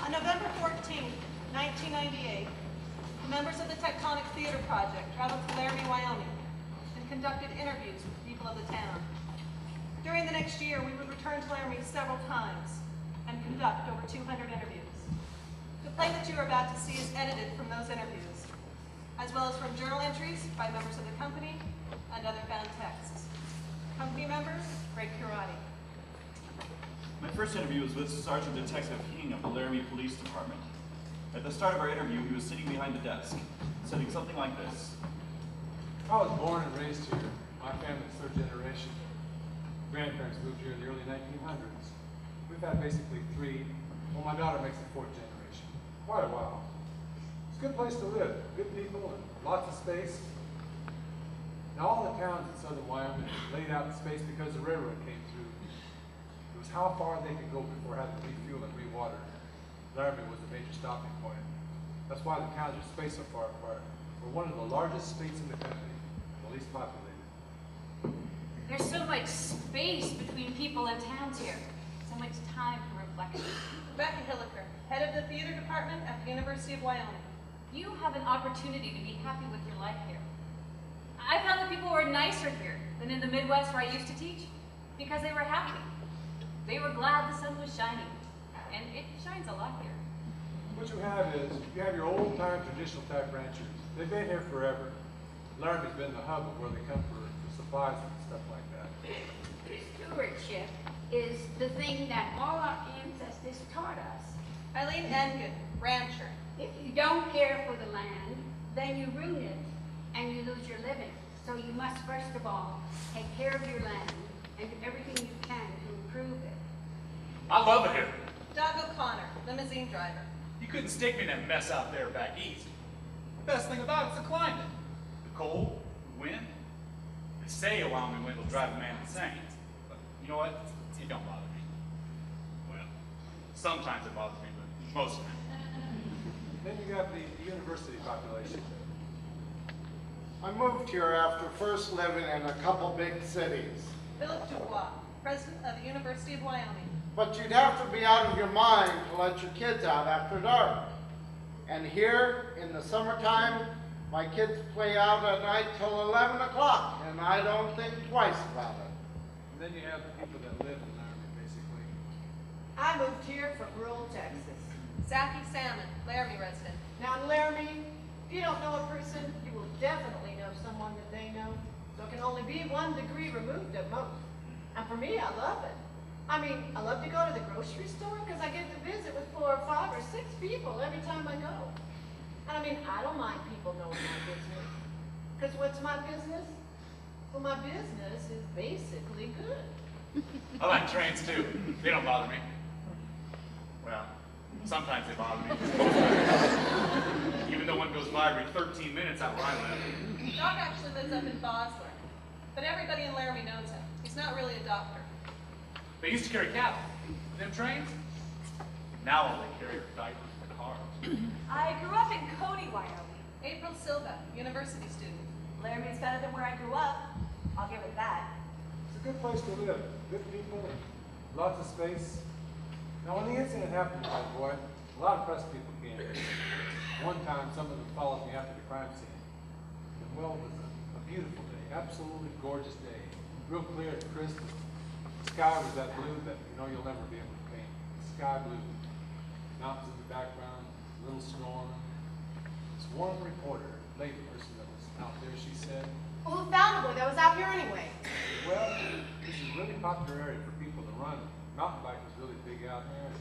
On November 14, 1998, the members of the Tectonic Theater Project traveled to Laramie, Wyoming, and conducted interviews with the people of the town. During the next year, we would return to Laramie several times and conduct over 200 interviews. The play that you are about to see is edited from those interviews, as well as from journal entries by members of the company and other found texts. Company members, Greg Curati. My first interview was with Sergeant Detective King of the Laramie Police Department. At the start of our interview, he was sitting behind the desk, saying something like this. I was born and raised here. My family's third generation. Grandparents moved here in the early 1900s. We've had basically three. Well, my daughter makes the fourth generation. Quite a while. It's a good place to live. Good people and lots of space. Now, all the towns in southern Wyoming laid out in space because the railroad came through. It was how far they could go before having to refuel and rewater. Laramie was a major stopping point. That's why the towns are spaced so far apart. We're one of the largest states in the country, the least populated. There's so much space between people and towns here. So much time for reflection. Rebecca Hilliker, head of the theater department at the University of Wyoming. You have an opportunity to be happy with your life here. I found that people were nicer here than in the Midwest where I used to teach because they were happy. They were glad the sun was shining, and it shines a lot here. What you have is, you have your old-time traditional type ranchers. They've been here forever. Laramie's been the hub of where they come for supplies and stuff like that. Stewardship is the thing that all our ancestors taught us. Eileen Engen, rancher. If you don't care for the land, then you ruin it and you lose your living. So you must first of all take care of your land and do everything you can to improve it. I love it here. Doug O'Connor, limousine driver. You couldn't stick me in that mess out there back east. The best thing about it's the climate. The cold, the wind. They say a Wyoming wind will drive a man insane. But you know what? It don't bother me. Well, sometimes it bothers me, but most of it. Then you got the university population. I moved here after first living in a couple big cities. Philip Dubois, president of the University of Wyoming. But you'd have to be out of your mind to let your kids out after dark. And here, in the summertime, my kids play out at night till 11 o'clock, and I don't think twice about it. And then you have the people that live in Laramie, basically. I moved here from rural Texas. Zachy Salmon, Laramie resident. Now in Laramie, if you don't know a person, you will definitely know someone that they know. So it can only be 1 degree removed at most. And for me, I love it. I mean, I love to go to the grocery store because I get to visit with 4 or 5 or 6 people every time I go. And I mean, I don't mind people knowing my business. Because what's my business? Well, my business is basically good. I like trains too. They don't bother me. Well, sometimes they bother me. Even though one goes by every 13 minutes out where I live. Doc actually lives up in Bosler, but everybody in Laramie knows him. He's not really a doctor. They used to carry cattle. Them trains? Now all they carry are diapers and cars. I grew up in Cody, Wyoming. April Silva, university student. Laramie's better than where I grew up. I'll give it that. It's a good place to live. Good people, lots of space. Now, when the incident happened, my boy, a lot of press people came. One time, some of them followed me after the crime scene. And well, it was a beautiful day, absolutely gorgeous day. Real clear and crisp. The sky was that blue that you know you'll never be able to paint. Sky blue. Mountains in the background, a little storm. This one reporter, lady person that was out there, she said, Well, who found the boy that was out here anyway? well, this is a really popular area for people to run. Mountain bike is really big out here.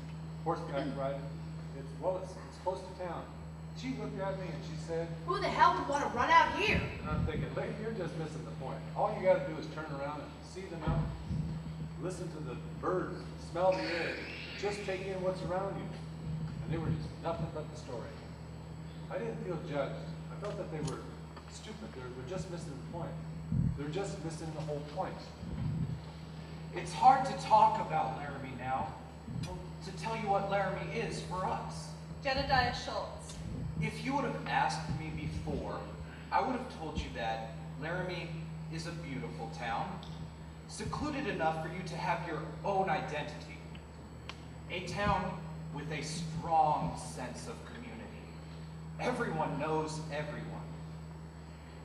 Horseback riding. It's close to town. She looked at me and she said, Who the hell would want to run out here? and I'm thinking, lady, you're just missing the point. All you got to do is turn around and see the mountains, listen to the birds, smell the air, just take in what's around you. And they were just nothing but the story. I didn't feel judged. I felt that they were stupid. They're just missing the point. They're just missing the whole point. It's hard to talk about Laramie now, to tell you what Laramie is for us. Jedediah Schultz. If you would have asked me before, I would have told you that Laramie is a beautiful town, secluded enough for you to have your own identity. A town with a strong sense of community. Everyone knows everyone.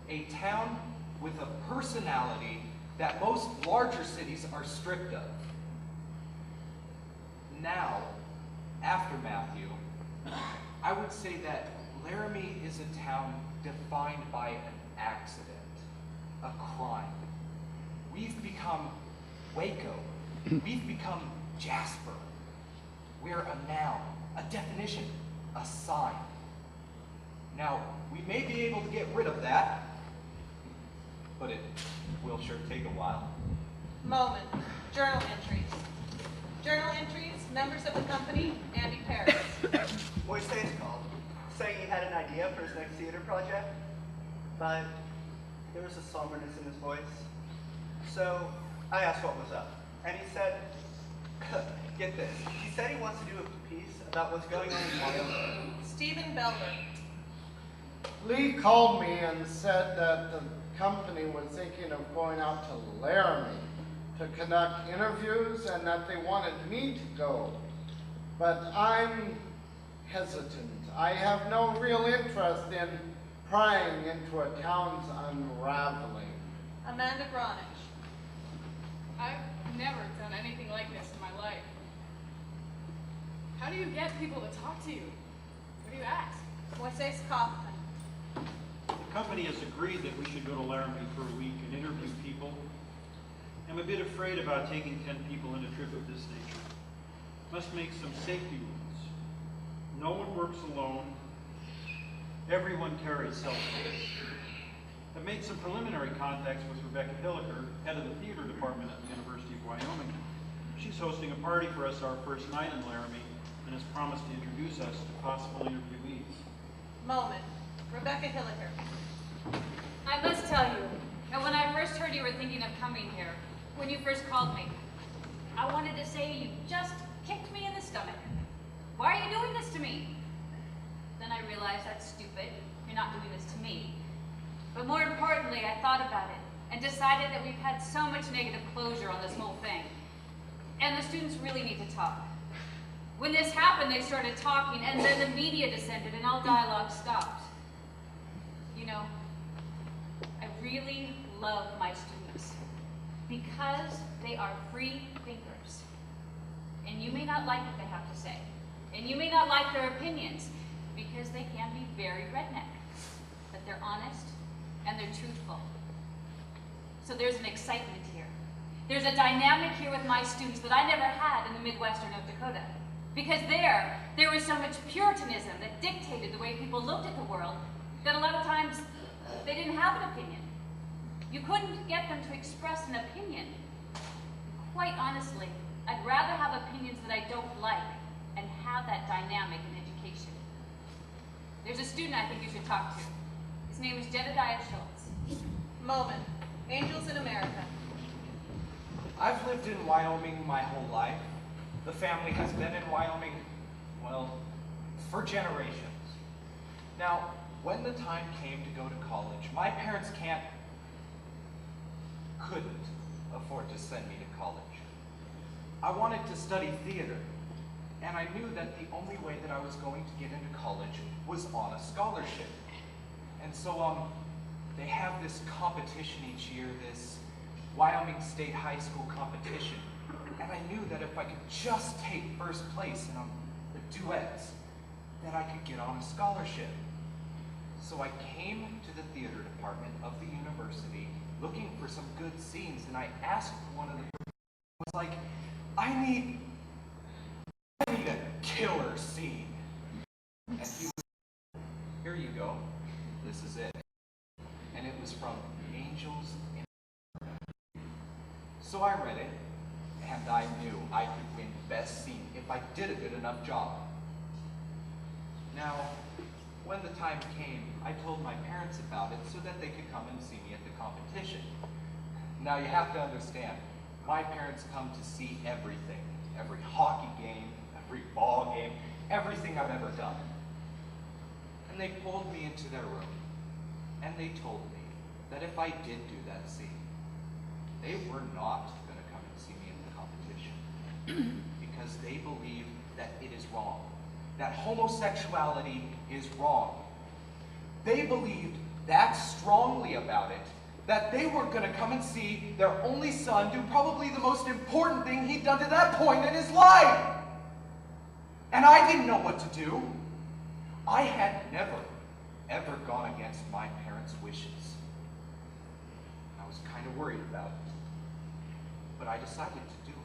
A town with a personality that most larger cities are stripped of. Now, after Matthew, I would say that Laramie is a town defined by an accident, a crime. We've become Waco. We've become Jasper. We're a noun, a definition, a sign. Now, we may be able to get rid of that, but it will sure take a while. Moment. Journal entries. Journal entries, members of the company, Andy Paris. Moises called, saying he had an idea for his next theater project, but there was a somberness in his voice. So I asked what was up, and he said, get this, he said he wants to do a piece about what's going on in Wyoming. Stephen Belver. Lee called me and said that the company was thinking of going out to Laramie to conduct interviews and that they wanted me to go. But I'm hesitant. I have no real interest in prying into a town's unraveling. Amanda Gronich. I've never done anything like this in my life. How do you get people to talk to you? What do you ask? Moises Kaufman. The company has agreed that we should go to Laramie for a week and interview people. I'm a bit afraid about taking 10 people on a trip of this nature. Must make some safety rules. No one works alone. Everyone carries cell phones. I've made some preliminary contacts with Rebecca Hilliker, head of the theater department at the University of Wyoming. She's hosting a party for us our first night in Laramie and has promised to introduce us to possible interviewees. Moment. Rebecca Hilliker. I must tell you that when I first heard you were thinking of coming here, when you first called me, I wanted to say you just kicked me in the stomach. Why are you doing this to me? Then I realized that's stupid. You're not doing this to me. But more importantly, I thought about it and decided that we've had so much negative closure on this whole thing. And the students really need to talk. When this happened, they started talking, and then the media descended and all dialogue stopped. You know, I really love my students because they are free thinkers. And you may not like what they have to say, and you may not like their opinions because they can be very redneck, but they're honest and they're truthful. So there's an excitement here. There's a dynamic here with my students that I never had in the Midwest or North Dakota. Because there was so much Puritanism that dictated the way people looked at the world that a lot of times they didn't have an opinion. You couldn't get them to express an opinion. Quite honestly, I'd rather have opinions that I don't like and have that dynamic in education. There's a student I think you should talk to. His name is Jedediah Schultz. Moment. Angels in America. I've lived in Wyoming my whole life. The family has been in Wyoming, well, for generations. Now, when the time came to go to college, my parents couldn't afford to send me to college. I wanted to study theater, and I knew that the only way that I was going to get into college was on a scholarship. And so, they have this competition each year, this Wyoming State High School competition. And I knew that if I could just take first place in the duets, that I could get on a scholarship. So I came to the theater department of the university looking for some good scenes, and I asked one of the was like, I need a killer scene. And he was, here you go, this is it. And it was from Angels in America. So I read it, and I knew I could win best scene if I did a good enough job. Now, when the time came, I told my parents about it so that they could come and see me at the competition. Now, you have to understand, my parents come to see everything. Every hockey game, every ball game, everything I've ever done. And they pulled me into their room, and they told me that if I did do that scene, they were not going to come and see me in the competition. Because because they believe that it is wrong, that homosexuality is wrong. They believed that strongly about it, that they were going to come and see their only son do probably the most important thing he'd done to that point in his life. And I didn't know what to do. I had never, ever gone against my parents' wishes. I was kind of worried about it, but I decided to do it.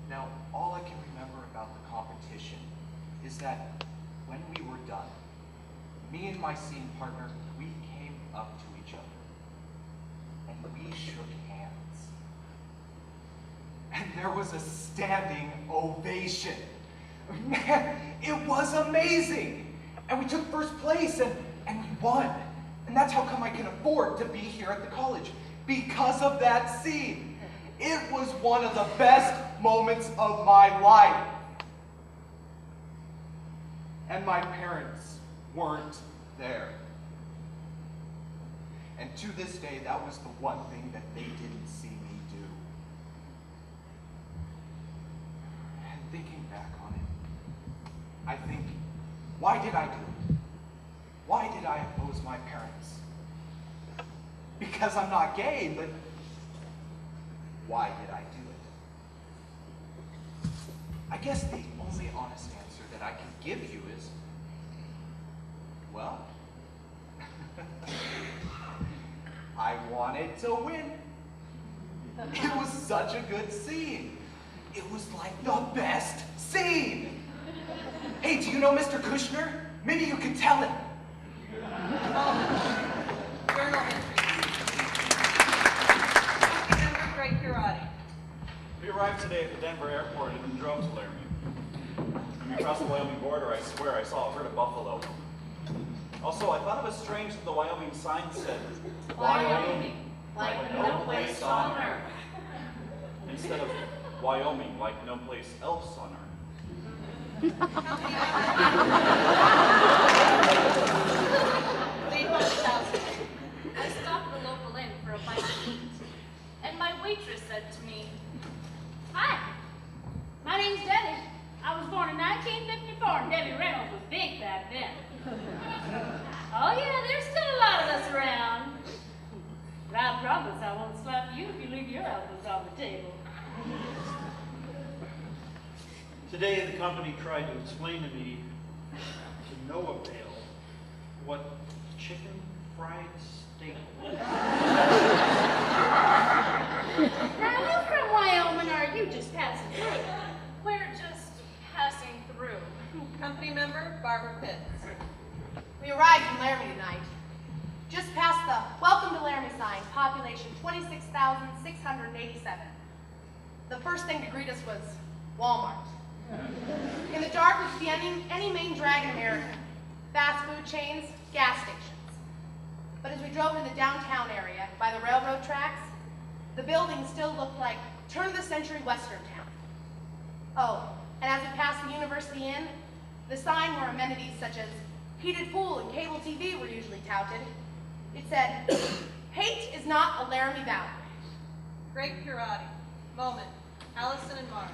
Now, all I can remember about the competition is that when we were done, me and my scene partner, we came up to each other, and we shook hands. And there was a standing ovation. Man, it was amazing! And we took first place, and we won. And that's how come I can afford to be here at the college, because of that scene. It was one of the best moments of my life. And my parents weren't there. And to this day, that was the one thing that they didn't see me do. And thinking back on it, I think, why did I do it? Why did I oppose my parents? Because I'm not gay, but why did I do it? I guess the only honest answer that I can give you is, well, I wanted to win. It was such a good scene. It was like the best scene. Hey, do you know Mr. Kushner? Maybe you could tell him. Journal entries. Member Greg Curati. We arrived today at the Denver airport and then drove to Laramie. When we crossed the Wyoming border, I swear I saw a herd of buffalo. Also, I thought it was strange that the Wyoming sign said, Wyoming, like no place on earth. instead of Wyoming, like no place else on earth. I stopped at the local inn for a bite to eat, and my waitress said to me, Hi, my name's Debbie. I was born in 1954, and Debbie Reynolds was big back then. Oh yeah, there's still a lot of us around. But I promise I won't slap you if you leave your elbows on the table. Today, the company tried to explain to me, to no avail, what chicken fried steak was. Now, you from Wyoming, or are you just passing through? We're just passing through. Company member Barbara Pitts. We arrived in Laramie tonight. Just past the Welcome to Laramie sign, population 26,687. The first thing to greet us was Walmart. In the dark, we could see any main drag in America. Fast food chains, gas stations. But as we drove in the downtown area by the railroad tracks, the buildings still looked like turn-of-the-century Western town. Oh, and as we passed the University Inn, the sign where amenities such as heated pool and cable TV were usually touted. It said, hate is not a Laramie Valley. Greg Curati. Moment. Allison and Marge.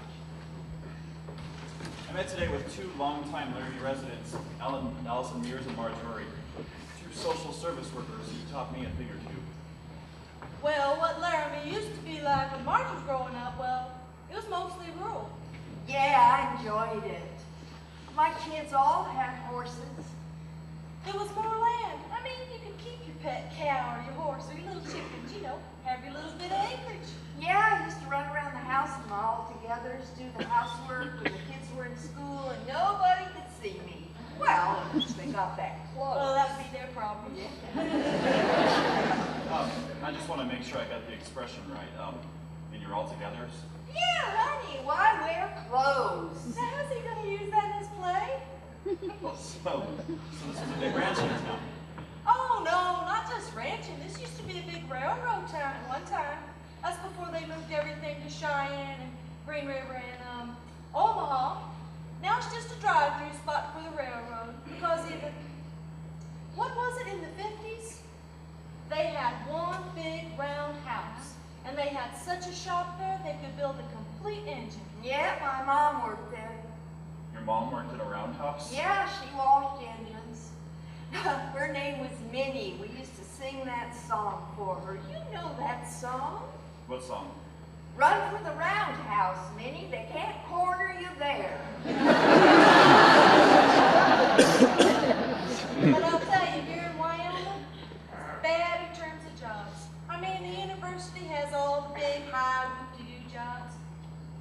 I met today with two longtime Laramie residents, Allison Mears and Marge Murray, two social service workers who taught me a thing or two. Well, what Laramie used to be like when Marge was growing up, well, it was mostly rural. Yeah, I enjoyed it. My kids all had horses. It was more land. I mean, you could keep your pet cow or your horse or your little chickens, you know, have your little bit of acreage. Yeah, I used to run around the house and all together, do the housework when the kids were in school and nobody could see me. Well, unless they got that close. Well, that would be their problem. I just want to make sure I got the expression right. In your all-togethers. Yeah, honey, why wear clothes? Now, how's he going to use that in his play? Well, so this is a big ranching town. Oh, no, not just ranching. This used to be a big railroad town at one time. That's before they moved everything to Cheyenne and Green River and Omaha. Now it's just a drive-through spot for the railroad. Because what was it in the 50s? They had one big round house. And they had such a shop there, they could build a complete engine. Yeah, mom worked there. Your mom worked in a roundhouse? Yeah, she washed engines. Her name was Minnie. We used to sing that song for her. You know that song? What song? Run for the roundhouse, Minnie. They can't corner you there. But I'll tell you, here in Wyoming, it's bad in terms of jobs. I mean, the university has all the big, high, whoop-de-doo jobs.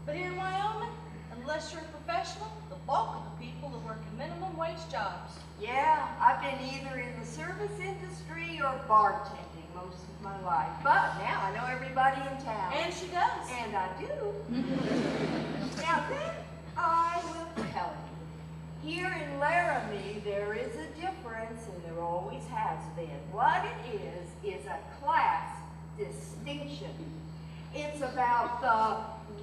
But here in Wyoming, unless you're a professional, the bulk of the people are working minimum wage jobs. Yeah, I've been either in the service industry or bartending most of my life. But now I know everybody in town. And she does. And I do. Now then, I will tell you. Here in Laramie, there is a difference, and there always has been. What it is a class distinction. It's about the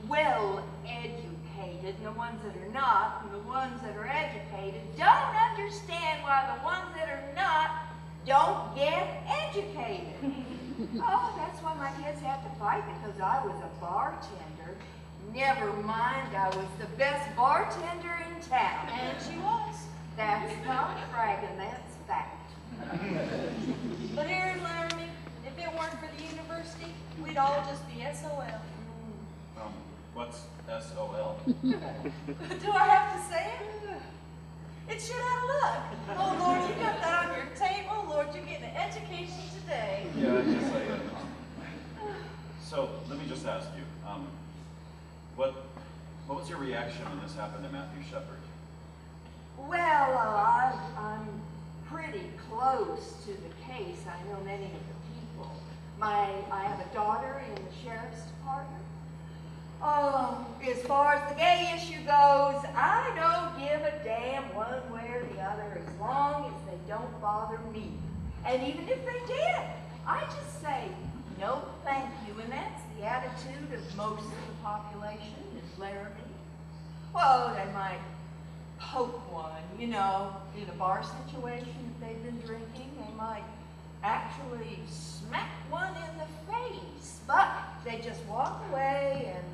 well-educated and the ones that are not, and the ones that are educated don't understand why the ones that are not don't get educated. Oh, that's why my kids had to fight, because I was a bartender. Never mind, I was the best bartender in town. And she was. That's not bragging, that's fact. But here in Laramie, if it weren't for the university, we'd all just be SOL. What's SOL? Do I have to say it? It's shit out of luck. Oh, Lord, you got that on your table. Lord, you're getting an education today. Yeah, I guess I am. So, let me just ask you, what was your reaction when this happened to Matthew Shepard? Well, I'm pretty close to the case. I know many of the people. I have a daughter in the sheriff's department. As far as the gay issue goes, I don't give a damn one way or the other as long as they don't bother me. And even if they did, I just say, no thank you. And that's the attitude of most of the population in Laramie. Well, they might poke one, you know, in a bar situation if they've been drinking. They might actually smack one in the face. But they just walk away and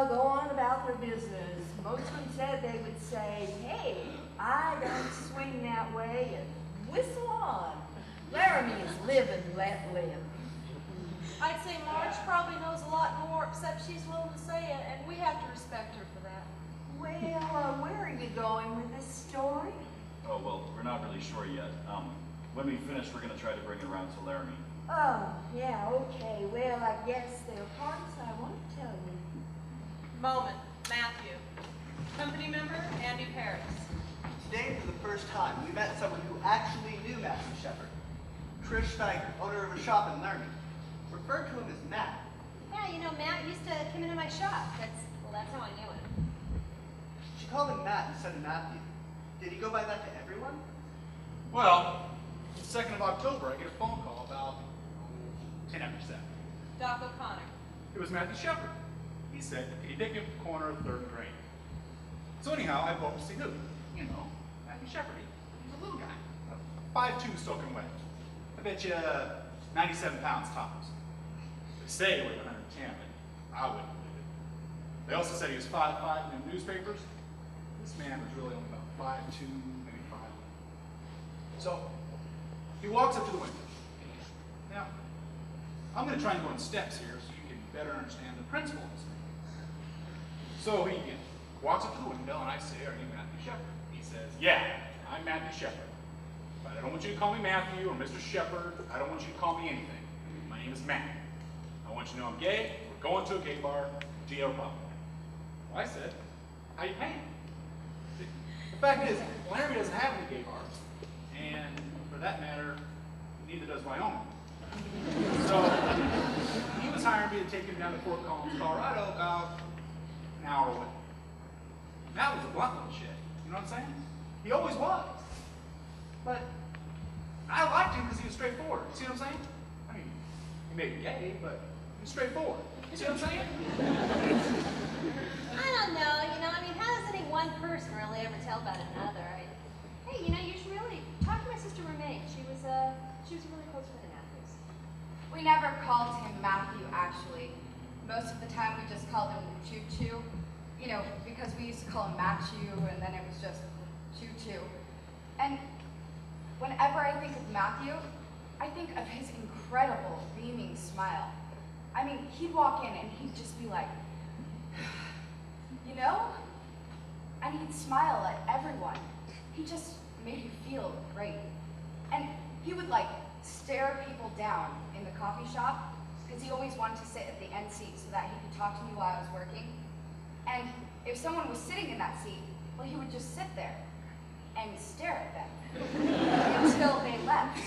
go on about their business. Most of them said they would say, hey, I don't swing that way, and whistle on. Laramie is live and let live. I'd say Marge probably knows a lot more, except she's willing to say it, and we have to respect her for that. Well, where are you going with this story? Oh, well, we're not really sure yet. When we finish, we're going to try to bring it around to Laramie. Oh, yeah, okay. Well, I guess there are parts I want to tell you. Moment, Matthew. Company member, Andy Paris. Today, for the first time, we met someone who actually knew Matthew Shepard. Trish Steiger, owner of a shop in Laramie, referred to him as Matt. Yeah, you know, Matt used to come into my shop. That's how I knew him. She called him Matt instead of Matthew. Did he go by that to everyone? Well, the 2nd of October, I get a phone call about 10 after 7. Doc O'Connor. It was Matthew Shepard. He said, can you take him to the corner of 3rd and Green? So anyhow, I vote to see who? You know, Matthew Shepard. He's a little guy. 5'2" soaking wet. I bet you 97 pounds tops. They say he weighed 110, but I wouldn't believe it. They also said he was 5'5" in the newspapers. This man was really only about 5'2", maybe 5'1". So, he walks up to the window. Now, I'm going to try and go in steps here so you can better understand the principle of this thing. So he walks up to the window and I say, are you Matthew Shepard? He says, yeah, I'm Matthew Shepard. But I don't want you to call me Matthew or Mr. Shepard. I don't want you to call me anything. My name is Matt. I want you to know I'm gay. We're going to a gay bar. Do you have a problem? Well, I said, how you paying? The fact is, Laramie doesn't have any gay bars. And for that matter, neither does Wyoming. So he was hiring me to take him down to Fort Collins, Colorado, about an hour away. That was a blunt little shit. You know what I'm saying? He always was. But I liked him because he was straightforward. See what I'm saying? I mean, he may be gay, but he was straightforward. You see what I'm saying? I don't know, you know, I mean, how does any one person really ever tell about another? Hey, you know, you should really talk to my sister Renee. She was a really close friend of Matthew's. We never called him Matthew, actually. Most of the time we just called him Choo Choo, you know, because because we used to call him Matthew, and then it was just Choo-Choo. And whenever I think of Matthew, I think of his incredible beaming smile. I mean, he'd walk in and he'd just be like, you know? And he'd smile at everyone. He just made you feel great. And he would like stare people down in the coffee shop because he always wanted to sit at the end seat so that he could talk to me while I was working. And if someone was sitting in that seat, well, he would just sit there and stare at them until they left.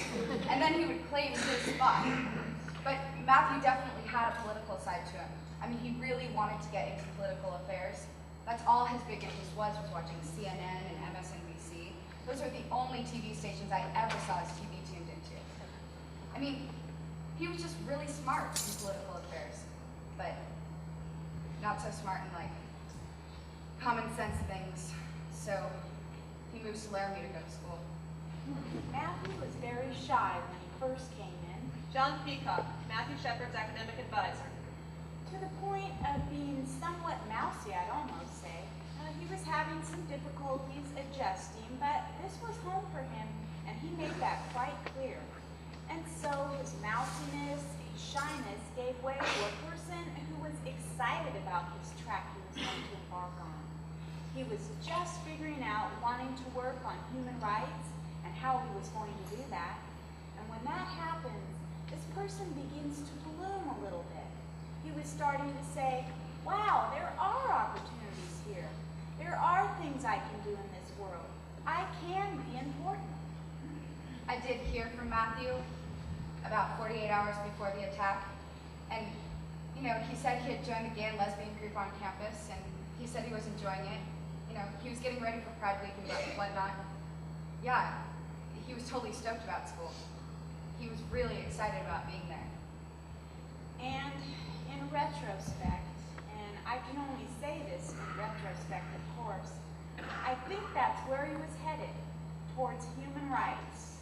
And then he would claim his spot. But Matthew definitely had a political side to him. I mean, he really wanted to get into political affairs. That's all his big interest was watching CNN and MSNBC. Those are the only TV stations I ever saw his TV tuned into. I mean, he was just really smart in political affairs, but not so smart in like common sense things. So he moves to Laramie to go to school. Matthew was very shy when he first came in. John Peacock, Matthew Shepard's academic advisor. To the point of being somewhat mousy, I'd almost say. He was having some difficulties adjusting, but this was home for him, and he made that quite clear. And so his mousiness, his shyness gave way to a person who was excited about this track he was going to embark on. He was just figuring out wanting to work on human rights and how he was going to do that. And when that happens, this person begins to bloom a little bit. He was starting to say, wow, there are opportunities here. There are things I can do in this world. I can be important. I did hear from Matthew about 48 hours before the attack. And, you know, he said he had joined the gay and lesbian group on campus, and he said he was enjoying it. You know, he was getting ready for Pride Week and whatnot. Yeah, he was totally stoked about school. He was really excited about being there. And in retrospect, and I can only say this in retrospect, of course, I think that's where he was headed, towards human rights,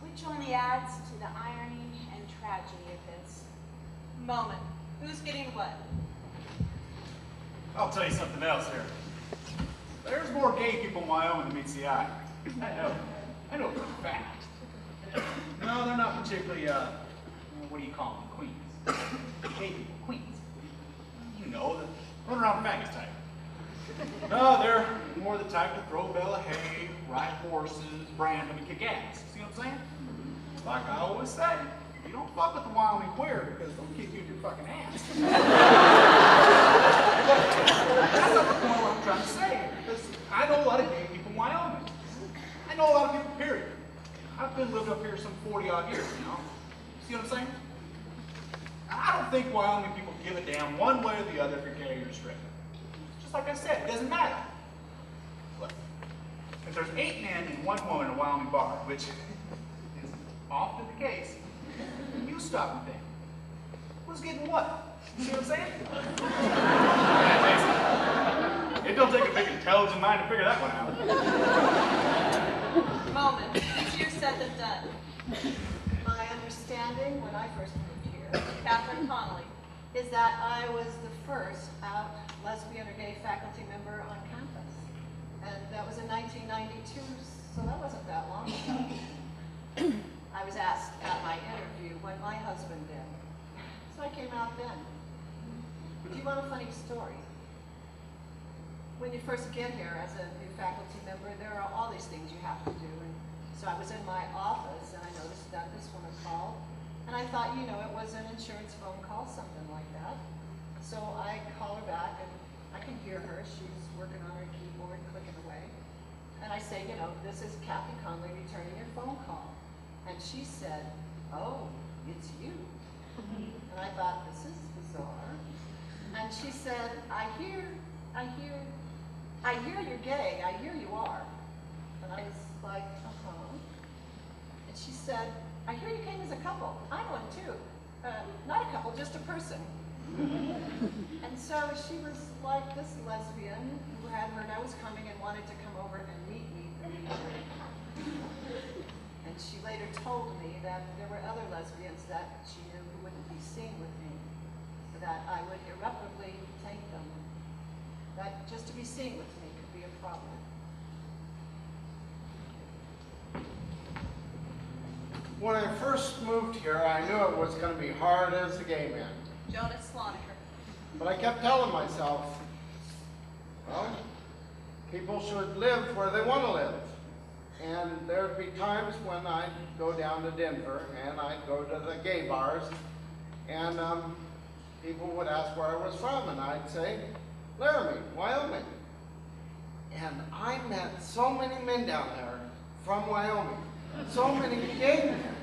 which only adds to the irony and tragedy of this. Moment. Who's getting what? I'll tell you something else here. There's more gay people in Wyoming than meets the eye. I know for a fact. No, they're not particularly, what do you call them, queens. Gay people, queens. You know, the run around faggot type. No, they're more the type to throw a bale of hay, ride horses, brand them, and kick ass. See what I'm saying? Like I always say, you don't fuck with the Wyoming queer because they'll kick you in your fucking ass. That's not the point of what I'm trying to say. Because I know a lot of gay people in Wyoming. I know a lot of people, period. I've been living up here some 40-odd years, you know? See what I'm saying? I don't think Wyoming people give a damn one way or the other if you're gay or straight. Just like I said, it doesn't matter. Look, if there's 8 men and 1 woman in a Wyoming bar, which is often the case, you stop and think, who's getting what? You see what I'm saying? Yeah, it don't take a big intelligent mind to figure that one out. Moment. Easier said than done. My understanding when I first moved here Catherine Connolly. is that I was the first out lesbian or gay faculty member on campus. And that was in 1992, so that wasn't that long ago. I was asked at my interview what my husband did. So I came out then. Do you want a funny story? When you first get here as a new faculty member, there are all these things you have to do. And so I was in my office and I noticed that this woman called. And I thought, you know, it was an insurance phone call, something like that. So I call her back and I can hear her. She's working on her keyboard, clicking away. And I say, you know, this is Kathy Conley returning your phone call. And she said, oh, it's you. And I thought, this is bizarre. And she said, I hear you're gay. I hear you are. And I was like, uh-huh. And she said, I hear you came as a couple. I'm one too. Not a couple, just a person. And so she was like this lesbian who had heard I was coming and wanted to come over and meet me for meet and greet. And she later told me that there were other lesbians that she knew who wouldn't be seen with me, that I would irreparably take them. that just to be seen with me could be a problem. When I first moved here, I knew it was going to be hard as a gay man. Jonas Sloniker. But I kept telling myself, well, people should live where they want to live. And there'd be times when I'd go down to Denver and I'd go to the gay bars and people would ask where I was from and I'd say, Laramie, Wyoming. And I met so many men down there from Wyoming, so many gay men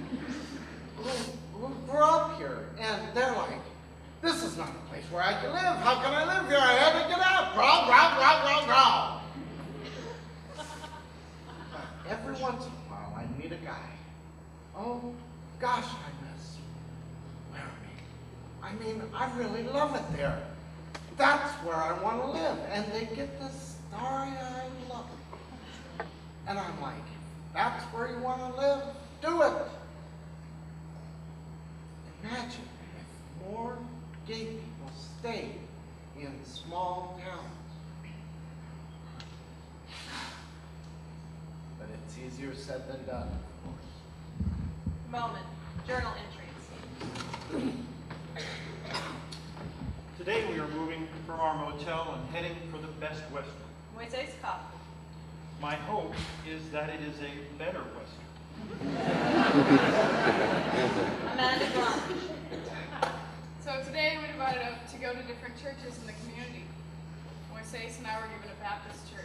who grew up here, and they're like, this is not a place where I can live. How can I live here? I had to get out. Growl, growl, growl, growl, growl. Every once in a while, I meet a guy. Oh, gosh, I miss Laramie. I mean, I really love it there. That's where I want to live. And they get this story, I love it. And I'm like, that's where you want to live? Do it. Imagine if more gay people stayed in small towns. But it's easier said than done, of course. Moment. Journal entries. Today we are moving from our motel and heading for the Best Western. Moises Coffee. My hope is that it is a better Western. Amanda Grant. So today we divided up to go to different churches in the community. Moises and I were given a Baptist church.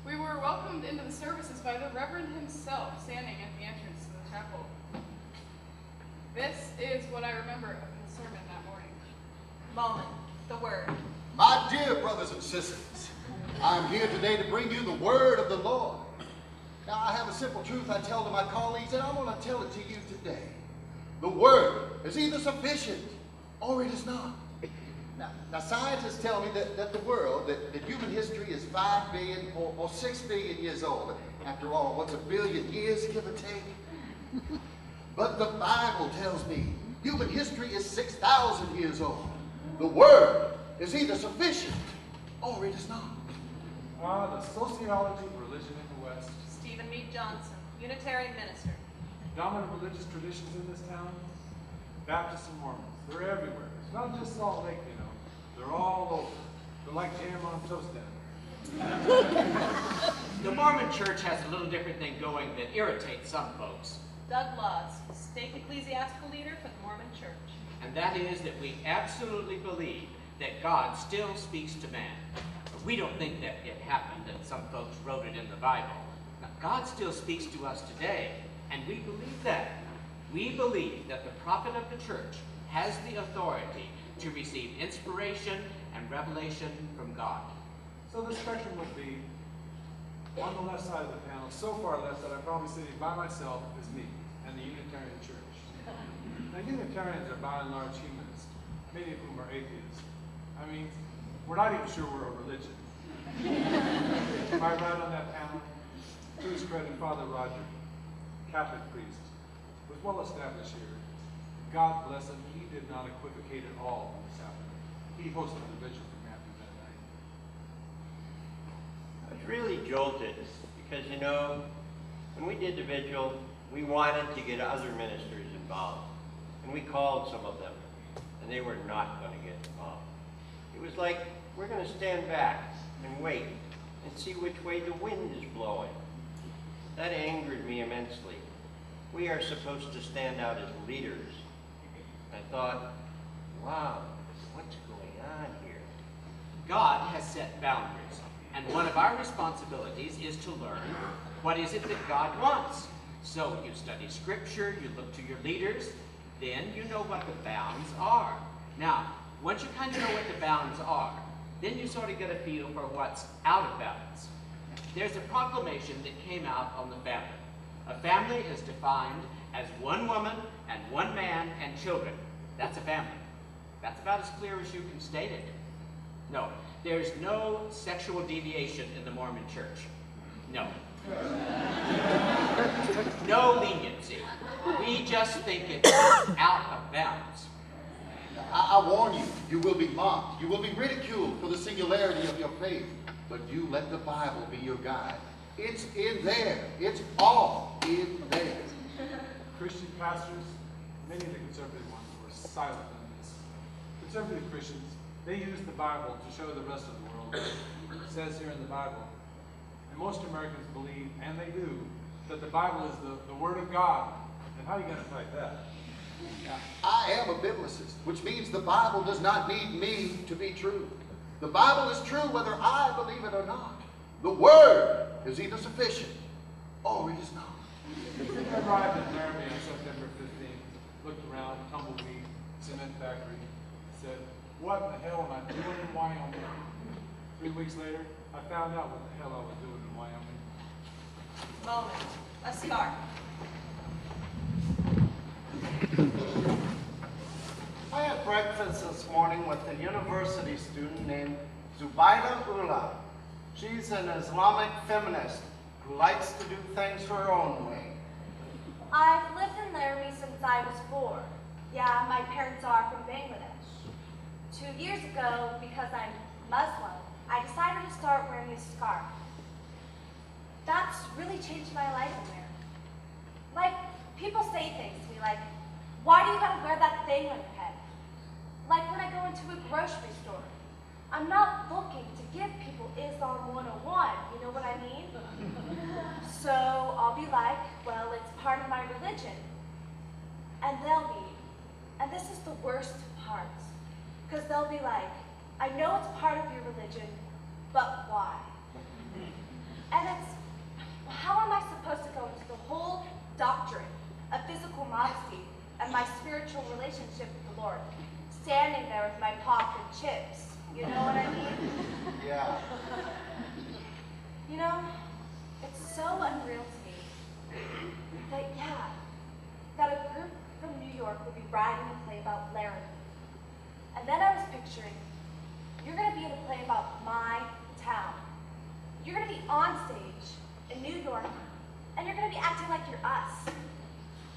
We were welcomed into the services by the Reverend himself, standing at the entrance to the chapel. This is what I remember of his sermon that morning. Moment. The word. My dear brothers and sisters, I'm here today to bring you the word of the Lord. Now, I have a simple truth I tell to my colleagues, and I'm going to tell it to you today. The word is either sufficient or it is not. Now scientists tell me that the world, that human history is 5 billion or 6 billion years old. After all, what's a billion years, give or take? But the Bible tells me human history is 6,000 years old. The word is either sufficient or it is not. The sociology of religion in the West. Stephen Meade Johnson, Unitarian minister. Dominant religious traditions in this town, Baptists and Mormons. They're everywhere. It's not just Salt Lake, you know. They're all over. They're like jam on toast down there. The Mormon church has a little different thing going that irritates some folks. Doug Laws, state ecclesiastical leader for the Mormon church. And that is that we absolutely believe that God still speaks to man. We don't think that it happened and some folks wrote it in the Bible. Now, God still speaks to us today, and we believe that. We believe that the prophet of the church has the authority to receive inspiration and revelation from God. So the spectrum would be on the left side of the panel, so far left that I'm probably sitting by myself is me and the Unitarian Church. Now Unitarians are by and large humanists, many of whom are atheists. I mean, we're not even sure we're a religion. Am I right on that panel? To his credit, Father Roger, Catholic priest, was well established here. God bless him, he did not equivocate at all on this happening. He hosted the vigil for Matthew that night. I was really jolted because, you know, when we did the vigil, we wanted to get other ministers involved. And we called some of them, and they were not going to get involved. It was like, we're going to stand back and wait and see which way the wind is blowing. That angered me immensely. We are supposed to stand out as leaders. I thought, wow, what's going on here? God has set boundaries, and one of our responsibilities is to learn what is it that God wants. So you study scripture, you look to your leaders, then you know what the bounds are. Now, once you kind of know what the bounds are, then you sort of get a feel for what's out of bounds. There's a proclamation that came out on the family. A family is defined as one woman and one man and children. That's a family. That's about as clear as you can state it. No, there's no sexual deviation in the Mormon church. No. No leniency. We just think it's out of bounds. I warn you, you will be mocked. You will be ridiculed for the singularity of your faith. But you let the Bible be your guide. It's in there. It's all in there. Christian pastors, many of the conservative ones, were silent on this. Conservative Christians, they use the Bible to show the rest of the world. It says here in the Bible, and most Americans believe, and they do, that the Bible is the Word of God. And how are you going to fight that? I am a biblicist, which means the Bible does not need me to be true. The Bible is true whether I believe it or not. The Word is either sufficient or it is not. I arrived in Laramie on September 15th, looked around, tumbleweed, cement factory, said, what in the hell am I doing in Wyoming? 3 weeks later, I found out what the hell I was doing in Wyoming. Moment. A scarf. I had breakfast this morning with a university student named Zubaida Ullah. She's an Islamic feminist who likes to do things her own way. I've lived in Laramie since I was 4. Yeah, my parents are from Bangladesh. 2 years ago, because I'm Muslim, I decided to start wearing a scarf. That's really changed my life in there. Like, people say things to me like, why do you gotta wear that thing on your head? Like when I go into a grocery store. I'm not looking to give people Islam 101, you know what I mean? So I'll be like, well, it's part of my religion. And they'll be, and this is the worst part, because they'll be like, I know it's part of your religion, but why? And it's, how am I supposed to go into the whole doctrine of physical modesty and my spiritual relationship with the Lord, standing there with my pop and chips? You know what I mean? Yeah. You know, it's so unreal to me that, that a group from New York would be writing a play about Laramie. And then I was picturing, you're going to be in a play about my town. You're going to be on stage in New York, and you're going to be acting like you're us.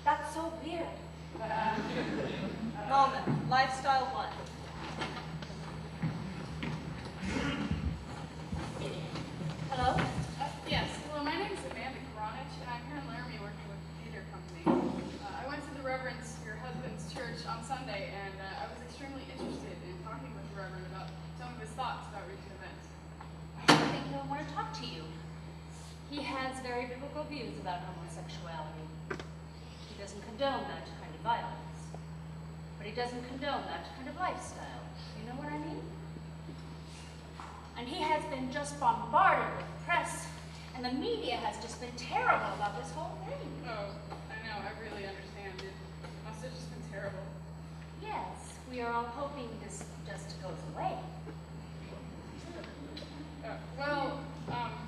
That's so weird. Moment. Lifestyle 1. Hello? Yes. Hello, my name is Amanda Kronich, and I'm here in Laramie working with the theater company. I went to the Reverend's, your husband's church on Sunday, and I was extremely interested in talking with the Reverend about some of his thoughts about recent events. I think he'll want to talk to you. He has very biblical views about homosexuality. He doesn't condone that kind of violence. But he doesn't condone that kind of lifestyle. You know what I mean? And he has been just bombarded with press, and the media has just been terrible about this whole thing. Oh, I know, I really understand. It must have just been terrible. Yes, we are all hoping this just goes away.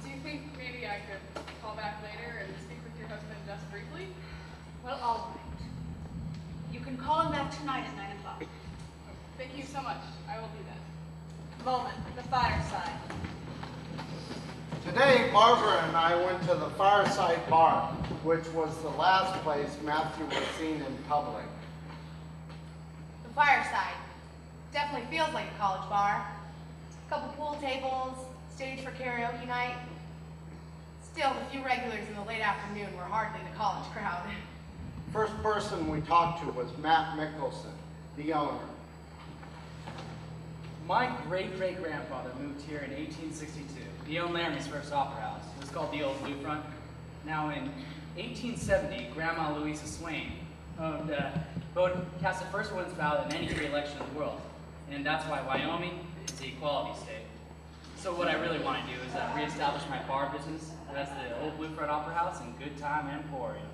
Do you think maybe I could call back later and speak with your husband just briefly? Well, all right. You can call him back tonight at 9 o'clock. Thank you so much. I will do that. Moment. The fireside. Today, Barbara and I went to the Fireside Bar, which was the last place Matthew was seen in public. The Fireside. Definitely feels like a college bar. A couple pool tables, stage for karaoke night. Still, the few regulars in the late afternoon were hardly the college crowd. First person we talked to was Matt Mickelson, the owner. My great-great-grandfather moved here in 1862. He owned Laramie's first opera house. It was called the Old Blue Front. Now in 1870, Grandma Louisa Swain cast the first women's ballot in any free election in the world. And that's why Wyoming is the equality state. So what I really want to do is reestablish my bar business. That's the Old Blue Front Opera House and Good Time Emporium.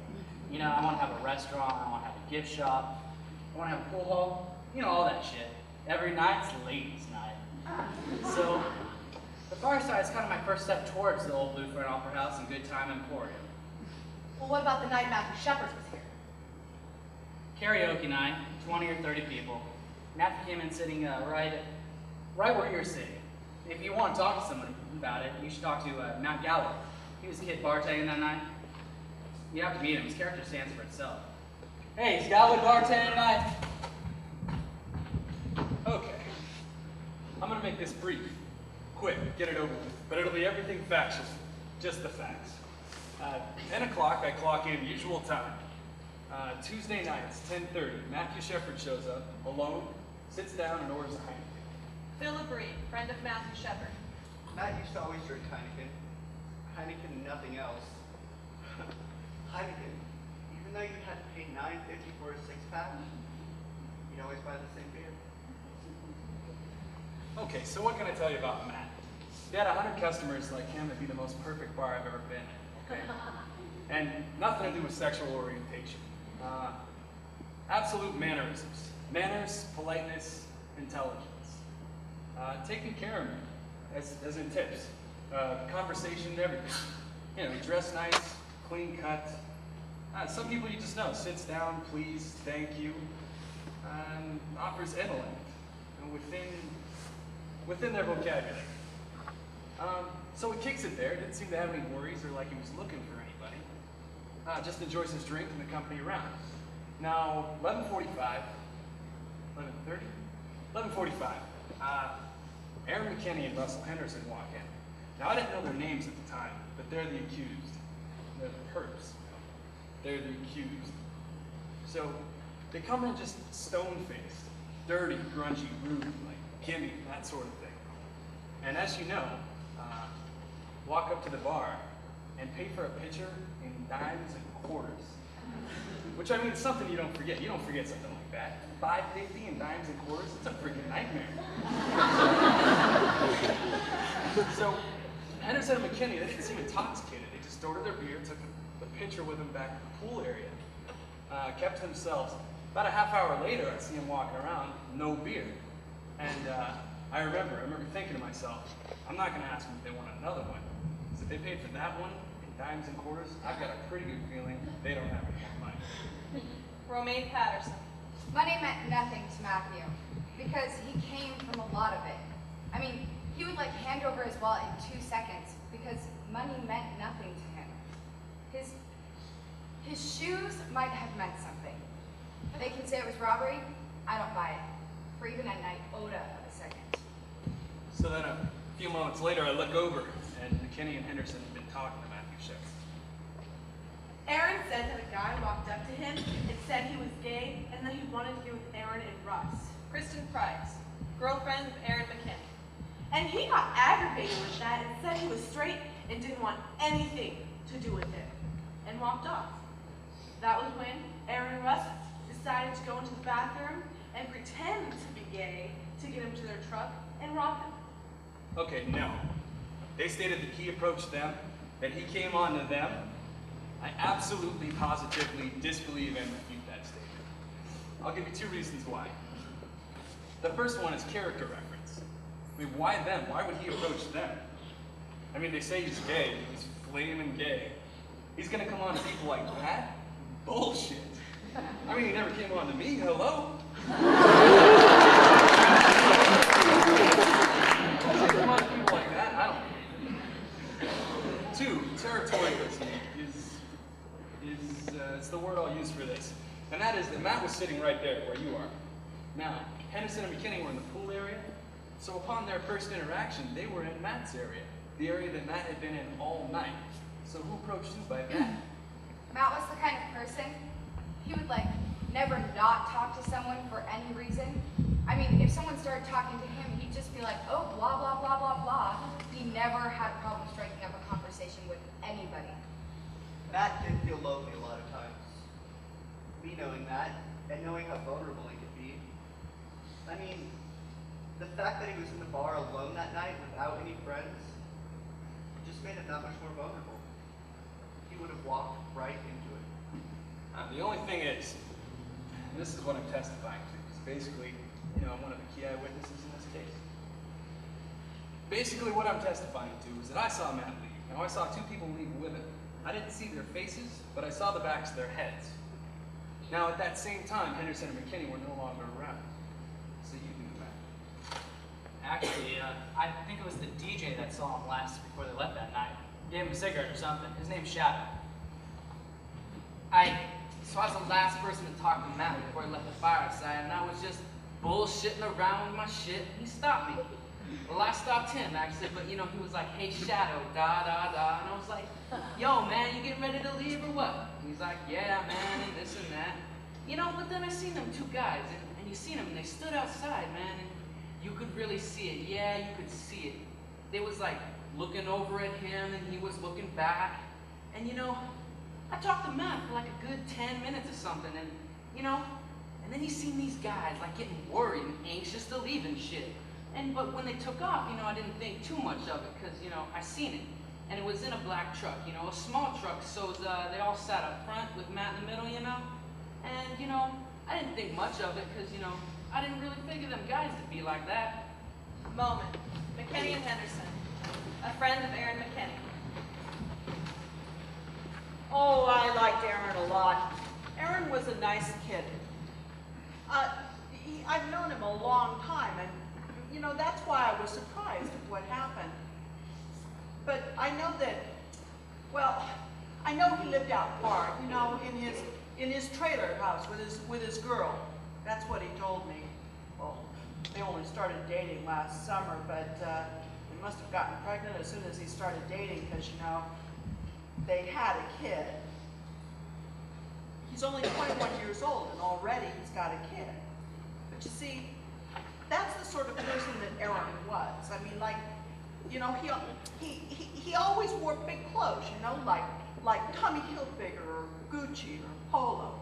You know, I want to have a restaurant, I want to have a gift shop, I want to have a pool hall, you know, all that shit. Every night's ladies' night. So, the Fireside is kind of my first step towards the Old Blue Front Opera House and Good Time Emporium. Well, what about the night Matthew Shepard was here? Karaoke night, 20 or 30 people. Matthew came in sitting right where you're sitting. If you want to talk to someone about it, you should talk to Matt Gallup. He was a kid bartending that night. You have to meet him. His character stands for itself. Hey, is Gallup bartending tonight? I'm gonna make this brief. Quick, get it over with. But it'll be everything factual. Just the facts. 10 o'clock, I clock in, usual time. Tuesday nights, 10:30, Matthew Shepard shows up, alone, sits down and orders a Heineken. Philip Reed, friend of Matthew Shepard. Matt used to always drink Heineken. Heineken and nothing else. Heineken, even though you had to pay $9.50 for a six-pack, you'd always buy the same beer. Okay, so what can I tell you about Matt? If you had 100 customers like him, it'd be the most perfect bar I've ever been in, okay? And nothing to do with sexual orientation. Absolute mannerisms. Manners, politeness, intelligence. Taking care of me, as in tips. Conversation, everything. You know, dress nice, clean cut. Some people you just know, sits down, please, thank you, and offers intellect and within their vocabulary. So he kicks it there, didn't seem to have any worries or like he was looking for anybody. Just enjoys his drink and the company around. Now, 11:45, 11:30? 11:45, Aaron McKinney and Russell Henderson walk in. Now, I didn't know their names at the time, but they're the accused. They're the perps. They're the accused. So, they come in just stone-faced, dirty, grungy, rude, like, gimme, that sort of thing. And as you know, walk up to the bar and pay for a pitcher in dimes and quarters. Which, I mean, it's something you don't forget. You don't forget something like that. $5.50 in dimes and quarters, it's a freaking nightmare. So, Henderson and McKinney, they didn't seem intoxicated. They just ordered their beer, took the pitcher with them back to the pool area, kept to themselves. About a half hour later, I see them walking around, no beer. And I remember thinking to myself, I'm not going to ask them if they want another one. Because if they paid for that one in dimes and quarters, I've got a pretty good feeling they don't have any more money. Romaine Patterson. Money meant nothing to Matthew because he came from a lot of it. I mean, he would like hand over his wallet in 2 seconds because money meant nothing to him. His shoes might have meant something. They can say it was robbery. I don't buy it. For even an iota of a second. So then a few moments later, I look over, and McKinney and Henderson have been talking to Matthew Shepard. Aaron said that a guy walked up to him and said he was gay and that he wanted to be with Aaron and Russ. Kristen Price, girlfriend of Aaron McKinney. And he got aggravated with that and said he was straight and didn't want anything to do with him, and walked off. That was when Aaron and Russ decided to go into the bathroom and pretend to be gay to get him to their truck and rob him. Okay, no. They stated that he approached them, that he came on to them. I absolutely, positively disbelieve and refute that statement. I'll give you 2 reasons why. The first one is character reference. I mean, why them? Why would he approach them? I mean, they say he's gay. He's flaming gay. He's gonna come on to people like that? Bullshit. I mean, he never came on to me. Hello? Come on to people like that? I don't. 2, territorialism it's the word I'll use for this. And that is that Matt was sitting right there where you are. Now, Henderson and McKinney were in the pool area, so upon their first interaction, they were in Matt's area, the area that Matt had been in all night. So who approached who by that? Matt was the kind of person, he would like never not talk to someone for any reason. I mean, if someone started talking to him, he'd just be like, oh, blah, blah, blah, blah, blah. He never had a problem striking up a conversation with anybody. Matt did feel lonely a lot of times. Me knowing that, and knowing how vulnerable he could be. I mean, the fact that he was in the bar alone that night without any friends just made him that much more vulnerable. He would have walked right into it. The only thing is, and this is what I'm testifying to, because basically, you know, I'm one of the key eyewitnesses in this case. Basically, what I'm testifying to is that I saw Matt leave. Now, I saw 2 people leave with him. I didn't see their faces, but I saw the backs of their heads. Now, at that same time, Henderson and McKinney were no longer around. So you do the math. Actually, I think it was the DJ that saw him last before they left that night. Gave him a cigarette or something. His name's Shadow. So I was the last person to talk to Matt before he left the fireside, and I was just bullshitting around with my shit, and he stopped me. Well, I stopped him, actually, but, you know, he was like, hey, Shadow, da, da, da. And I was like, yo, man, you getting ready to leave or what? And he's like, yeah, man, and this and that. You know, but then I seen them two guys, and you seen them, and they stood outside, man, and you could really see it. Yeah, you could see it. They was like looking over at him, and he was looking back. And, you know, I talked to Matt for like a good 10 minutes or something, and, you know, and then you seen these guys like getting worried and anxious to leave and shit. But when they took off, you know, I didn't think too much of it, because, you know, I seen it. And it was in a black truck, you know, a small truck, so they all sat up front with Matt in the middle, you know. And, you know, I didn't think much of it, because, you know, I didn't really figure them guys to be like that. Moment. McKinney and Henderson, a friend of Aaron McKinney. Oh, I liked Aaron a lot. Aaron was a nice kid. I've known him a long time, and, you know, that's why I was surprised at what happened. But I know that, well, I know he lived out far, you know, in his trailer house with his girl. That's what he told me. Well, they only started dating last summer, but they must have gotten pregnant as soon as he started dating, because, you know, they had a kid. He's only 21 years old, and already he's got a kid. But you see, that's the sort of person that Aaron was. I mean, like, you know, he always wore big clothes, you know, like Tommy Hilfiger or Gucci or Polo.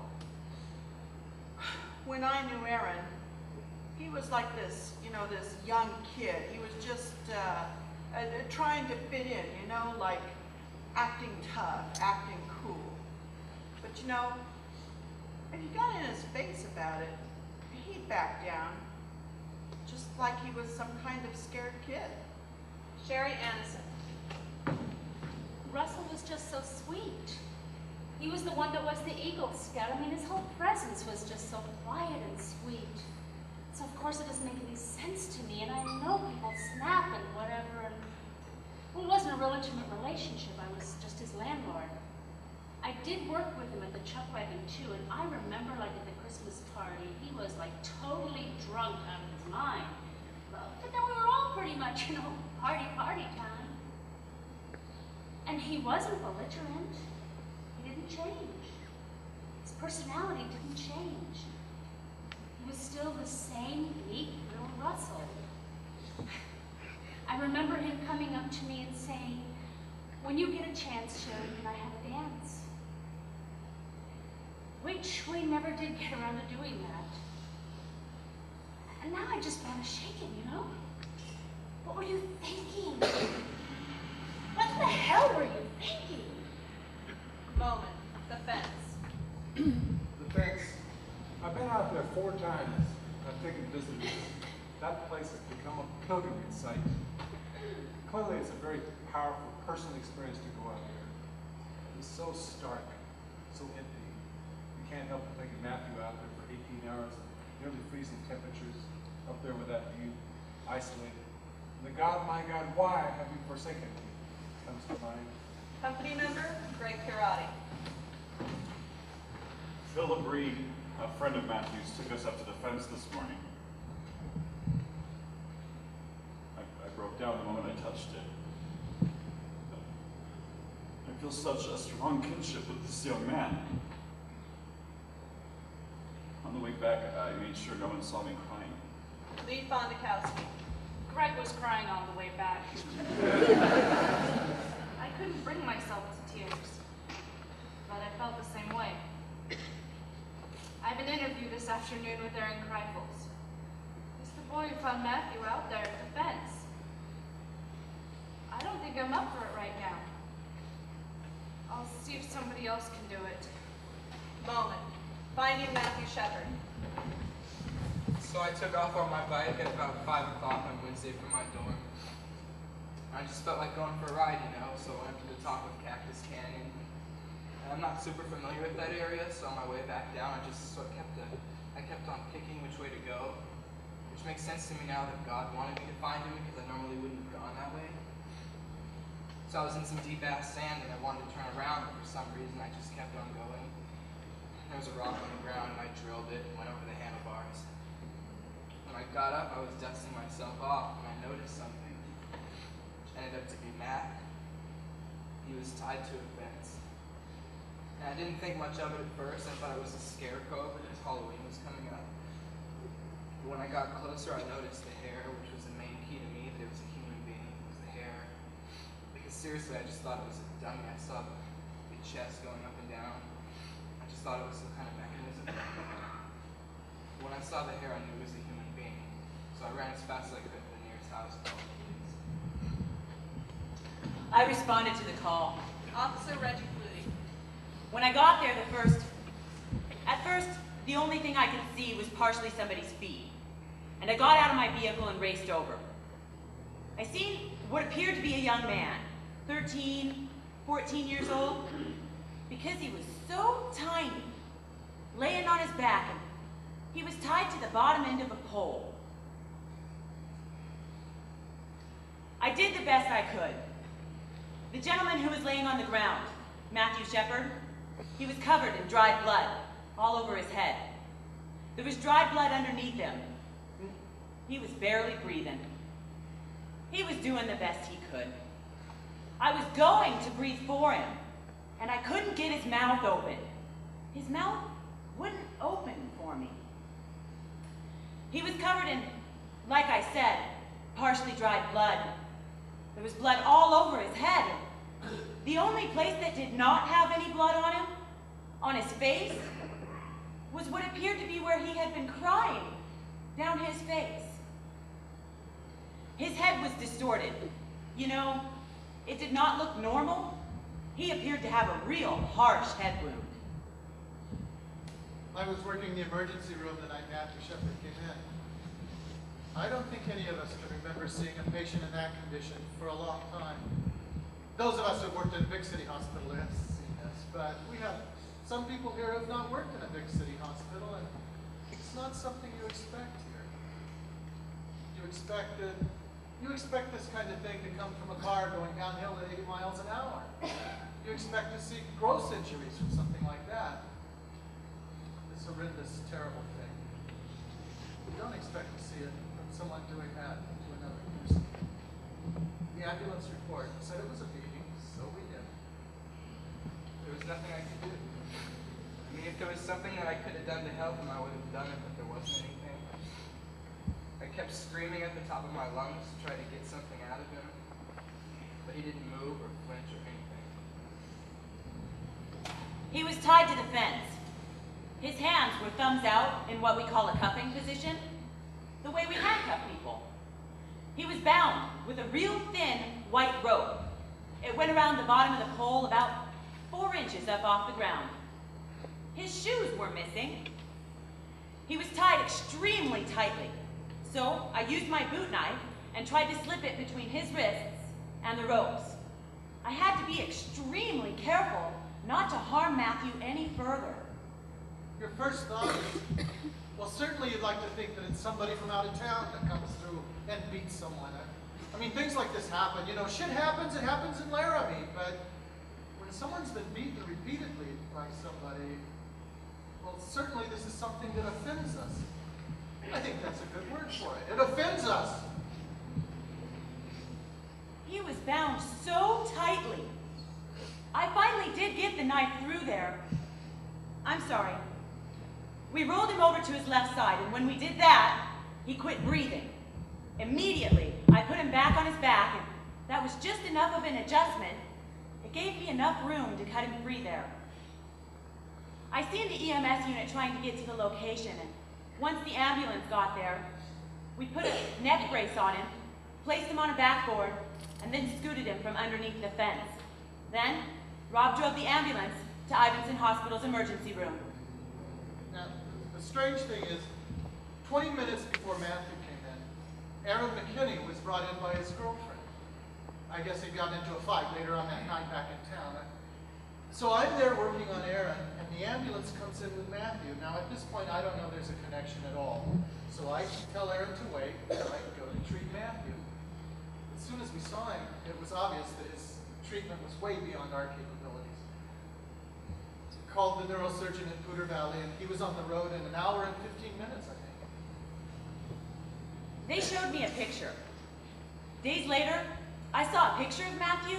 When I knew Aaron, he was like this, you know, this young kid. He was just trying to fit in, you know, like acting tough, acting cool. But you know, if you got in his face about it, he'd back down, just like he was some kind of scared kid. Sherry Anderson. Russell was just so sweet. He was the one that was the Eagle Scout. I mean, his whole presence was just so quiet and sweet. So of course it doesn't make any sense to me, and I know people snap and whatever, and well, it wasn't a real intimate relationship. I was just his landlord. I did work with him at the chuck wagon too, and I remember, like, at the Christmas party, he was like totally drunk out of his mind. But then we were all pretty much, you know, party time. And he wasn't belligerent. He didn't change. His personality didn't change. He was still the same meek little Russell. I remember him coming up to me and saying, when you get a chance, Sherry, can I have a dance? Which we never did get around to doing that. And now I just want to shake him, you know? What were you thinking? What the hell were you thinking? Moment. The fence. The fence. I've been out there 4 times. I've taken visitors. That place has become a pilgrimage site. Clearly, it's a very powerful personal experience to go out there. It's so stark, so empty. You can't help but think of Matthew out there for 18 hours, nearly freezing temperatures, up there with that view, isolated. And the God, my God, why have you forsaken me? Comes to mind. Company member, Greg Pirati. Philip Reed, a friend of Matthew's, took us up to the fence this morning. I broke down the moment I touched it. I feel such a strong kinship with this young man. On the way back, I made sure no one saw me crying. Lee Fondakowski. Greg was crying on the way back. I couldn't bring myself to tears, but I felt the same way. I have an interview this afternoon with Aaron Kreifels. He's the boy who found Matthew out there at the fence. I don't think I'm up for it right now. I'll see if somebody else can do it. Moment. Finding Matthew Shepard. So I took off on my bike at about 5 o'clock on Wednesday from my dorm. I just felt like going for a ride, you know, so I went to the top of Cactus Canyon. And I'm not super familiar with that area, so on my way back down, I kept on picking which way to go, which makes sense to me now that God wanted me to find him, because I normally wouldn't have gone that way. So I was in some deep ass sand and I wanted to turn around, but for some reason I just kept on going. There was a rock on the ground and I drilled it and went over the handlebars. When I got up, I was dusting myself off when I noticed something. It ended up to be Mac. He was tied to a fence. And I didn't think much of it at first. I thought it was a scarecrow because Halloween was coming up. But when I got closer, I noticed the hair, which was the main key to me that it was a human being. It was the hair. Because seriously, I just thought it was a dummy. I saw the chest going up and down. I just thought it was some kind of mechanism. When I saw the hair, I knew it was a human being. So I ran as fast as I could to the nearest house and called the police. I responded to the call. Officer Reggie Flutie. When I got there at first, the only thing I could see was partially somebody's feet. And I got out of my vehicle and raced over. I seen what appeared to be a young man, 13, 14 years old, because he was so tiny, laying on his back, and he was tied to the bottom end of a pole. I did the best I could. The gentleman who was laying on the ground, Matthew Shepard, he was covered in dried blood all over his head. There was dried blood underneath him. He was barely breathing. He was doing the best he could. I was going to breathe for him, and I couldn't get his mouth open. His mouth wouldn't open for me. He was covered in, like I said, partially dried blood. There was blood all over his head. The only place that did not have any blood on him, on his face, was what appeared to be where he had been crying down his face. His head was distorted. You know, it did not look normal. He appeared to have a real harsh head wound. I was working the emergency room the night Matthew Shepard came in. I don't think any of us can remember seeing a patient in that condition for a long time. Those of us who worked in a big city hospital have seen this, but we have some people here who have not worked in a big city hospital, and it's not something you expect here. You expect this kind of thing to come from a car going downhill at 80 miles an hour. You expect to see gross injuries from something like that. This horrendous, terrible thing. You don't expect to see it from someone doing that to another person. The ambulance report said it was a beating, so we did. There was nothing I could do. I mean, if there was something that I could have done to help him, I would have done it, but there wasn't anything. I kept screaming at the top of my lungs to try to get something out of him, but he didn't move or flinch or anything. He was tied to the fence. His hands were thumbs out in what we call a cuffing position, the way we handcuff people. He was bound with a real thin white rope. It went around the bottom of the pole about 4 inches up off the ground. His shoes were missing. He was tied extremely tightly, so I used my boot knife and tried to slip it between his wrists and the ropes. I had to be extremely careful not to harm Matthew any further. Your first thought is, well, certainly you'd like to think that it's somebody from out of town that comes through and beats someone. I mean, things like this happen. You know, shit happens, it happens in Laramie, but when someone's been beaten repeatedly by somebody, well, certainly this is something that offends us. I think that's a good word for it. It offends us. He was bound so tightly. I finally did get the knife through there. I'm sorry. We rolled him over to his left side, and when we did that, he quit breathing. Immediately, I put him back on his back, and that was just enough of an adjustment. It gave me enough room to cut him free there. I seen the EMS unit trying to get to the location, and once the ambulance got there, we put a neck brace on him, placed him on a backboard, and then scooted him from underneath the fence. Then, Rob drove the ambulance to Ivinson Hospital's emergency room. Now, the strange thing is, 20 minutes before Matthew came in, Aaron McKinney was brought in by his girlfriend. I guess he got into a fight later on that night back in town. So I'm there working on Aaron, and the ambulance comes in with Matthew. Now, at this point, I don't know there's a connection at all. So I tell Aaron to wait, and I go to treat Matthew. As soon as we saw him, it was obvious that his treatment was way beyond our capabilities. Called the neurosurgeon in Poudre Valley, and he was on the road in an hour and 15 minutes, I think. They showed me a picture. Days later, I saw a picture of Matthew.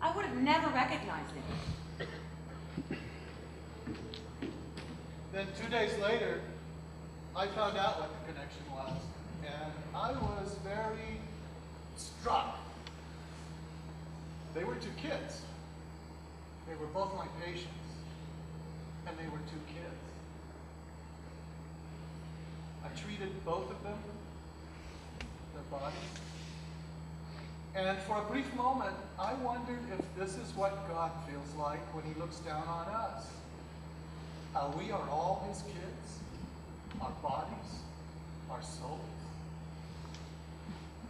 I would have never recognized him. Then 2 days later, I found out what the connection was, and I was very struck. They were two kids. They were both my patients, and they were two kids. I treated both of them, their bodies, and for a brief moment, I wondered if this is what God feels like when he looks down on us. How we are all his kids, our bodies, our souls.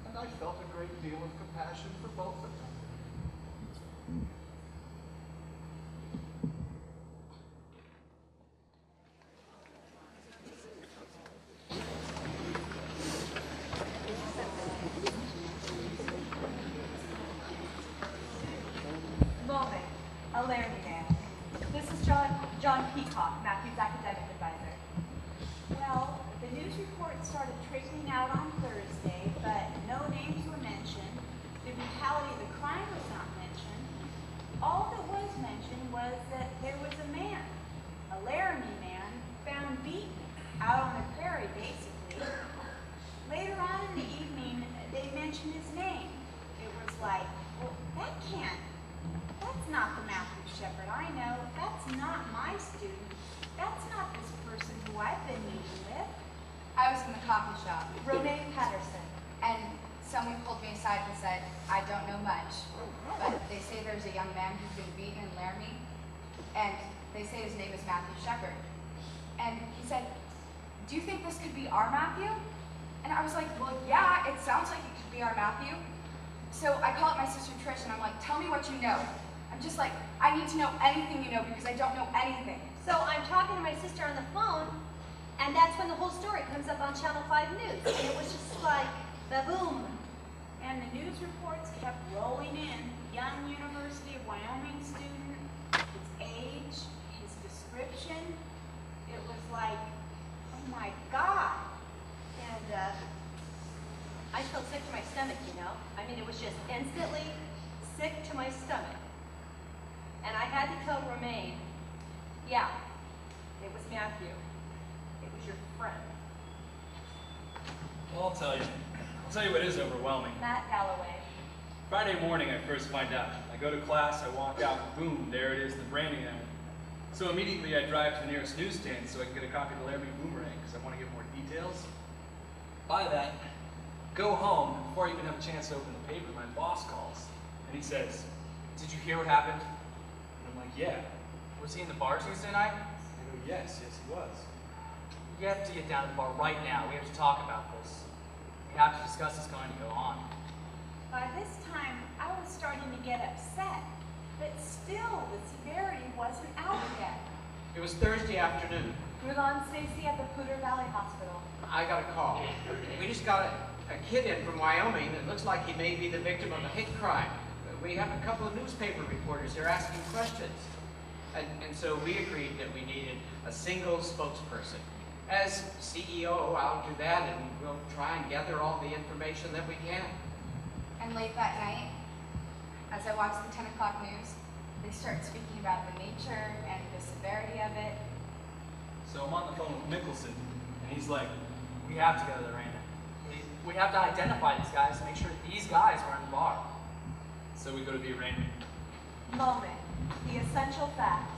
And I felt a great deal of compassion for both of them. Moment, a Laramie man. This is John Peacock, Matthew's academic advisor. Well, the news report started trickling out on Thursday, but no names were mentioned. The brutality of the crime was not mentioned. All that was mentioned was that there was a man, a Laramie man, found beaten out on the prairie, basically. Later on in the evening, they mentioned his name. It was like, well, that's not the Matthew Shepard I know. That's not my student. That's not this person who I've been meeting with. I was in the coffee shop. Renee Patterson. And someone pulled me aside and said, I don't know much, but they say there's a young man who's been beaten in Laramie, and they say his name is Matthew Shepard. And he said, do you think this could be our Matthew? And I was like, well, yeah, it sounds like it could be our Matthew. So I call up my sister Trish, and I'm like, tell me what you know. I'm just like, I need to know anything you know because I don't know anything. So I'm talking to my sister on the phone, and that's when the whole story comes up on Channel 5 News. And it was just like, ba-boom. And the news reports kept rolling in. Young University of Wyoming student, his age, his description. It was like, oh my God. And I felt sick to my stomach, you know? I mean, it was just instantly sick to my stomach. And I had to tell Romaine, yeah, it was Matthew. It was your friend. Well, I'll tell you what is overwhelming. Matt Galloway. Friday morning, I first find out. I go to class, I walk out, boom, there it is, the branding ad. So immediately I drive to the nearest newsstand so I can get a copy of the Laramie Boomerang because I want to get more details. Buy that, go home, and before I even have a chance to open the paper, my boss calls, and he says, "Did you hear what happened?" And I'm like, "Yeah." Was he in the bar Tuesday night? I go, yes, he was. You have to get down to the bar right now. We have to talk about this. We have to discuss what's going to go on. By this time, I was starting to get upset, but still the severity wasn't out yet. It was Thursday afternoon. Rulon Stacy at the Poudre Valley Hospital. I got a call. We just got a kid in from Wyoming that looks like he may be the victim of a hate crime. We have a couple of newspaper reporters. They're asking questions. And so we agreed that we needed a single spokesperson. As CEO, I'll do that, and we'll try and gather all the information that we can. And late that night, as I watch the 10 o'clock news, they start speaking about the nature and the severity of it. So I'm on the phone with Mickelson, and he's like, "We have to go to the arena. We have to identify these guys to make sure these guys are in the bar." So we go to the arraignment. Moment. The essential facts.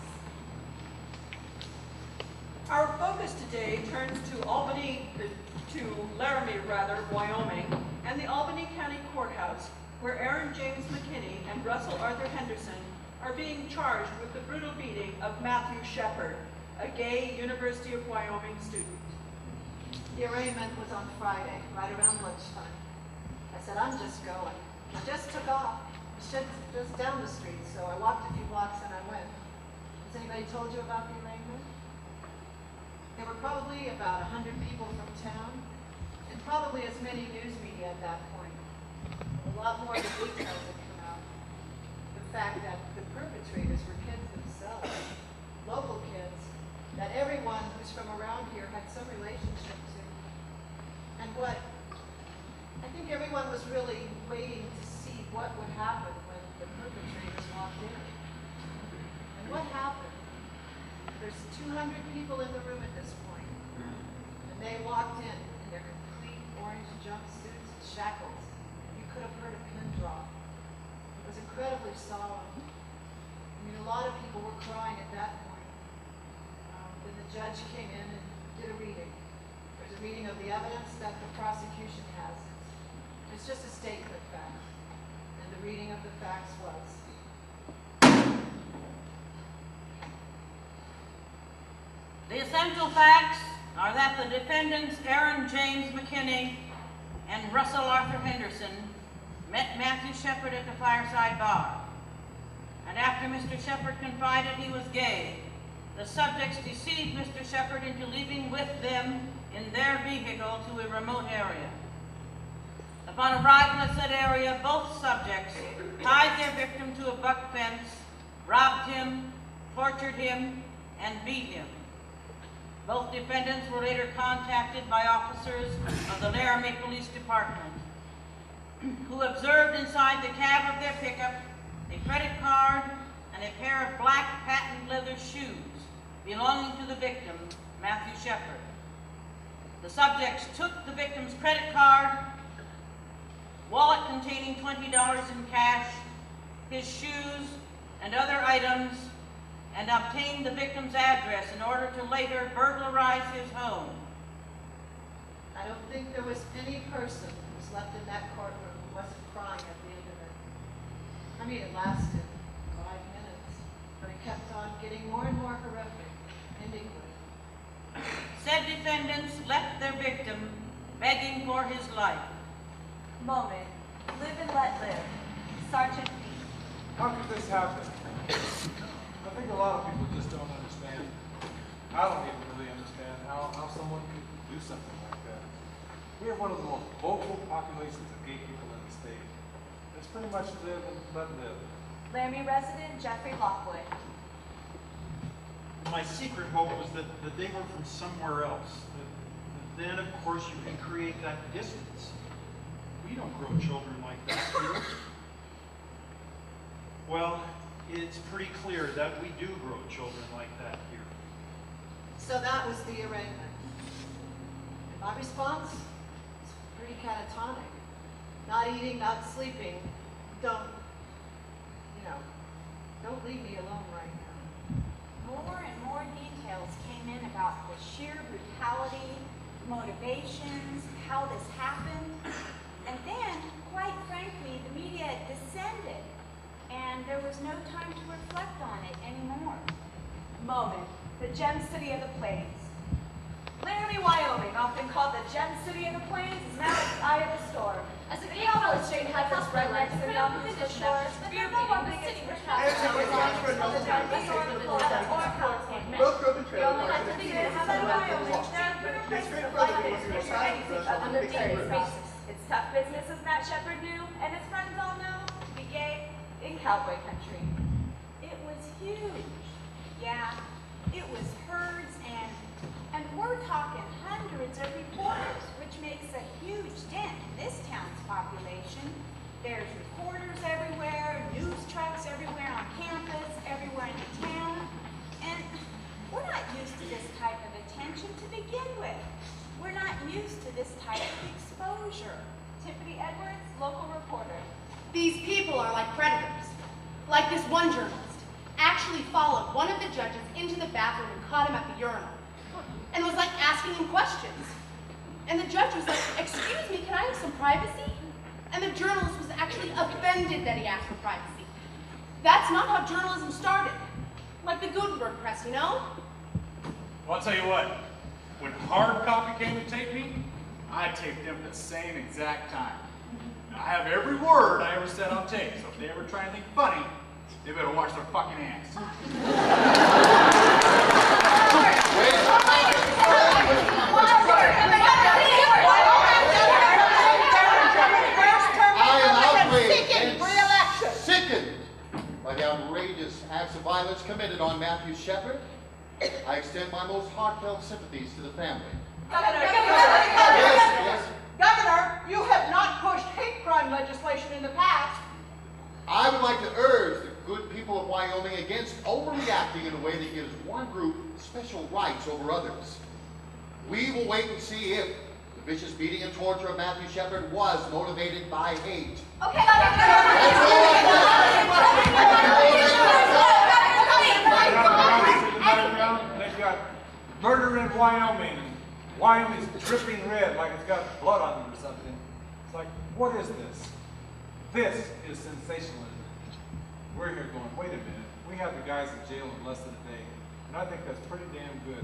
Our focus today turns to Laramie, Wyoming, and the Albany County Courthouse, where Aaron James McKinney and Russell Arthur Henderson are being charged with the brutal beating of Matthew Shepard, a gay University of Wyoming student. The arraignment was on Friday, right around lunchtime. I said, I'm just going. I just took off. Just down the street, so I walked a few blocks and I went. Has anybody told you about the arraignment? There were probably about 100 people from town, and probably as many news media at that point. A lot more of the details had come out. The fact that the perpetrators were kids themselves, local kids, that everyone who's from around here had some relationship to. And what think everyone was really waiting to see what would happen when the perpetrators walked in. And what happened? There's 200 people in the room at this point, and they walked in their complete orange jumpsuits and shackles. You could have heard a pin drop. It was incredibly solemn. I mean, a lot of people were crying at that point. Then the judge came in and did a reading. There's a reading of the evidence that the prosecution has. It's just a statement of fact. And the reading of the facts was: the essential facts are that the defendants, Aaron James McKinney and Russell Arthur Henderson, met Matthew Shepard at the Fireside Bar. And after Mr. Shepard confided he was gay, the subjects deceived Mr. Shepard into leaving with them in their vehicle to a remote area. Upon arrival at said area, both subjects tied their victim to a buck fence, robbed him, tortured him, and beat him. Both defendants were later contacted by officers of the Laramie Police Department, who observed inside the cab of their pickup a credit card and a pair of black patent leather shoes belonging to the victim, Matthew Shepard. The subjects took the victim's credit card, wallet containing $20 in cash, his shoes, and other items, and obtained the victim's address in order to later burglarize his home. I don't think there was any person who was left in that courtroom who wasn't crying at the end of it. I mean, it lasted 5 minutes, but it kept on getting more and more horrific, ending with: said defendants left their victim begging for his life. Moment. Live and let live. Sergeant B. How could this happen? I think a lot of people just don't understand. I don't even really understand how someone could do something like that. We are one of the most vocal populations of gay people in the state. It's pretty much live and let live. Laramie resident Jeffrey Lockwood. My secret hope was that they were from somewhere else. Then, of course, you can create that distance. We don't grow children like that here. Well, it's pretty clear that we do grow children like that here. So that was the arraignment. And my response was pretty catatonic. Not eating, not sleeping. Don't leave me alone right now. More and more details came in about the sheer brutality, motivations, how this happened. And then, quite frankly, the media descended, and there was no time to reflect on it anymore. Moment. The gem city of the plains. Laramie, Wyoming, often called the gem city of the plains, is now its eye of the storm. As a The Apple Exchange has its rednecks and mountains for shores, but no one thinks it's for Both go to trail. It's tough business, as Matt Shepard knew, and his friends all know, to be gay in cowboy country. It was huge. Yeah, it was herds, and we're talking hundreds of reporters, which makes a huge dent in this town's population. There's reporters everywhere, news trucks everywhere on campus, everywhere in the town, and we're not used to this type of attention to begin with. We're not used to this type of exposure. Tiffany Edwards, local reporter. These people are like predators. Like this one journalist actually followed one of the judges into the bathroom and caught him at the urinal. And was like asking him questions. And the judge was like, "Excuse me, can I have some privacy?" And the journalist was actually offended that he asked for privacy. That's not how journalism started. Like the Gutenberg press, you know? Well, I'll tell you what, when hard copy came to tape me, I taped them at the same exact time. I have every word I ever said on tape, so if they ever try anything funny, they better wash their fucking hands. I am outraged and sickened by the outrageous acts of violence committed on Matthew Shepard. I extend my most heartfelt sympathies to the family. Governor, Yes, Governor, you have not pushed hate crime legislation in the past. I would like to urge the good people of Wyoming against overreacting in a way that gives one group special rights over others. We will wait and see if the vicious beating and torture of Matthew Shepard was motivated by hate. Okay, They've got murder in Wyoming. Wyoming's dripping red like it's got blood on them or something. It's like, what is this? This is sensationalism. We're here going, wait a minute. We have the guys in jail in less than a day. And I think that's pretty damn good.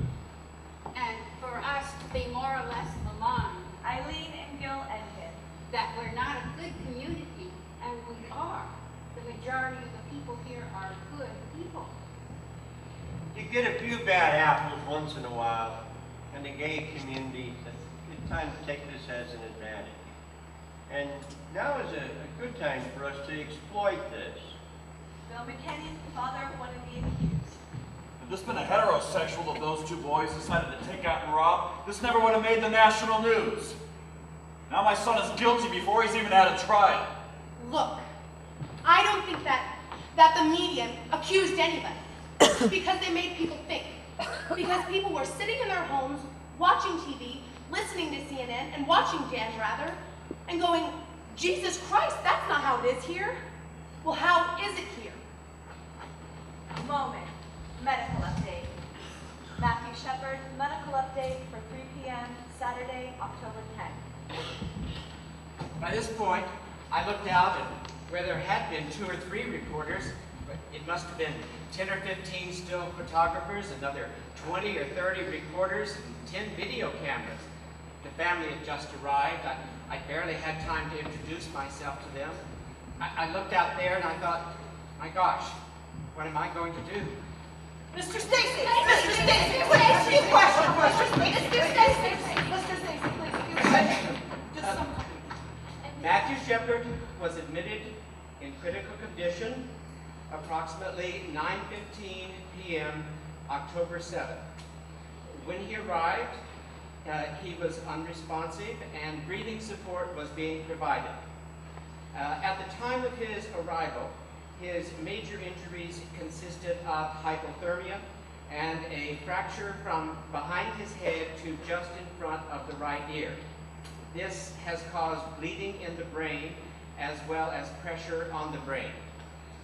And for us to be more or less aligned, Eileen and Gil Enkin, that we're not a good community, and we are. The majority of the people here are good people. You get a few bad apples once in a while, and the gay community, it's a good time to take this as an advantage. And now is a good time for us to exploit this. Bill McKinney, father of one of the accused. Had this been a heterosexual of those two boys decided to take out and rob, this never would have made the national news. Now my son is guilty before he's even had a trial. Look, I don't think that the media accused anybody because they made people think. Because people were sitting in their homes, watching TV, listening to CNN, and watching Dan Rather, and going, Jesus Christ, that's not how it is here. Well, how is it here? Moment. Medical update. Matthew Shepard, medical update for 3 p.m. Saturday, October 10th. By this point, I looked out, and where there had been 2 or 3 reporters, but it must have been 10 or 15 still photographers, another 20 or 30 reporters, and 10 video cameras. The family had just arrived. I barely had time to introduce myself to them. I looked out there and I thought, my gosh, what am I going to do? Mr. Stacy! Mr. Stacy! Please, question! Mr. Stacy! Mr. Stacy, please, a few questions. Just some... Matthew Shepard was admitted in critical condition approximately 9:15 p.m. October 7th. When he arrived, he was unresponsive and breathing support was being provided. At the time of his arrival, his major injuries consisted of hypothermia and a fracture from behind his head to just in front of the right ear. This has caused bleeding in the brain as well as pressure on the brain.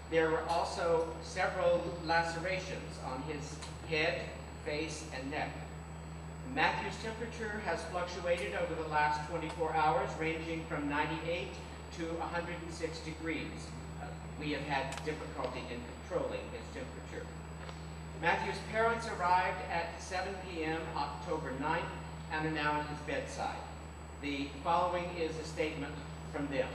There were also several lacerations on his head, face, and neck. Matthew's temperature has fluctuated over the last 24 hours, ranging from 98 to 106 degrees. We have had difficulty in controlling his temperature. Matthew's parents arrived at 7 p.m. October 9th and are now at his bedside. The following is a statement from them.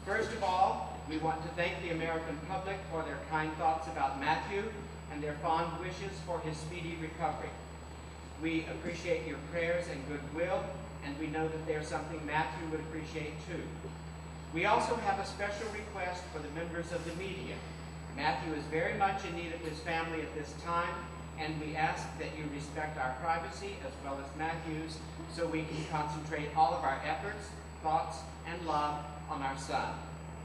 First of all, we want to thank the American public for their kind thoughts about Matthew and their fond wishes for his speedy recovery. We appreciate your prayers and goodwill, and we know that there's something Matthew would appreciate too. We also have a special request for the members of the media. Matthew is very much in need of his family at this time, and we ask that you respect our privacy as well as Matthew's, so we can concentrate all of our efforts, thoughts, and love on our son.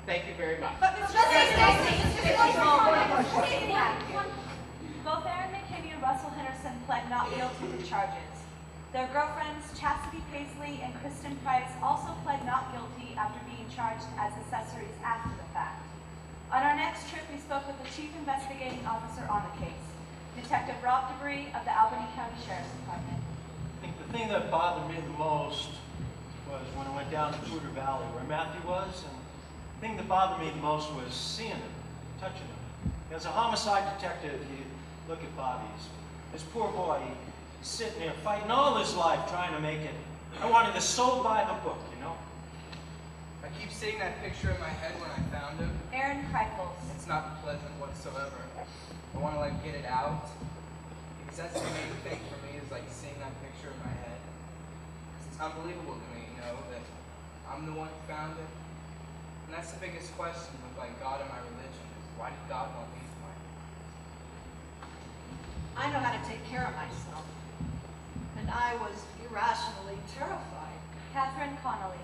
Thank you very much. Both Aaron McKinney and Russell Henderson pled not guilty to charges. Their girlfriends, Chastity Paisley and Kristen Price, also pled not guilty after being charged as accessories after the fact. On our next trip, we spoke with the Chief Investigating Officer on the case, Detective Rob Debris of the Albany County Sheriff's Department. I think the thing that bothered me the most was when I went down to Poudre Valley where Matthew was, and the thing that bothered me the most was seeing him, touching him. As a homicide detective, you look at Bobby, this poor boy, he's sitting there fighting all his life trying to make it. I wanted to so buy the book, you know? I keep seeing that picture in my head when I found him. Aaron Kreifels. It's not pleasant whatsoever. I want to like get it out, because that's the main thing for me is like seeing that picture in my head. It's unbelievable to me, you know, that I'm the one who found it. And that's the biggest question with like God and my religion is why did God want me to find it? I know how to take care of myself, and I was irrationally terrified Catherine Connolly.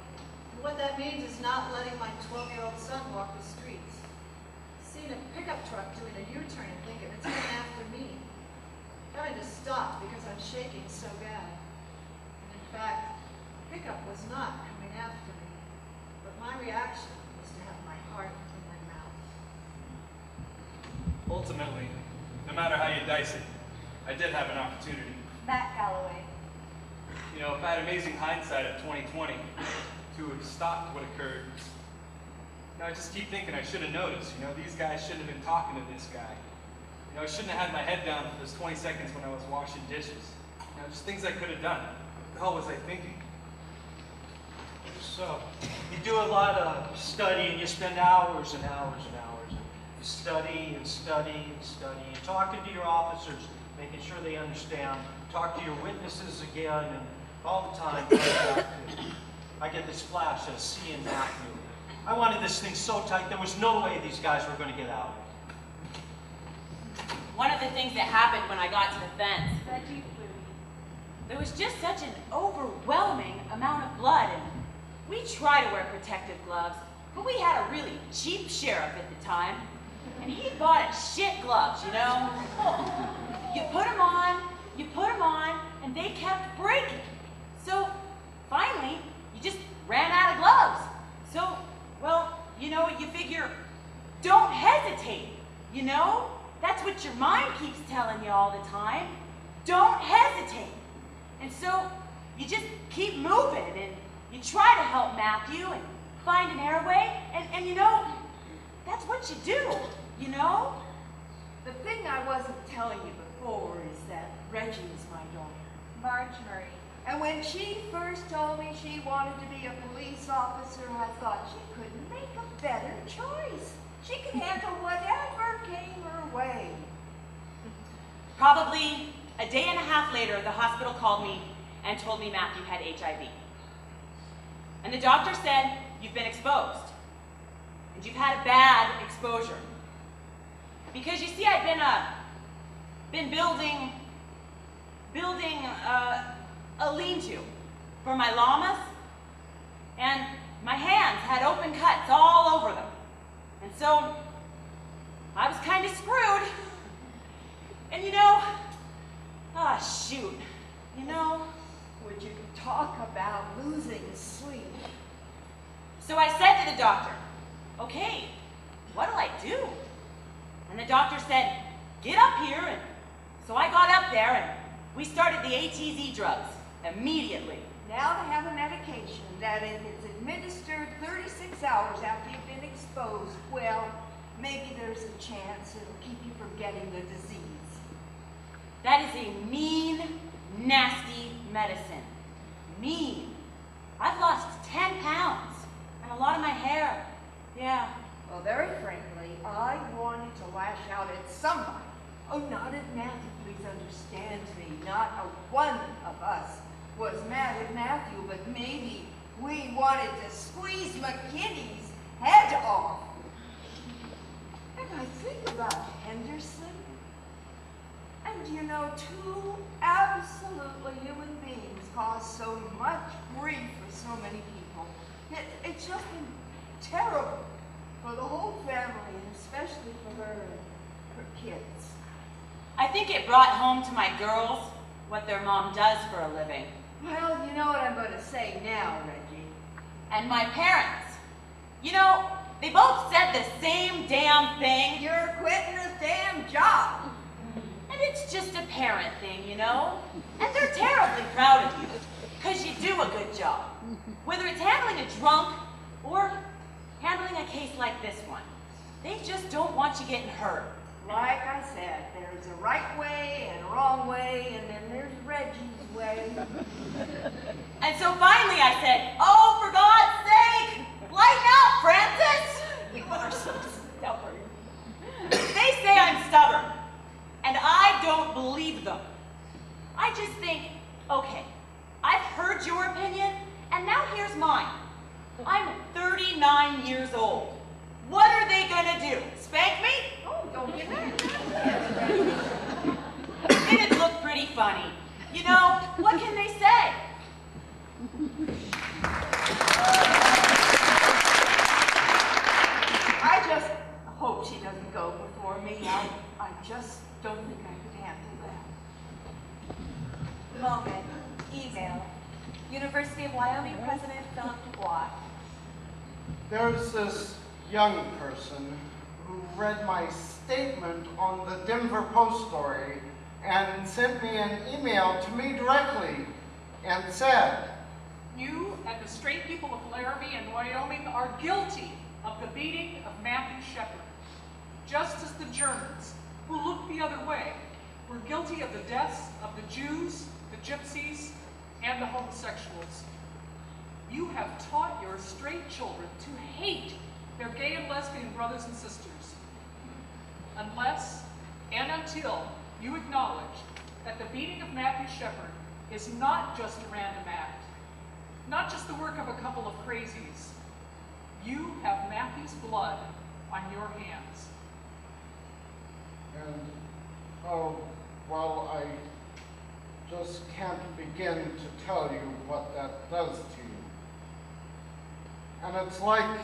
What that means is not letting my 12-year-old son walk the streets. Seeing a pickup truck doing a U-turn and thinking it's coming after me. Having to stop because I'm shaking so bad. And in fact, pickup was not coming after me, but my reaction was to have my heart in my mouth. Ultimately, no matter how you dice it, I did have an opportunity. Matt Galloway. You know, if I had amazing hindsight of 2020 to have stopped what occurred, you know, I just keep thinking I should have noticed. You know, these guys shouldn't have been talking to this guy. You know, I shouldn't have had my head down for those 20 seconds when I was washing dishes. You know, just things I could have done. What the hell was I thinking? So, you do a lot of study and you spend hours and hours and hours. And you study and study and study. You're talking to your officers, making sure they understand. Talk to your witnesses again, and all the time, I get this flash of seeing Matthew. I wanted this thing so tight, there was no way these guys were going to get out. One of the things that happened when I got to the fence, there was just such an overwhelming amount of blood, and we try to wear protective gloves, but we had a really cheap sheriff at the time, and he bought us shit gloves, you know? You put them on, and they kept breaking. So finally, you just ran out of gloves. So, well, you know, you figure, don't hesitate, you know? That's what your mind keeps telling you all the time. Don't hesitate. And so you just keep moving, and you try to help Matthew and find an airway, and you know, that's what you do, you know? The thing I wasn't telling you before is that Reggie is my daughter. Marge Murray. And when she first told me she wanted to be a police officer, I thought she couldn't make a better choice. She could handle whatever came her way. Probably a day and a half later, the hospital called me and told me Matthew had HIV. And the doctor said, you've been exposed. And you've had a bad exposure. Because you see, I've been building a lean-to for my llamas, and my hands had open cuts all over them. And so I was kind of screwed. And you know, shoot, you know. Would you talk about losing sleep? So I said to the doctor, okay, what'll I do? And the doctor said, get up here. And so I got up there and we started the ATZ drugs immediately. Now they have a medication that if it's administered 36 hours after you've been exposed, well, maybe there's a chance it'll keep you from getting the disease. That is a mean, nasty medicine. Mean. I've lost 10 pounds and a lot of my hair. Yeah. Well, very frankly, I wanted to lash out at somebody. Oh, not at Matthew, please understand me. Not a one of us was mad at Matthew, but maybe we wanted to squeeze McKinney's head off. And I think about Henderson, and you know, two absolutely human beings cause so much grief for so many people. It's just been terrible for the whole family, and especially for her kids. I think it brought home to my girls what their mom does for a living. Well, you know what I'm going to say now, Reggie. And my parents. You know, they both said the same damn thing. You're quitting this damn job. And it's just a parent thing, you know? And they're terribly proud of you, because you do a good job. Whether it's handling a drunk or handling a case like this one. They just don't want you getting hurt. Like I said, there's a right way and a wrong way, and then there's Reggie's way. And so finally I said, oh, for God's sake, lighten up, Francis! You are so stubborn. They say I'm stubborn, and I don't believe them. I just think, okay, I've heard your opinion, and now here's mine. I'm 39 years old. What are they gonna do? Spank me? Oh, don't get mad. It'd look pretty funny. You know, what can they say? doesn't go before me, I just don't think I could handle that. Moment. Email. University of Wyoming President Philip Dubois. There's this young person who read my statement on the Denver Post story and sent me an email to me directly and said, "You and the straight people of Laramie and Wyoming are guilty of the beating of Matthew Shepard, just as the Germans, who looked the other way, were guilty of the deaths of the Jews, the Gypsies, and the homosexuals. You have taught your straight children to hate their gay and lesbian brothers and sisters. Unless and until you acknowledge that the beating of Matthew Shepard is not just a random act, not just the work of a couple of crazies, you have Matthew's blood on your hands." and oh, well, I just can't begin to tell you what that does to you. And it's like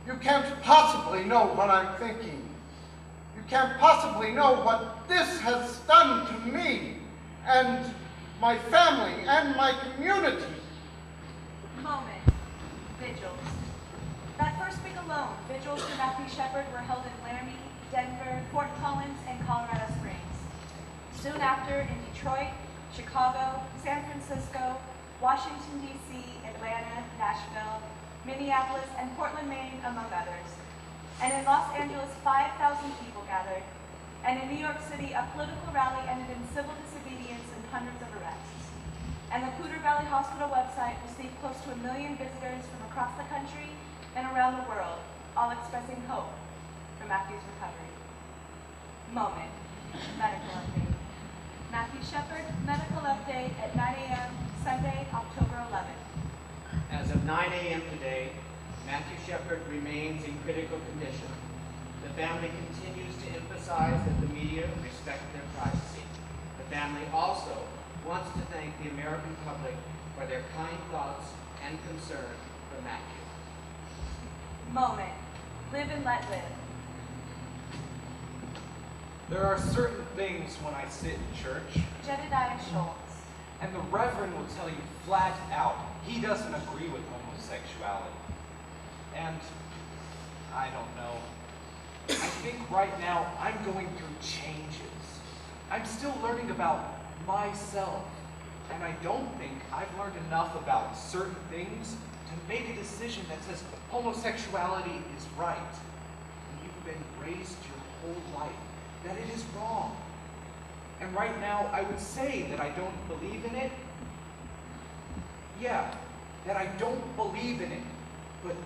you can't possibly know what I'm thinking. You can't possibly know what this has done to me and my family and my community. Moment. Vigils. That first week alone, vigils for Matthew Shepard were held in Laramie, Denver, Fort Collins, and Colorado Springs. Soon after, in Detroit, Chicago, San Francisco, Washington, D.C., Atlanta, Nashville, Minneapolis, and Portland, Maine, among others. And in Los Angeles, 5,000 people gathered. And in New York City, a political rally ended in civil disobedience and hundreds of arrests. And the Poudre Valley Hospital website received close to 1 million visitors from across the country and around the world, all expressing hope for Matthew's recovery. Moment. Medical update. Matthew Shepard, medical update at 9 a.m. Sunday, October 11th. As of 9 a.m. today, Matthew Shepard remains in critical condition. The family continues to emphasize that the media respect their privacy. The family also wants to thank the American public for their kind thoughts and concern for Matthew. Moment. Live and let live. There are certain things when I sit in church, Jedediah Schultz. and the Reverend will tell you flat out he doesn't agree with homosexuality. And I don't know. I think right now I'm going through changes. I'm still learning about myself, and I don't think I've learned enough about certain things to make a decision that says homosexuality is right. And you've been raised your whole life that it is wrong. And right now I would say that I don't believe in it. Yeah, that I don't believe in it. But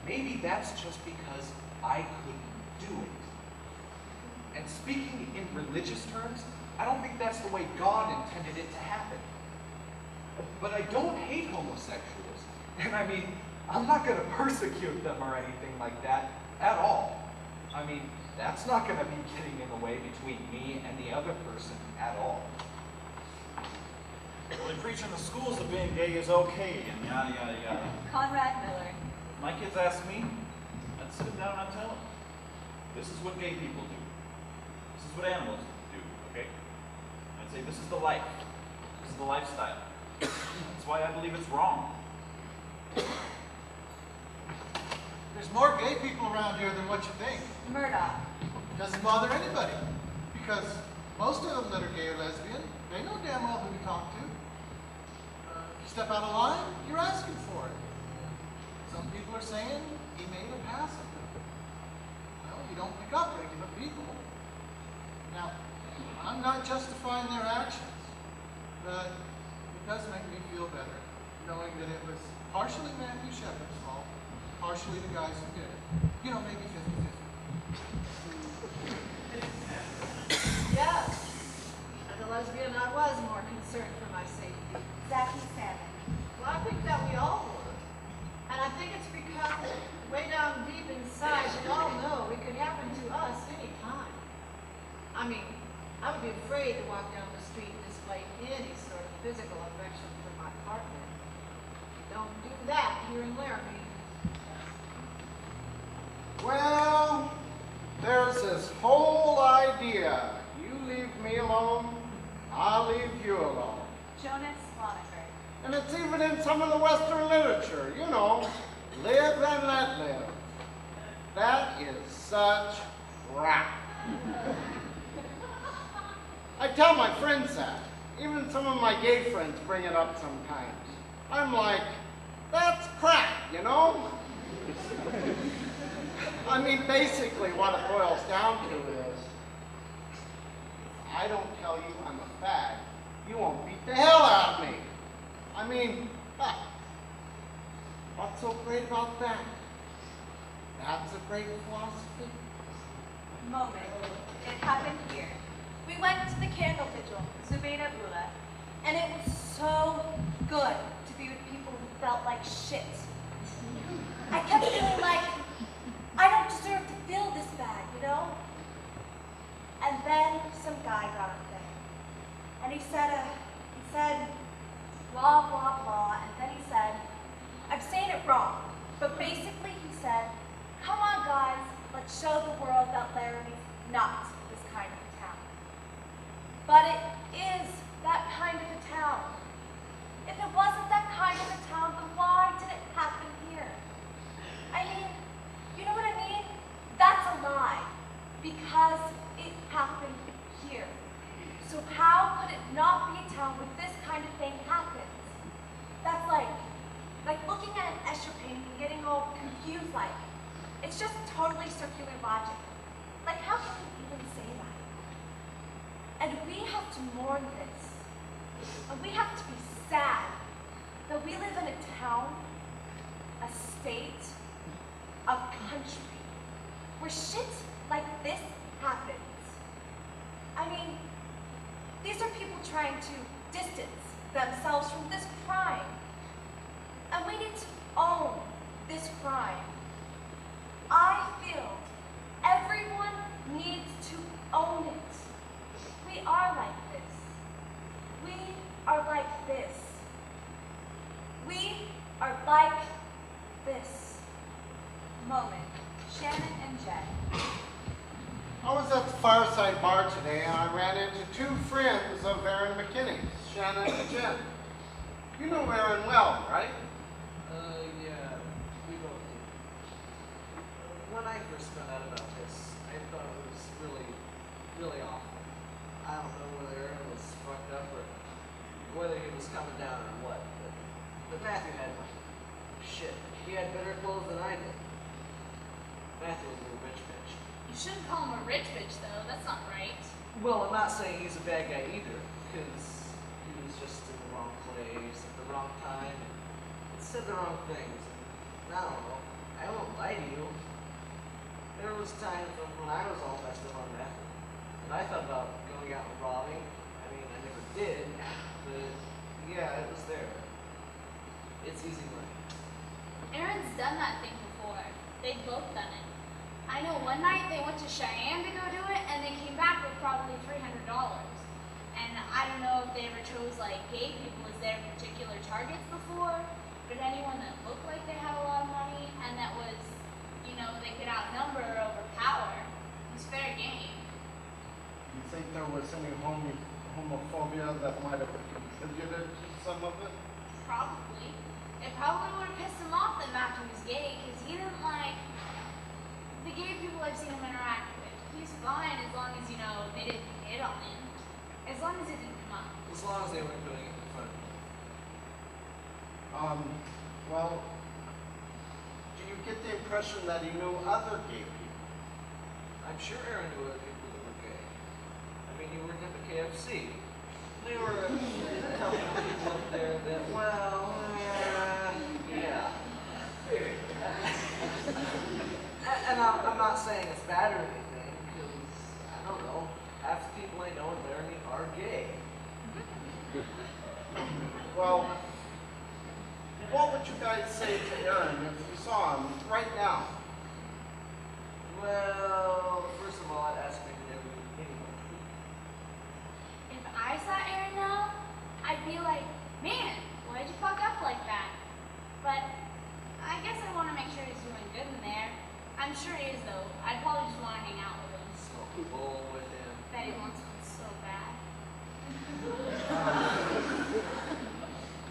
maybe that's just because I couldn't do it. And speaking in religious terms, I don't think that's the way God intended it to happen. But I don't hate homosexuals. And I mean, I'm not going to persecute them or anything like that at all. I mean, that's not going to be getting in the way between me and the other person at all. Well, they preach in the schools that being gay is okay, and yada, yada, yada. Conrad Miller. If my kids ask me, I'd sit them down and I'd tell them, this is what gay people do. This is what animals do, okay? I'd say, this is the life. This is the lifestyle. That's why I believe it's wrong. There's more gay people around here than what you think. Murdoch. Doesn't bother anybody, because most of them that are gay or lesbian, they know damn well who to talk to. If you step out of line, you're asking for it. Some people are saying he made a pass at them. Well, you don't pick up regular people. Now, I'm not justifying their actions, but it does make me feel better knowing that it was partially Matthew Shepard's fault, partially the guys who did it. You know, maybe 50-50. Yes. As a lesbian, I was more concerned for my safety. Zachy Salmon. Well, I think that we all were. And I think it's because way down deep inside, we all know it could happen to us anytime. I mean, I would be afraid to walk down the street and display any sort of physical affection for my partner. You don't do that here in Laramie. Well, even in some of the Western literature, you know, live and let live. That is such crap. I tell my friends that. Even some of my gay friends bring it up sometimes. I'm like, that's crap, you know? I mean, basically what it boils down to is, I don't tell you I'm a fag, you won't beat the hell out of me. I mean, what's so great about that? That's a great philosophy. Moment. It happened here. We went to the candle vigil, Zubaydah Ula, and it was so good to be with people who felt like shit. I kept feeling like I don't deserve to feel this bad, you know? And then some guy got up there, and he said, blah, blah, blah, and then he said, I'm saying it wrong, but basically he said, come on guys, let's show the world that Laramie's not this kind of a town. But it is that kind of a town. If it wasn't that kind of a town, then why did it happen here? I mean, you know what I mean? That's a lie, because it happened here. So how could it not be a town where this kind of thing happens? That's like looking at an Escher painting and getting all confused like. It's just totally circular logic. Like, how can you even say that? And we have to mourn this. And we have to be sad that we live in a town, a state, a country, where shit like this happens. I mean, these are people trying to distance themselves from this crime. And we need to own this crime. I feel everyone needs to own it. We are like this. We are like this. We are like this. Moment. Shannon and Jen. I was at the Fireside Bar today and I ran into two friends of Aaron McKinney's, Shannon and Jen. You know Aaron well, right? Yeah, we both do. When I first found out about this, I thought it was really awful. I don't know whether Aaron was fucked up or whether he was coming down or what, but Matthew had shit. He had better clothes than I did. Matthew was a little rich bitch. You shouldn't call him a rich bitch, though. That's not right. Well, I'm not saying he's a bad guy either, because he was just in the wrong place at the wrong time and said the wrong things. And I don't know. I won't lie to you. There was times when I was all messed up on meth, and I thought about going out and robbing. I mean, I never did, but yeah, it was there. It's easy money. Aaron's done that thing before. They've both done it. I know one night they went to Cheyenne to go do it, and they came back with probably $300. And I don't know if they ever chose like gay people as their particular targets before, but anyone that looked like they had a lot of money and that was, you know, they could outnumber or overpower, was fair game. You think there was any homophobia that might have contributed to some of it? Probably. It probably would have pissed him off that Matthew was gay, because he didn't like the gay people I've seen him interact with. He's fine as long as, you know, they didn't hit on him. As long as it didn't come up. As long as they weren't doing it in front of me. Well, do you get the impression that he knew other gay people? I'm sure Aaron knew other people that were gay. I mean, he worked at the KFC. They were telling people up there that, well, yeah. And I'm not saying it's bad or anything, because, I don't know, half the people I know in Laramie are gay. Well, what would you guys say to Aaron if you saw him right now? Well, first of all, I'd ask him to never meet anyone. If I saw Aaron now, I'd be like, man, why'd you fuck up like that? But I guess I want to make sure he's doing good in there. I'm sure he is, though. I'd probably just want to hang out with him. Smoke a bowl with him. Bet he wants one so bad.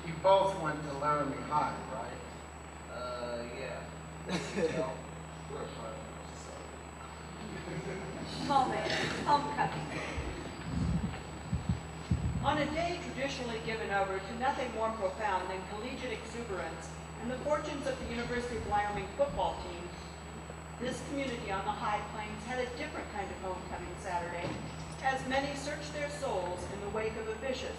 You both went to Laramie High, right? Yeah. Well, we're a part of the society. Moment, homecoming. On a day traditionally given over to nothing more profound than collegiate exuberance and the fortunes of the University of Wyoming football team, this community on the High Plains had a different kind of homecoming Saturday, as many searched their souls in the wake of a vicious,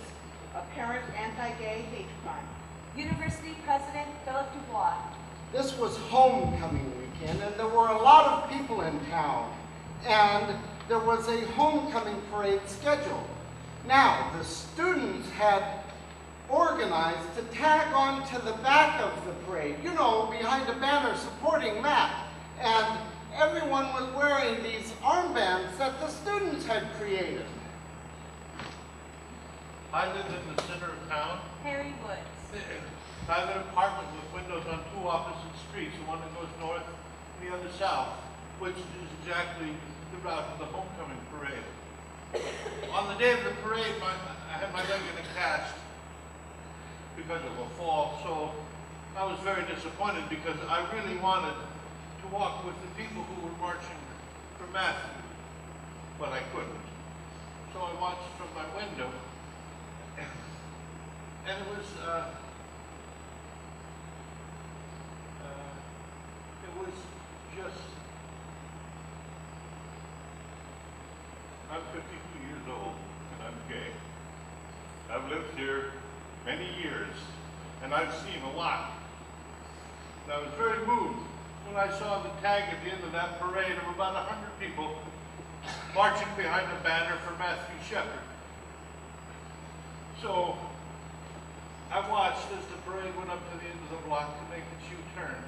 apparent anti-gay hate crime. University President Philip Dubois. This was homecoming weekend, and there were a lot of people in town, and there was a homecoming parade scheduled. Now, the students had organized to tag on to the back of the parade, you know, behind a banner supporting Matt, and everyone was wearing these armbands that the students had created. I live in the center of town. Harry Woods. I have an apartment with windows on two opposite streets, the one that goes north and the other south, which is exactly the route of the homecoming parade. On the day of the parade, I had my leg in a cast because of a fall, so I was very disappointed because I really wanted to walk with the people who were marching for Matthew, but I couldn't. So I watched from my window, and it was just, I'm 52 years old, and I'm gay. I've lived here many years, and I've seen a lot. And I was very moved when I saw the tag at the end of that parade of about 100 people marching behind a banner for Matthew Shepard. So I watched as the parade went up to the end of the block to make its U-turn.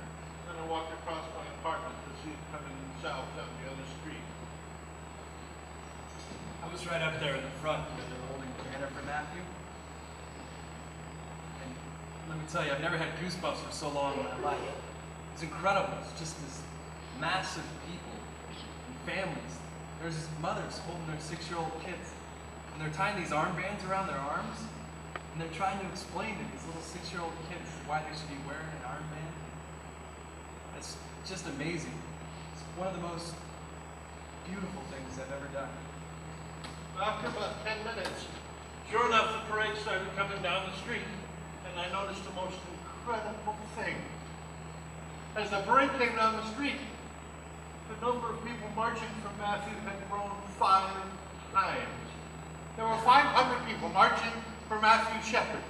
Then I walked across my apartment to see it coming south down the other street. I was right up there in the front where they were holding the banner for Matthew. And let me tell you, I've never had goosebumps for so long in my life. It's incredible. It's just this massive people and families. There's these mothers holding their 6-year-old kids. And they're tying these armbands around their arms. And they're trying to explain to these little 6-year-old kids why they should be wearing an armband. It's just amazing. It's one of the most beautiful things I've ever done. After about 10 minutes, sure enough, the parade started coming down the street, and I noticed the most incredible thing. As the parade came down the street, the number of people marching for Matthew had grown 5 times. There were 500 people marching for Matthew Shepard.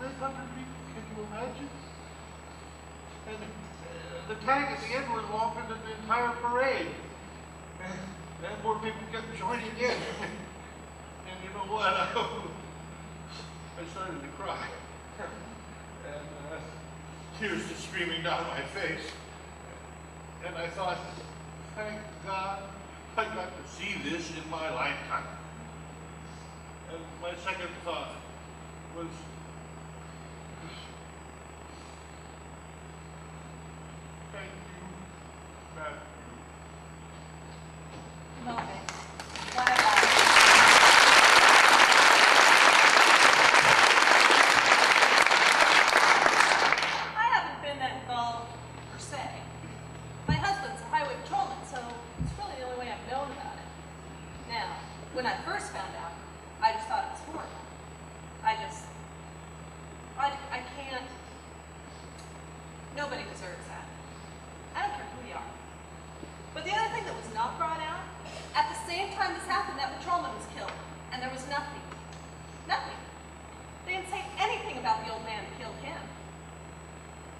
500 people, can you imagine? And the tag at the end was longer than the entire parade. And more people kept joining in. And you know what? I started to cry. And tears just streaming down my face. And I thought, thank God I got to see this in my lifetime. And my second thought was, thank you, Matthew. Moment. I haven't been that involved, per se. My husband's a highway patrolman, so it's really the only way I've known about it. Now, when I first found out, I just thought it was horrible. I can't, nobody deserves that. I don't care who you are. But the other thing that was not brought out, at the same time this happened, that patrolman was killed, and there was nothing. Nothing. They didn't say anything about the old man who killed him.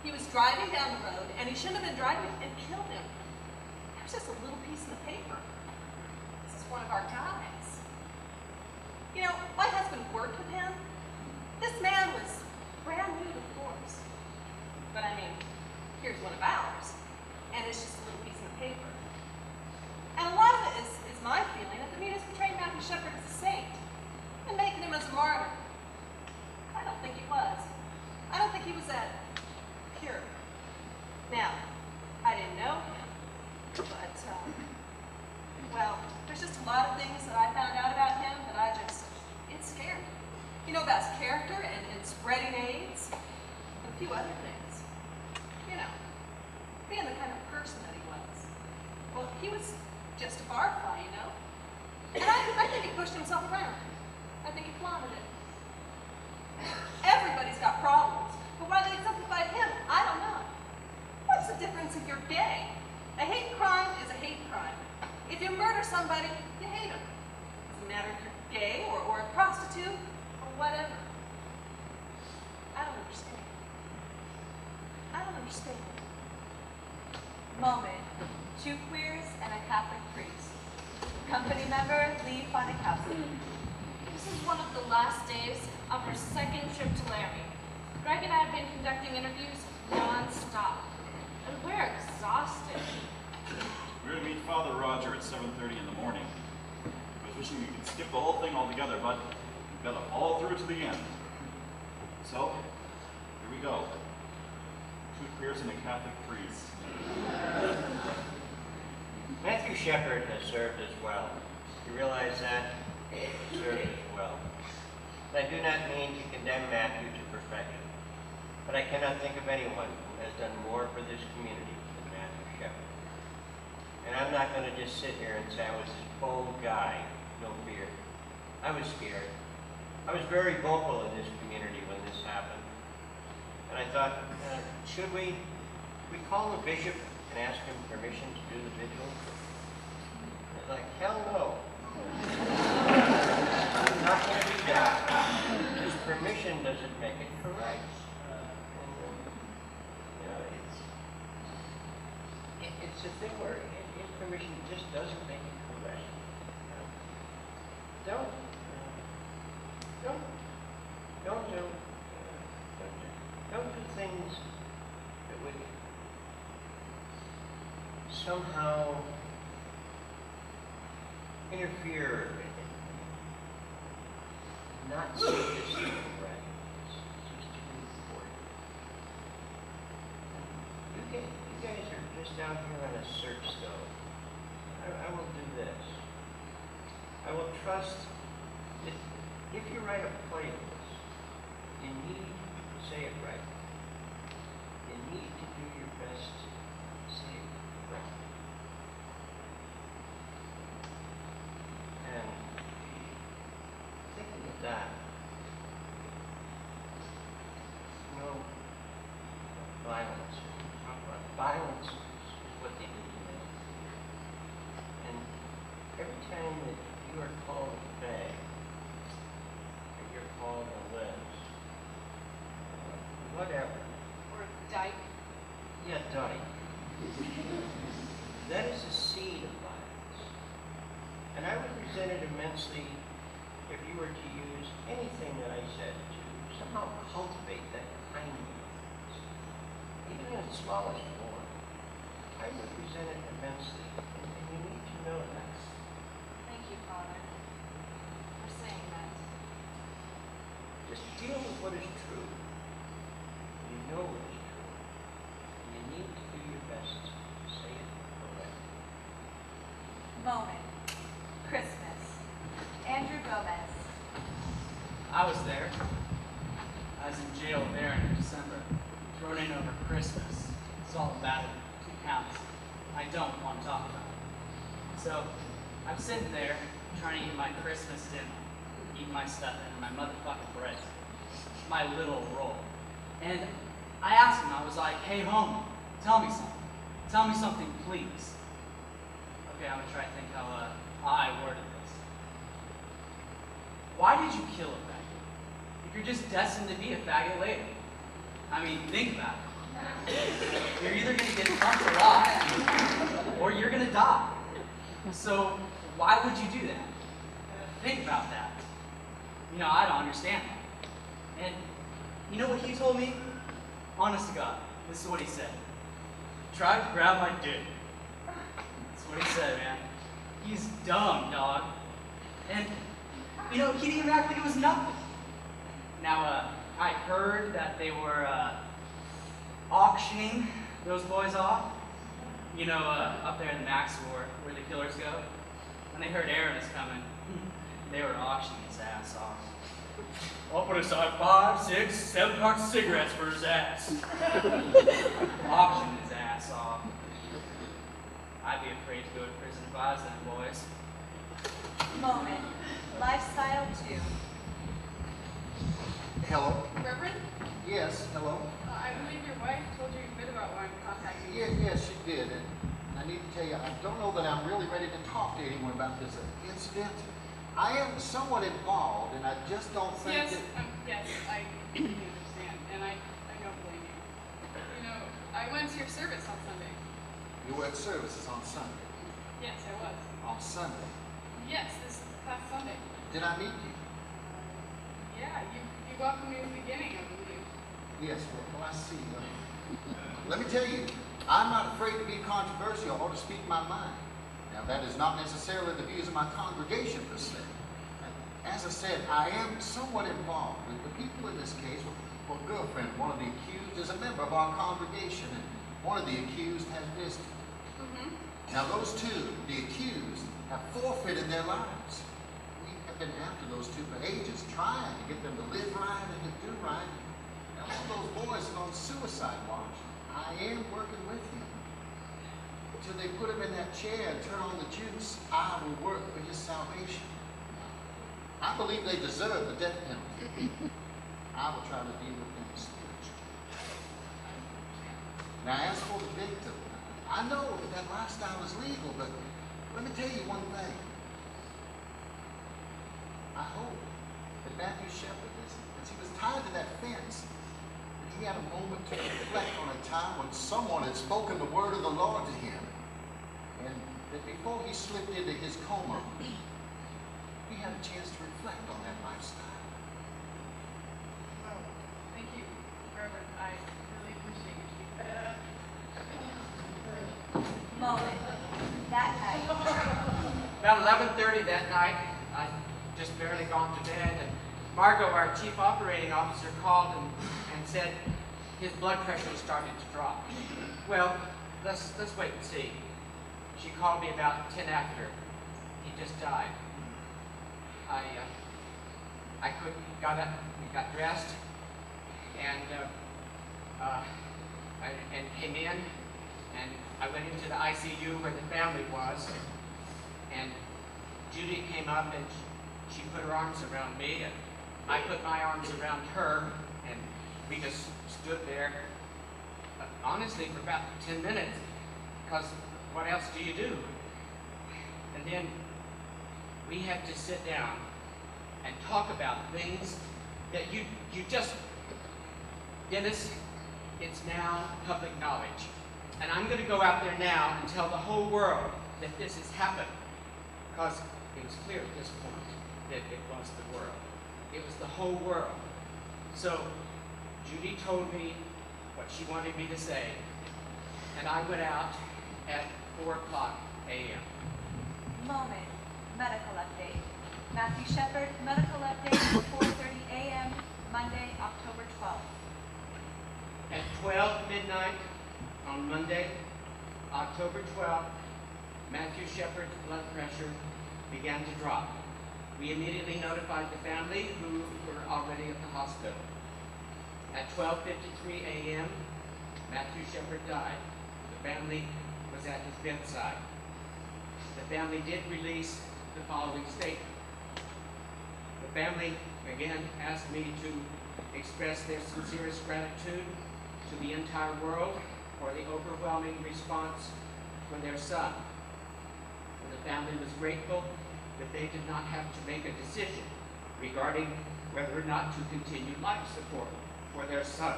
He was driving down the road, and he shouldn't have been driving, and killed him. There's just a little piece in the paper. This is one of our guys. You know, my husband worked with him. This man was brand new to the force. But I mean, here's one of ours, and it's just a little piece in the paper. And a lot of it is my feeling that the media is portraying Matthew Shepard as a saint and making him as a martyr. I don't think he was. I don't think he was that pure. Now, I didn't know him, but, well, there's just a lot of things that I found out about him that it scared me. You know about his character and spreading AIDS, and a few other things. You know, being the kind of person that he was. Well, he was just a barfly, you know? And I think he pushed himself around. I think he flaunted it. Everybody's got problems, but why they exemplified him, I don't know. What's the difference if you're gay? A hate crime is a hate crime. If you murder somebody, you hate them. Doesn't matter if you're gay or a prostitute or whatever. I don't understand. I don't understand. Moment. 2 queers and a Catholic priest. Company member Lee Fonikowski. This is one of the last days of our second trip to Laramie. Greg and I have been conducting interviews non-stop, and we're exhausted. We're going to meet Father Roger at 7:30 in the morning. I was wishing we could skip the whole thing altogether, but we've got to follow through to the end. So, here we go. 2 queers and a Catholic priest. Matthew Shepard has served us well. You realize that? Served us well. I do not mean to condemn Matthew to perfection, but I cannot think of anyone who has done more for this community than Matthew Shepard. And I'm not going to just sit here and say I was this bold guy, no fear. I was scared. I was very vocal in this community when this happened. And I thought, should we call the bishop and ask him permission to do the vigil? I was like, hell no. I'm not going to do that. His permission doesn't make it correct. It's a thing where information just doesn't make it correct. Don't do things that would somehow interfere and not see this thing right. It's just too important. You guys are just out here on a search, though. I will do this. I will trust that if you write a play of this, you need to say it right. You need to do your best to say it right. And thinking of that, you know, violence. Violence is what they do to men. And every time that you are called a fag, or you're called a les, whatever. Or a dyke. Yeah, dyke. That is a seed of violence. And I would resent it immensely if you were to use anything that I said to somehow cultivate that kind of violence, even in its smallest form. I would resent it immensely, and you need to know that. Thank you, Father, for saying that. Just deal with what is true. You know what is true. And you need to do your best to say it correctly. Moment. Christmas. Andrew Gomez. I was there. I was in jail there in December, thrown in over Christmas. It's all about it. 2 counts. I don't want to talk about it. So I'm sitting there trying to eat my Christmas dinner, eating my stuff and my motherfucking bread, my little roll. And I asked him, I was like, hey homie, tell me something. Tell me something, please. Okay, I'm gonna try to think how I worded this. Why did you kill a faggot? If you're just destined to be a faggot later. I mean, think about it. You're either gonna get fucked alive, or you're gonna die. So, why would you do that? Think about that. You know, I don't understand that. And, you know what he told me? Honest to God, this is what he said. Try to grab my dick. That's what he said, man. He's dumb, dog. And, you know, he didn't even act like it was nothing. Now, I heard that they were, auctioning those boys off. You know, up there in the Max where the killers go. When they heard Aaron was coming, they were auctioning his ass off. I'll put aside 5, 6, 7 packs of cigarettes for his ass. Auction his ass off. I'd be afraid to go to prison if I was them boys. Moment. Lifestyle 2. Hello? Reverend? Yes, hello? I believe your wife told you a bit about why I'm contacting you. Yes, she did. And I need to tell you, I don't know that I'm really ready to talk to anyone about this incident. I am somewhat involved, and I just don't think Yes, that... yes, I completely understand, and I don't blame you. You know, I went to your service on Sunday. You were at services on Sunday. Yes, I was. On Sunday? Yes, this past Sunday. Did I meet you? Yeah, you welcomed me in the beginning, I believe. Yes, well, I see. Let me tell you, I'm not afraid to be controversial or to speak my mind. Now, that is not necessarily the views of my congregation per se. As I said, I am somewhat involved with the people in this case. Well, girlfriend, one of the accused is a member of our congregation, and one of the accused has visited. Now, those two, the accused, have forfeited their lives. We have been after those two for ages, trying to get them to live right and to do right. Now, all those boys are on suicide watch. I am working with him. Until they put him in that chair and turn on the juice, I will work for his salvation. I believe they deserve the death penalty. I will try to deal with them spiritually. Now, as for the victim, I know that lifestyle is legal, but let me tell you one thing. I hope that Matthew Shepard, as he was tied to that fence, that he had a moment to reflect on a time when someone had spoken the word of the Lord to him, and that before he slipped into his coma, he had a chance to reflect on that lifestyle. Well, thank you, Reverend. I really appreciate your feedback. Moment. That night. About 11:30 that night, I'd just barely gone to bed, and Margot, our chief operating officer, called and said his blood pressure was starting to drop. Well, let's wait and see. She called me about 10 after. He just died. I got up, we got dressed, and came in, and I went into the ICU where the family was, and Judy came up and she put her arms around me, and I put my arms around her, and we just stood there, honestly, for about 10 minutes, because what else do you do? And then we had to sit down and talk about things that you just, Dennis, it's now public knowledge. And I'm going to go out there now and tell the whole world that this has happened, because it was clear at this point that it was the world. It was the whole world. So Judy told me what she wanted me to say, and I went out at 4 o'clock a.m. Moment. Medical update. Matthew Shepard, medical update, 4:30 a.m., Monday, October 12th. At 12 midnight on Monday, October 12th, Matthew Shepard's blood pressure began to drop. We immediately notified the family, who were already at the hospital. At 12:53 a.m., Matthew Shepard died. The family was at his bedside. The family did release the following statement. The family again asked me to express their sincerest gratitude to the entire world for the overwhelming response for their son. And the family was grateful that they did not have to make a decision regarding whether or not to continue life support for their son.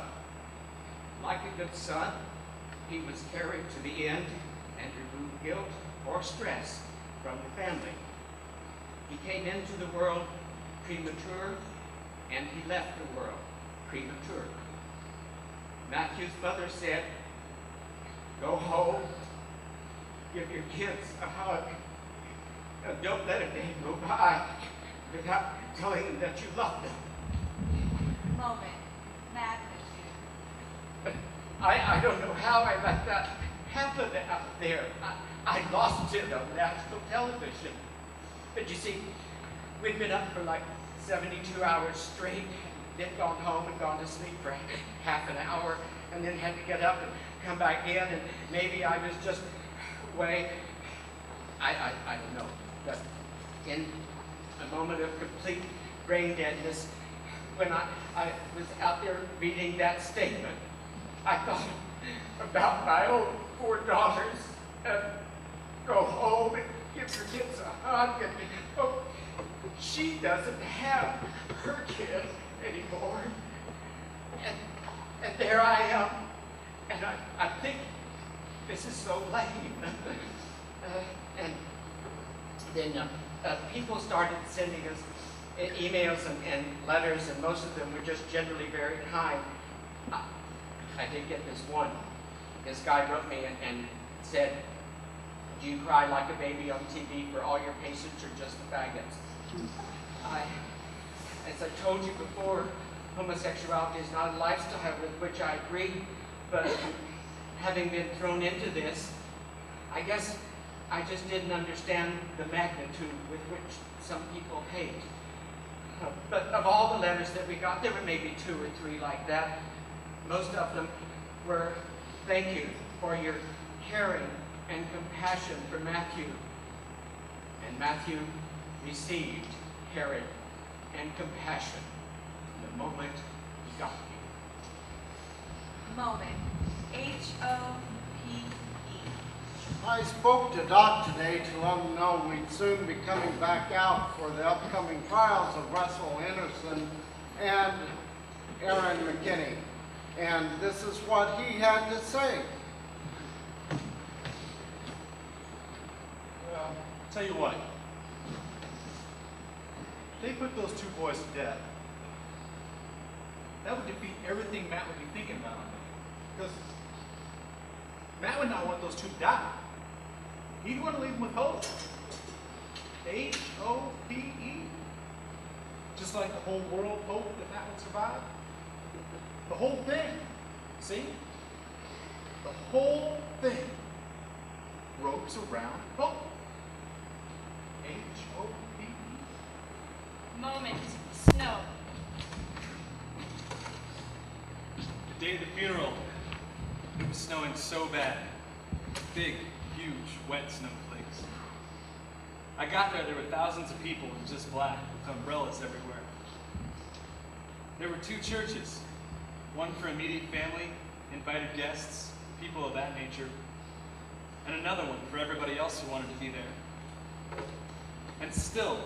Like a good son, he was carried to the end and removed guilt or stress from the family. He came into the world premature, and he left the world premature. Matthew's mother said, "Go home, give your kids a hug, and don't let a day go by without telling them that you love them." Moment. Magnitude. I don't know how I let that happen out there. I lost it on national television. But you see, we'd been up for like 72 hours straight, then gone home and gone to sleep for half an hour, and then had to get up and come back in, and maybe I was just way, I don't know, but in a moment of complete brain deadness, when I was out there reading that statement, I thought about my own 4 daughters and go home and give her kids a hug, and oh, she doesn't have her kid anymore. And there I am, and I think this is so lame. And then people started sending us emails and letters, and most of them were just generally very kind. I did get this one. This guy wrote me and said, "Do you cry like a baby on TV for all your patients or just the faggots?" As I told you before, homosexuality is not a lifestyle with which I agree, but having been thrown into this, I guess I just didn't understand the magnitude with which some people hate. But of all the letters that we got, there were maybe 2 or 3 like that. Most of them were, "Thank you for your caring and compassion for Matthew." And Matthew received caring and compassion the moment he got here. Moment. H-O-P-E. I spoke to Doc today to let him know we'd soon be coming back out for the upcoming trials of Russell Anderson and Aaron McKinney. And this is what he had to say. Well, tell you what. They put those 2 boys to death. That would defeat everything Matt would be thinking about on me. Because Matt would not want those 2 to die. He'd want to leave them with hope. H-O-P-E. Just like the whole world hoped that Matt would survive. The whole thing. See? The whole thing ropes around hope. H-O-P-E. Moment. Snow. The day of the funeral, it was snowing so bad. Big, huge, wet snowflakes. I got there were thousands of people in just black with umbrellas everywhere. There were 2 churches, one for immediate family, invited guests, people of that nature, and another one for everybody else who wanted to be there. And still,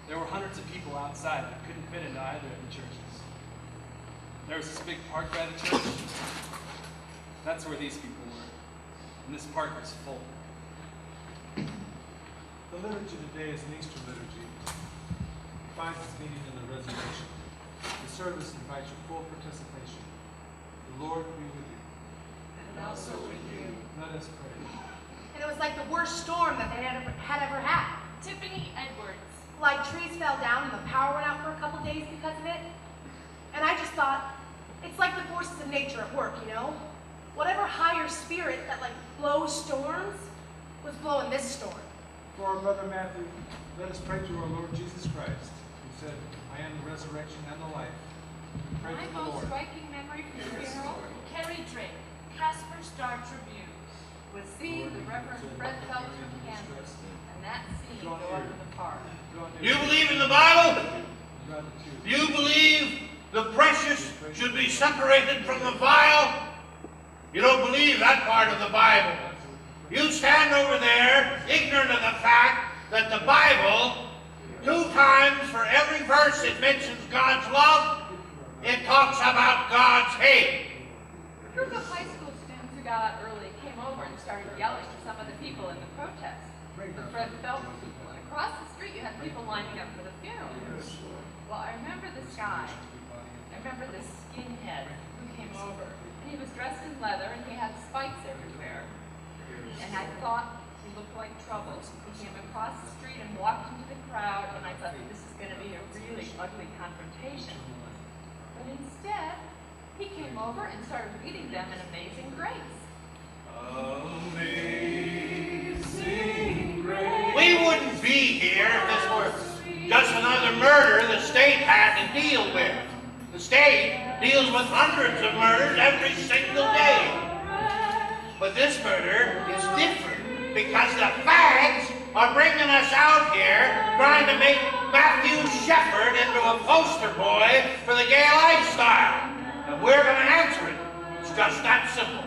there were hundreds of people outside that couldn't fit into either of the churches. There was this big park by the church. That's where these people were. And this park was full. The liturgy today is an Easter liturgy. It finds its meaning in the resurrection. The service invites your full participation. The Lord be with you. And also with you. Let us pray. And it was like the worst storm that they had ever had. Tiffany Edwards. Like trees fell down and the power went out for a couple days because of it. And I just thought, it's like the forces of nature at work, you know? Whatever higher spirit that like blows storms was blowing this storm. For our brother Matthew, let us pray to our Lord Jesus Christ, who said, "I am the resurrection and the life." We pray My to the most Lord. striking memory from the funeral, Carrie Drake, Casper Star Tribune, was seeing the Reverend Fred Phelps from Kansas, and that scene go up in the park. You believe in the Bible? You believe the precious should be separated from the vile? You don't believe that part of the Bible. You stand over there ignorant of the fact that the Bible, 2 times for every verse it mentions God's love, it talks about God's hate. A group of high school students who got out early came over and started yelling at some of the people in the protest. The Fred Phelps people. And across the street you had people lining up for the funeral. Well, I remember this guy. I remember this skinhead who came over. And he was dressed in leather and he had spikes everywhere. And I thought he looked like trouble. He came across the street and walked into the crowd, and I thought this is going to be a really ugly confrontation. But instead, he came over and started reading them an Amazing Grace. Amazing grace. We wouldn't be here if this were just another murder the state had to deal with. The state deals with hundreds of murders every single day. But this murder is different because the fags are bringing us out here trying to make Matthew Shepard into a poster boy for the gay lifestyle. And we're going to answer it. It's just that simple.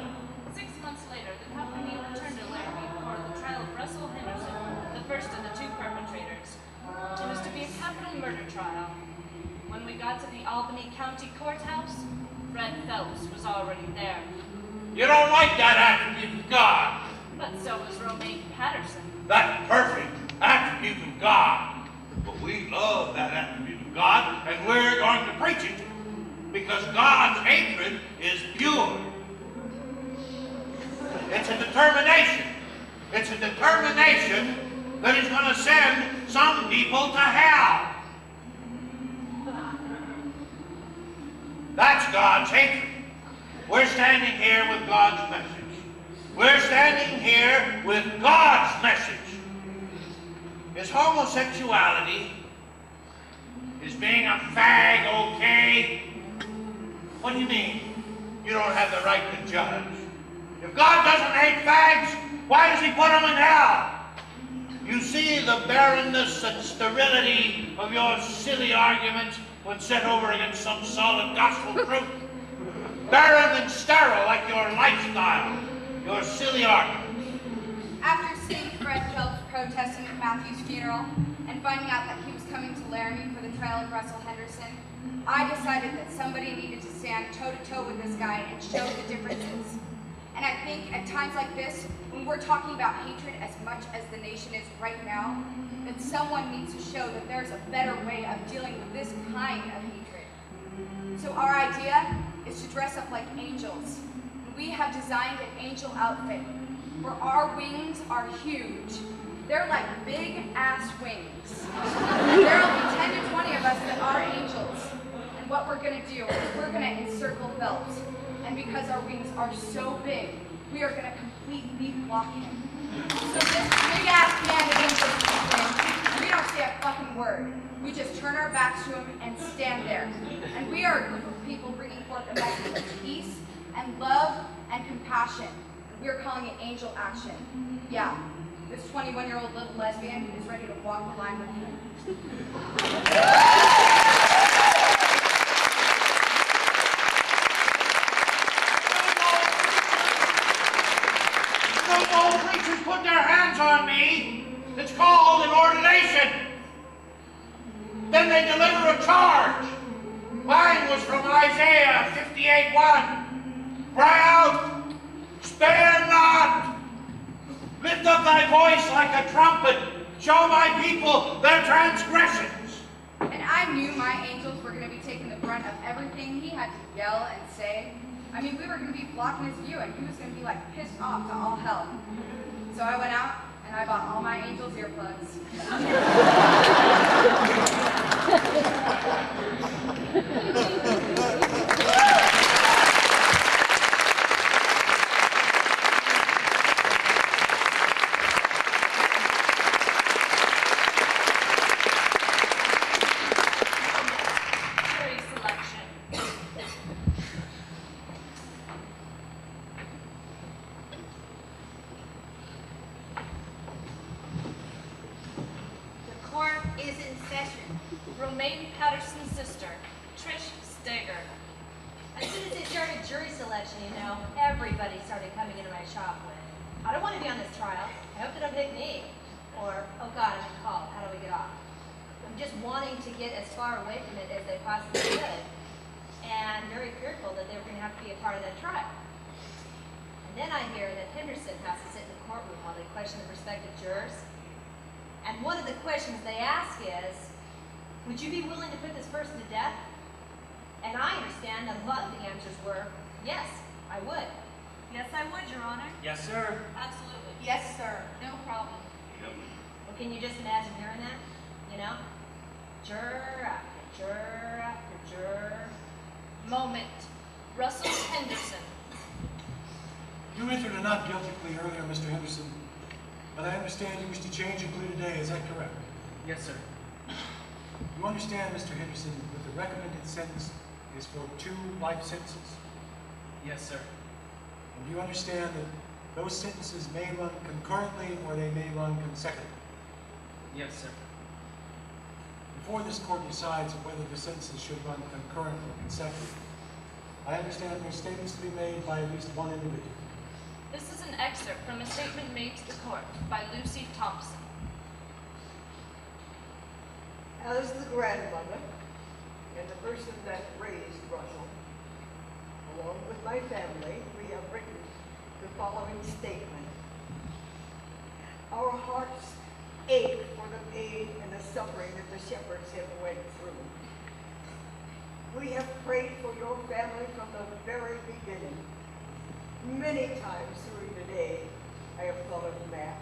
6 months later, the company returned to Laramie for the trial of Russell Henderson, the first of the two perpetrators. It was to be a capital murder trial. When we got to the Albany County Courthouse, Fred Phelps was already there. You don't like that attribute of God. But so was Romaine Patterson. That perfect attribute of God. But we love that attribute of God, and we're going to preach it. Because God's hatred is pure. It's a determination. It's a determination that is going to send some people to hell. That's God's hatred. We're standing here with God's message. We're standing here with God's message. Is homosexuality, is being a fag okay? What do you mean? You don't have the right to judge. If God doesn't hate fags, why does he put them in hell? You see the barrenness and sterility of your silly arguments when set over against some solid gospel truth. Barren and sterile like your lifestyle, your silly arguments. After seeing Fred Phelps protesting at Matthew's funeral and finding out that he was coming to Laramie for the trial of Russell Henderson, I decided that somebody needed to stand toe-to-toe with this guy and show the differences. And I think at times like this, when we're talking about hatred as much as the nation is right now, that someone needs to show that there's a better way of dealing with this kind of hatred. So our idea is to dress up like angels. We have designed an angel outfit where our wings are huge. They're like big-ass wings. There'll be 10 to 20 of us that are angels. And what we're gonna do is we're gonna encircle Phelps. And because our wings are so big, we are gonna completely block him. So this big-ass man of angels, we don't say a fucking word. We just turn our backs to him and stand there. And we are a group of people bringing forth a message of peace and love and compassion. We are calling it angel action. Yeah, this 21-year-old little lesbian is ready to walk the line with you. Those old preachers put their hands on me. It's called an ordination. Then they deliver a charge. Mine was from Isaiah 58:1. Cry out, spare not. Lift up thy voice like a trumpet. Show my people their transgressions. And I knew my angels were going to be taking the brunt of everything he had to yell and say. I mean, we were going to be blocking his view, and he was going to be like pissed off to all hell. So I went out and I bought all my angels earplugs. Jury selection. The court is in session. Romaine Patterson's sister, Trish Steger. As soon as they started jury selection, everybody started coming into my shop with, I don't want to be on this trial. I hope they don't pick me. Or, oh God, I'm been called. How do we get off? I'm just wanting to get as far away from it as they possibly could, and very fearful that they were going to have to be a part of that trial. And then I hear that Henderson has to sit in the courtroom while they question the prospective jurors. And one of the questions they ask is, would you be willing to put this person to death? And I understand that a lot of the answers were, yes, I would. Yes, I would, Your Honor. Yes, sir. Absolutely. Yes, sir. No problem. Well, can you just imagine hearing that? Juror after juror after juror. Moment. Russell Henderson. You entered a not guilty plea earlier, Mr. Henderson, but I understand you wish to change your plea today. Is that correct? Yes, sir. You understand, Mr. Henderson, that the recommended sentence is for 2 life sentences? Yes, sir. And do you understand that those sentences may run concurrently or they may run consecutively? Yes, sir. Before this court decides whether the sentences should run concurrent or consecutive, I understand there are statements to be made by at least one individual. This is an excerpt from a statement made to the court by Lucy Thompson. As the grandmother and the person that raised Russell, along with my family, we have written the following statement. Our hearts ache for the pain and the suffering that the shepherds have went through. We have prayed for your family from the very beginning. Many times during the day, I have thought of Matt,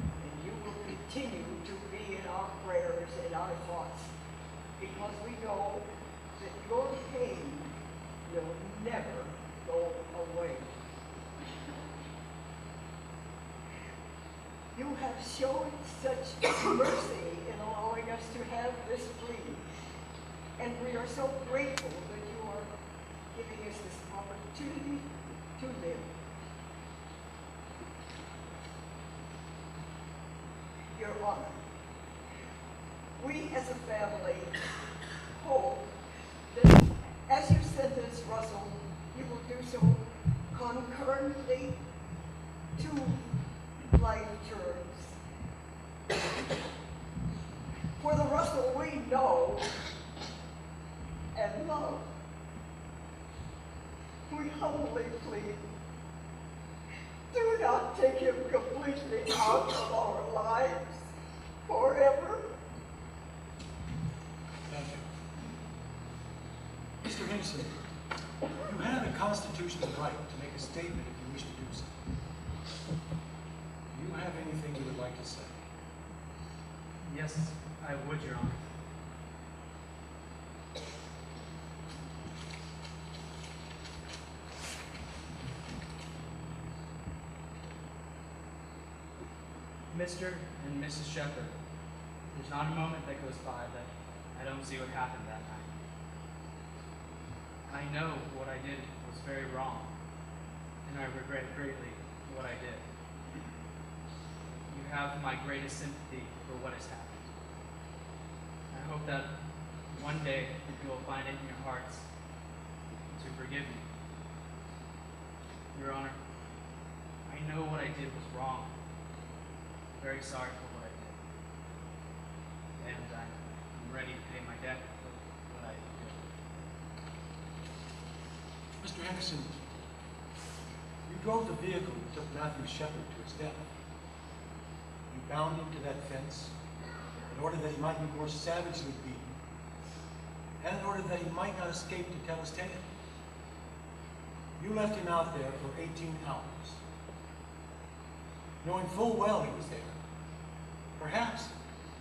and you will continue to be in our prayers and our thoughts, because we know that your pain will never go away. You have shown such mercy in allowing us to have this plea, and we are so grateful that you are giving us this opportunity to live. Your Honor, we as a family hope that as you sentence Russell, you will do so concurrently to life terms. For the Russell we know and love, we humbly plead, do not take him completely out of our lives forever. Thank you. Mr. Henderson, you have a constitutional right to make a statement if you wish to do so. Do you have anything you would like to say? Yes, I would, Your Honor. Mr. and Mrs. Shepherd, there's not a moment that goes by that I don't see what happened that night. I know what I did was very wrong, and I regret greatly what I did. You have my greatest sympathy for what has happened. I hope that one day you will find it in your hearts to forgive me. Your Honor, I know what I did was wrong. Very sorry for what I did. And I'm ready to pay my debt for what I did. Mr. Henderson, you drove the vehicle that took Matthew Shepherd to his death. You bound him to that fence in order that he might be more savagely beaten, and in order that he might not escape to tell his tale. You left him out there for 18 hours, knowing full well he was there, perhaps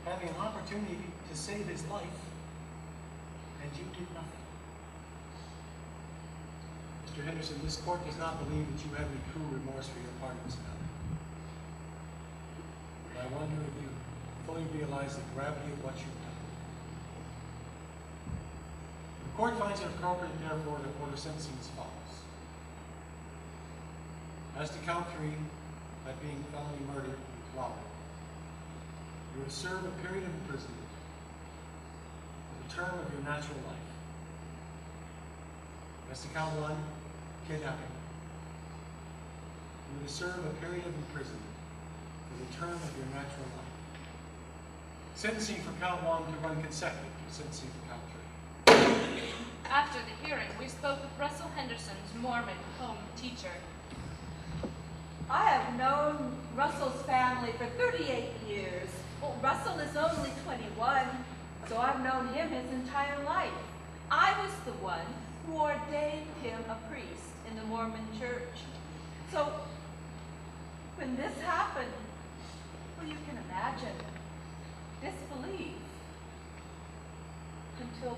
having an opportunity to save his life, and you did nothing. Mr. Henderson, this court does not believe that you have any true remorse for your part in this matter. But I wonder if you fully realize the gravity of what you've done. The court finds it appropriate, therefore, to order sentencing as follows. As to count 3, that being felony murder with robbery, you would serve a period of imprisonment for the term of your natural life. As to count 1, kidnapping, you would serve a period of imprisonment for the term of your natural life. Sentencing for count 1 to run consecutive to sentencing for count 3. After the hearing, we spoke with Russell Henderson's Mormon home teacher. I have known Russell's family for 38 years. Well, Russell is only 21, so I've known him his entire life. I was the one who ordained him a priest in the Mormon church. So when this happened, well, you can imagine disbelief until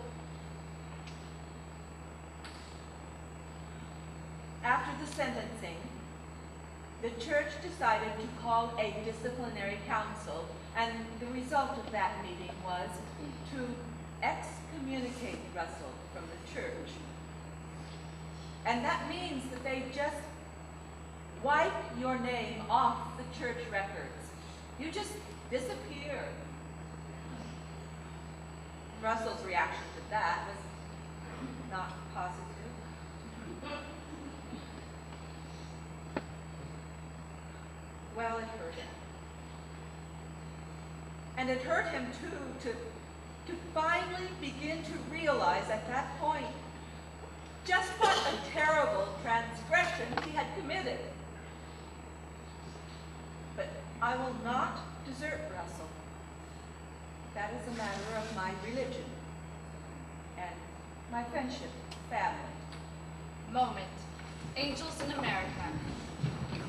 after the sentencing, the church decided to call a disciplinary council, and the result of that meeting was to excommunicate Russell from the church. And that means that they just wipe your name off the church records. You just disappear. Russell's reaction to that was not positive. Well, it hurt him. And it hurt him too to finally begin to realize at that point just what a terrible transgression he had committed. But I will not desert Russell. That is a matter of my religion and my friendship, family. Moment. Angels in America.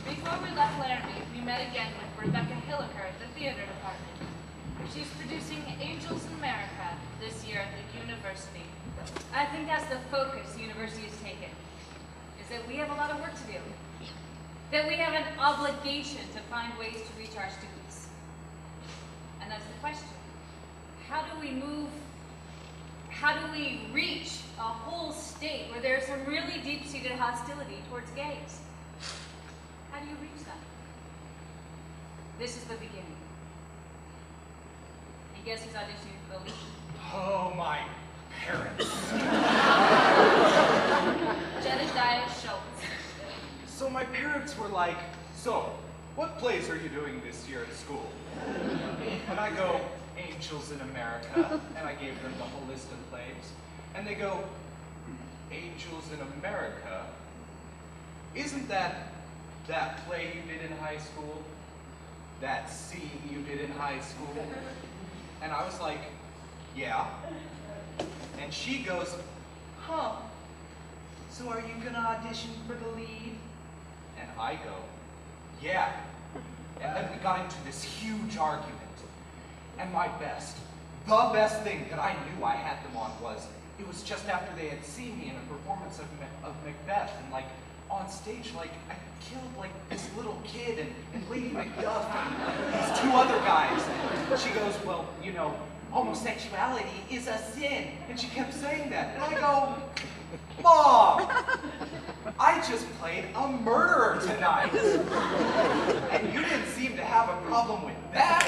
Before we left Laramie, we met again with Rebecca Hilliker at the theater department. She's producing Angels in America this year at the university. I think that's the focus the university has taken, is that we have a lot of work to do. That we have an obligation to find ways to reach our students. And that's the question. How do we reach a whole state where there's some really deep-seated hostility towards gays? How do you reach them? This is the beginning. And guess who's auditioning for the lead? Oh, my parents. Jedediah Schultz. So my parents were like, so, what plays are you doing this year at school? And I go, Angels in America, and I gave them the whole list of plays. And they go, Angels in America? Isn't that play you did in high school? That scene you did in high school? And I was like, yeah. And she goes, huh, so are you gonna audition for the lead? And I go, yeah. And then we got into this huge argument. And the best thing that I knew I had them on was, it was just after they had seen me in a performance of Macbeth, and like, on stage, like, I killed like this little kid and Lady Macduff and these two other guys. And she goes, well, you know, homosexuality is a sin. And she kept saying that. And I go, Mom, I just played a murderer tonight. And you didn't seem to have a problem with that.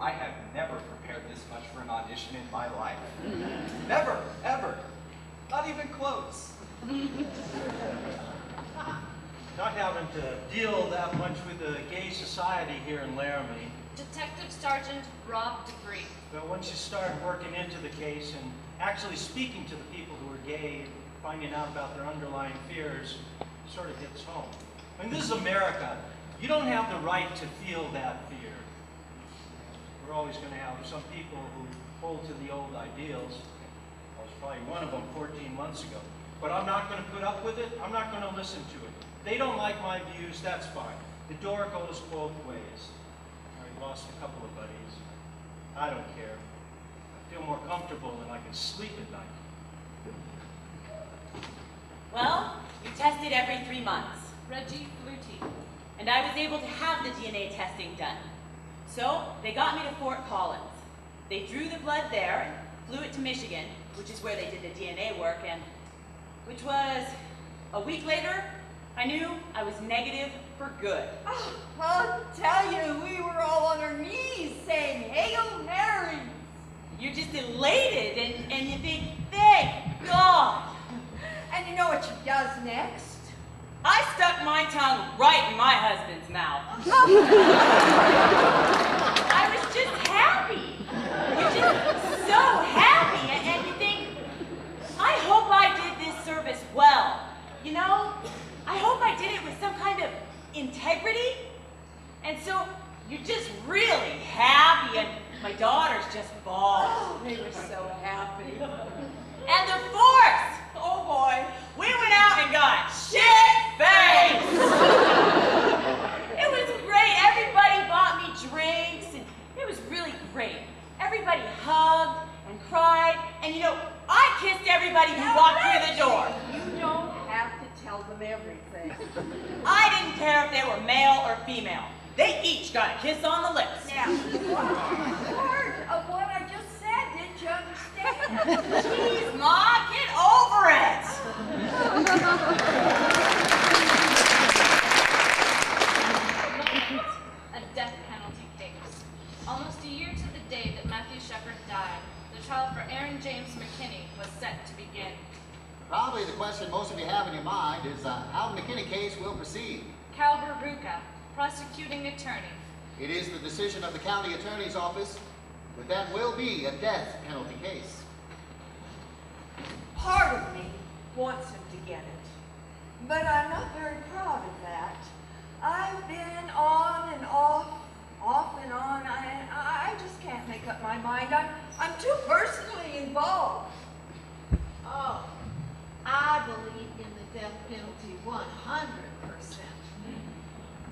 I have never prepared this much for an audition in my life. Never, ever. Not even close. Not having to deal that much with the gay society here in Laramie. Detective Sergeant Rob DeBree. But once you start working into the case and actually speaking to the people who are gay, finding out about their underlying fears, it sort of hits home. I mean, this is America. You don't have the right to feel that fear. We're always going to have some people who hold to the old ideals. I was probably one of them 14 months ago. But I'm not going to put up with it. I'm not going to listen to it. They don't like my views, that's fine. The door goes both ways. I lost a couple of buddies. I don't care. I feel more comfortable and I can sleep at night. Well, you tested every 3 months. Reggie Flutie. And I was able to have the DNA testing done. So they got me to Fort Collins. They drew the blood there and flew it to Michigan, which is where they did the DNA work, and which was a week later, I knew I was negative for good. Oh, I'll tell you, we were all on our knees saying, Hail Mary. You're just elated and you think, thank God. And you know what she does next? I stuck my tongue right in my husband's mouth. I was just happy. You're just so happy, and you think, I hope I did this service well. You know, I hope I did it with some kind of integrity. And so you're just really happy, and my daughters just bawled. Oh, they were so happy. And the force! Oh boy, we went out and got shit-faced! It was great. Everybody bought me drinks. I didn't care if they were male or female. They each got a kiss on the lips. Now, part of what I just said, didn't you understand? Jeez, Ma, get over it! A death penalty case. Almost a year to the day that Matthew Shepard died, the trial for Aaron James McKinney was set to begin. Probably the question most of you have in your mind is how the McKinney case will proceed. Cal Baruka, prosecuting attorney. It is the decision of the county attorney's office, but that will be a death penalty case. Part of me wants him to get it, but I'm not very proud of that. I've been on and off and on. I just can't make up my mind. I'm too personally involved. Oh, I believe in the death penalty 100%.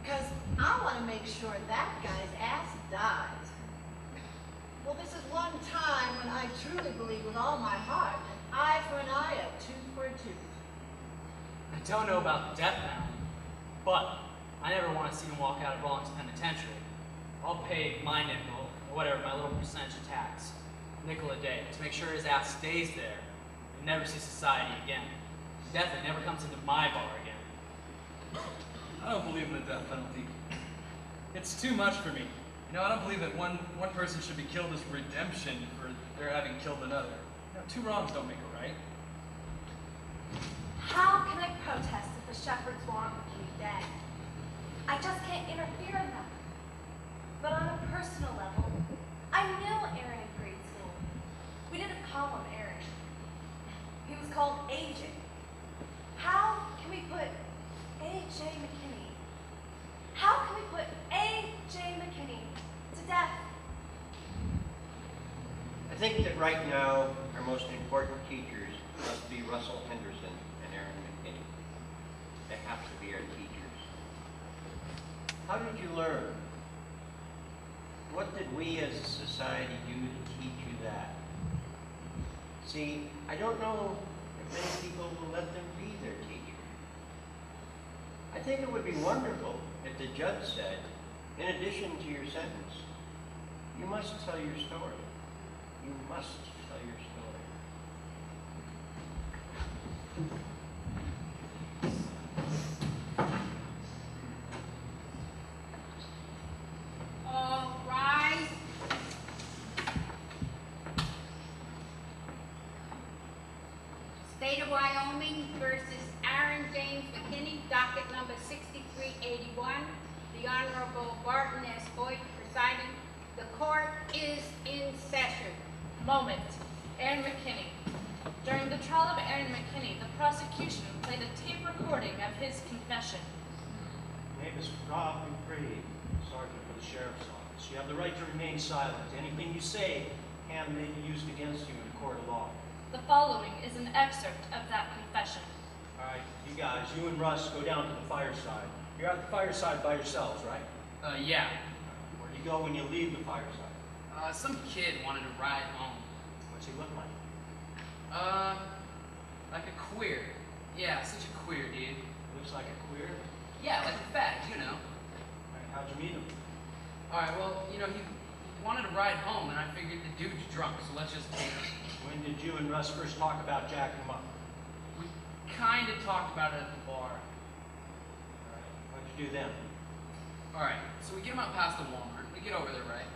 Because I want to make sure that guy's ass dies. Well, this is one time when I truly believe with all my heart, an eye for an eye, a tooth for a tooth. I don't know about the death penalty, but I never want to see him walk out of Rawlings Penitentiary. I'll pay my nickel, or whatever, my little percentage of tax, nickel a day, to make sure his ass stays there and never sees society again. Definitely never comes into my bar again. I don't believe in the death penalty. It's too much for me. You know, I don't believe that one person should be killed as redemption for their having killed another. You know, two wrongs don't make a right. How can I protest if the shepherds want me dead? I just can't interfere in that. But on a personal level, I knew Aaron in grade school. We didn't call him Aaron. He was called AJ. How can we put AJ McKinney? How can we put AJ McKinney to death? I think that right now, our most important teachers must be Russell Henderson and Aaron McKinney. They have to be our teachers. How did you learn? What did we as a society do to teach you that? See, I don't know if many people will let them be their teacher. I think it would be wonderful if the judge said, in addition to your sentence, you must tell your story. You must tell your story. All rise. State of Wyoming versus Aaron James McKinney, docket number 6381. The Honorable Barton S. Boyd presiding. The court is in session. Moment. Aaron McKinney. During the trial of Aaron McKinney, the prosecution played a tape recording of his confession. My name is Rob McCready, Sergeant for the Sheriff's Office. You have the right to remain silent. Anything you say can may be used against you in a court of law. The following is an excerpt of that confession. All right, you guys, you and Russ go down to the fireside. You're at the fireside by yourselves, right? Yeah. Where do you go when you leave the fireside? Some kid wanted to ride home. What's he look like? Like a queer. Yeah, such a queer, dude. Looks like a queer? Yeah, like a fag, you know. All right, how'd you meet him? Alright, well, you know, he wanted to ride home, and I figured the dude's drunk, so let's just take him. When did you and Russ first talk about jacking him up? We kind of talked about it at the bar. All right, what'd you do then? Alright, so we get him out past the Walmart. We get over there, right?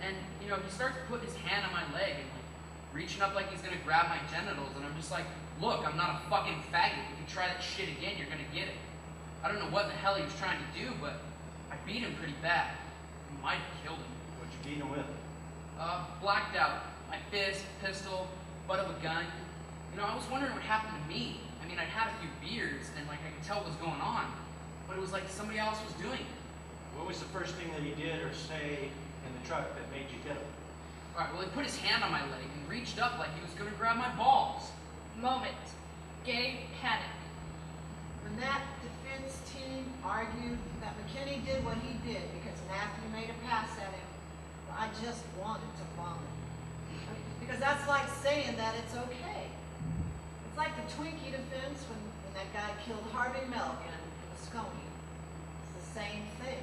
And, you know, he starts putting his hand on my leg and, like, reaching up like he's gonna grab my genitals, and I'm just like, look, I'm not a fucking faggot. If you try that shit again, you're gonna get it. I don't know what the hell he was trying to do, but I beat him pretty bad. I might have killed him. What'd you beat him with? Blacked out. My fist, pistol, butt of a gun. You know, I was wondering what happened to me. I mean, I'd had a few beers, and, like, I could tell what was going on, but it was like somebody else was doing it. What was the first thing that he did or say in the truck that made you get him? Alright, well, he put his hand on my leg and reached up like he was gonna grab my balls. Moment. Gay panic. When that defense team argued that McKinney did what he did because Matthew made a pass at him, I just wanted to vomit. Because that's like saying that it's okay. It's like the Twinkie defense when that guy killed Harvey Milk and the Moscone. It's the same thing.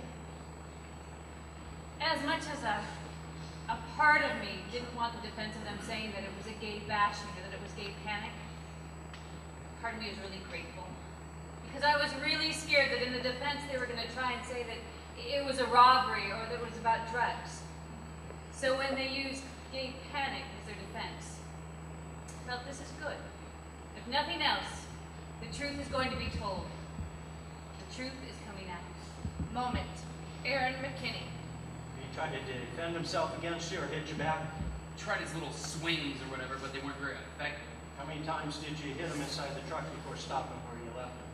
As much as a part of me didn't want the defense of them saying that it was a gay bashing or that it was gay panic, part of me was really grateful. Because I was really scared that in the defense they were going to try and say that it was a robbery or that it was about drugs. So when they used gay panic as their defense, I felt this is good. If nothing else, the truth is going to be told. The truth is coming out. Moment. Aaron McKinney. He tried to defend himself against you or hit you back? Tried his little swings or whatever, but they weren't very effective. How many times did you hit him inside the truck before stopping where you left him?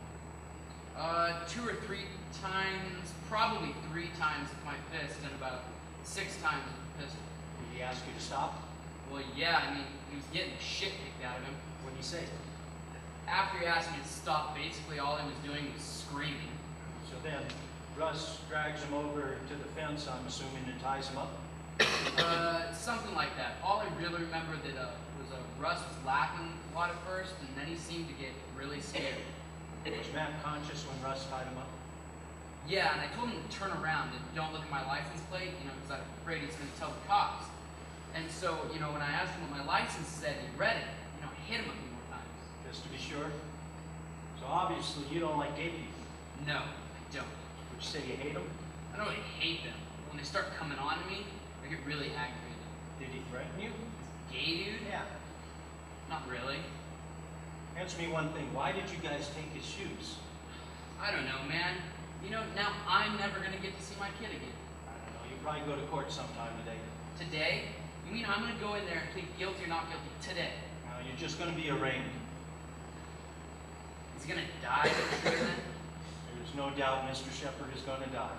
2 or 3 times, probably 3 times with my fist and about 6 times with the pistol. Did he ask you to stop? Well, yeah, I mean, he was getting the shit kicked out of him. What did he say? After he asked me to stop, basically all he was doing was screaming. So then, Russ drags him over to the fence, I'm assuming, and ties him up? Something like that. All I really remember that was Russ was laughing a lot at first, and then he seemed to get really scared. Was Matt conscious when Russ tied him up? Yeah, and I told him to turn around and don't look at my license plate, because I'm afraid he's going to tell the cops. And so, when I asked him what my license said, he read it. I hit him a few more times. Just to be sure? So obviously you don't like gay people. No, I don't. Would you say you hate them? I don't really hate them. When they start coming on to me, I get really aggravated. Did he threaten you? Gay dude? Yeah. Not really. Answer me one thing. Why did you guys take his shoes? I don't know, man. Now I'm never going to get to see my kid again. I don't know. You'll probably go to court sometime today. Today? You mean I'm going to go in there and plead guilty or not guilty today? No, you're just going to be arraigned. He's going to die for sure then? There's no doubt Mr. Shepard is going to die.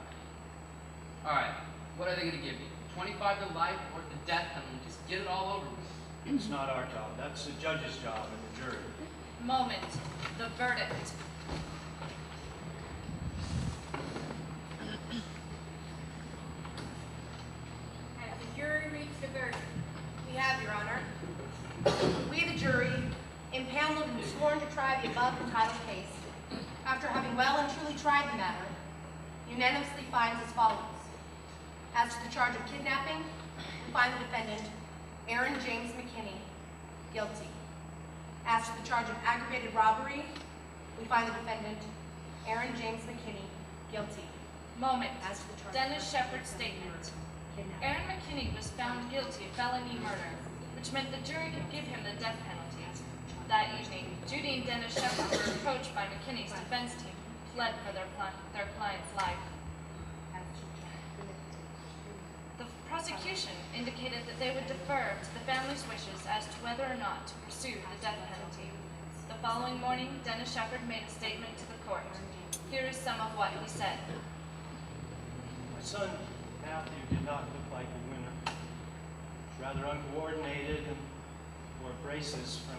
All right. What are they going to give me? 25 to life or the death penalty? Just get it all over with. It's not our job. That's the judge's job and the jury. Moment. The verdict. Has the jury reached a verdict? We have, Your Honor. We, the jury, impaneled and sworn to try the above entitled case, after having well and truly tried the matter, unanimously finds as follows. As to the charge of kidnapping, we find the defendant, Aaron James McKinney, guilty. As to the charge of aggravated robbery, we find the defendant, Aaron James McKinney, guilty. Moment. As to the charge Dennis Shepard's statement. Aaron McKinney was found guilty of felony murder, which meant the jury could give him the death penalty. That evening, Judy and Dennis Shepard were approached by McKinney's defense team, who fled for their client's life. The prosecution indicated that they would defer to the family's wishes as to whether or not to pursue the death penalty. The following morning, Dennis Shepard made a statement to the court. Here is some of what he said. My son, Matthew, did not look like a winner. He was rather uncoordinated and wore braces from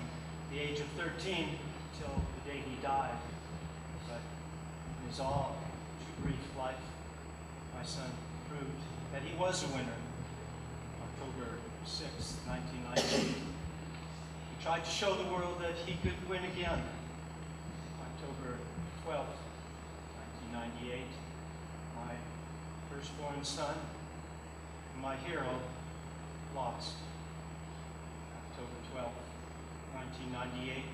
the age of 13 till the day he died. But in his all too brief life, my son proved that he was a winner. October 6, 1998. He tried to show the world that he could win again. October 12, 1998. My firstborn son, my hero, lost. October 12, 1998.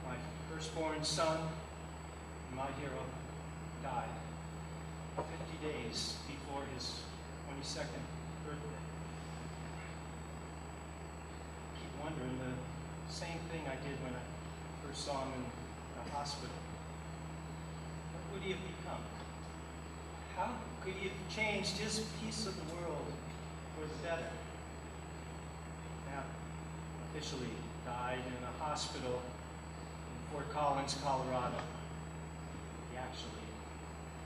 My firstborn son, my hero, died 50 days before his 22nd birthday. I keep wondering the same thing I did when I first saw him in the hospital. What would he have become? How could he have changed his piece of the world for the better? Now, officially died in a hospital in Fort Collins, Colorado. He actually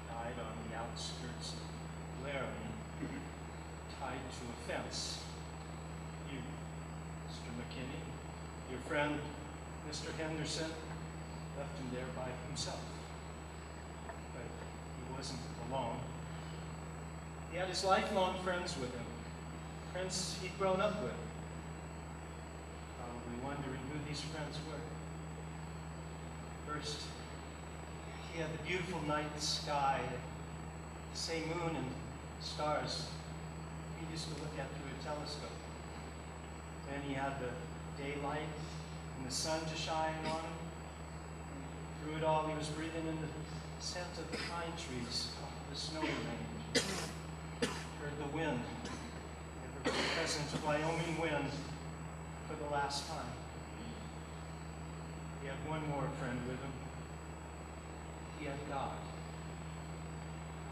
died on the outskirts of Laramie, tied to a fence. You, Mr. McKinney, your friend, Mr. Henderson, left him there by himself. But he wasn't alone. He had his lifelong friends with him, friends he'd grown up with. Probably wondering who these friends were. First, he He had the beautiful night sky, the same moon and stars he used to look at through a telescope. Then he had the daylight and the sun to shine on him. Through it all, he was breathing in the scent of the pine trees, the snowy range. Heard the wind, the ever-present Wyoming wind for the last time. He had one more friend with him. He had God.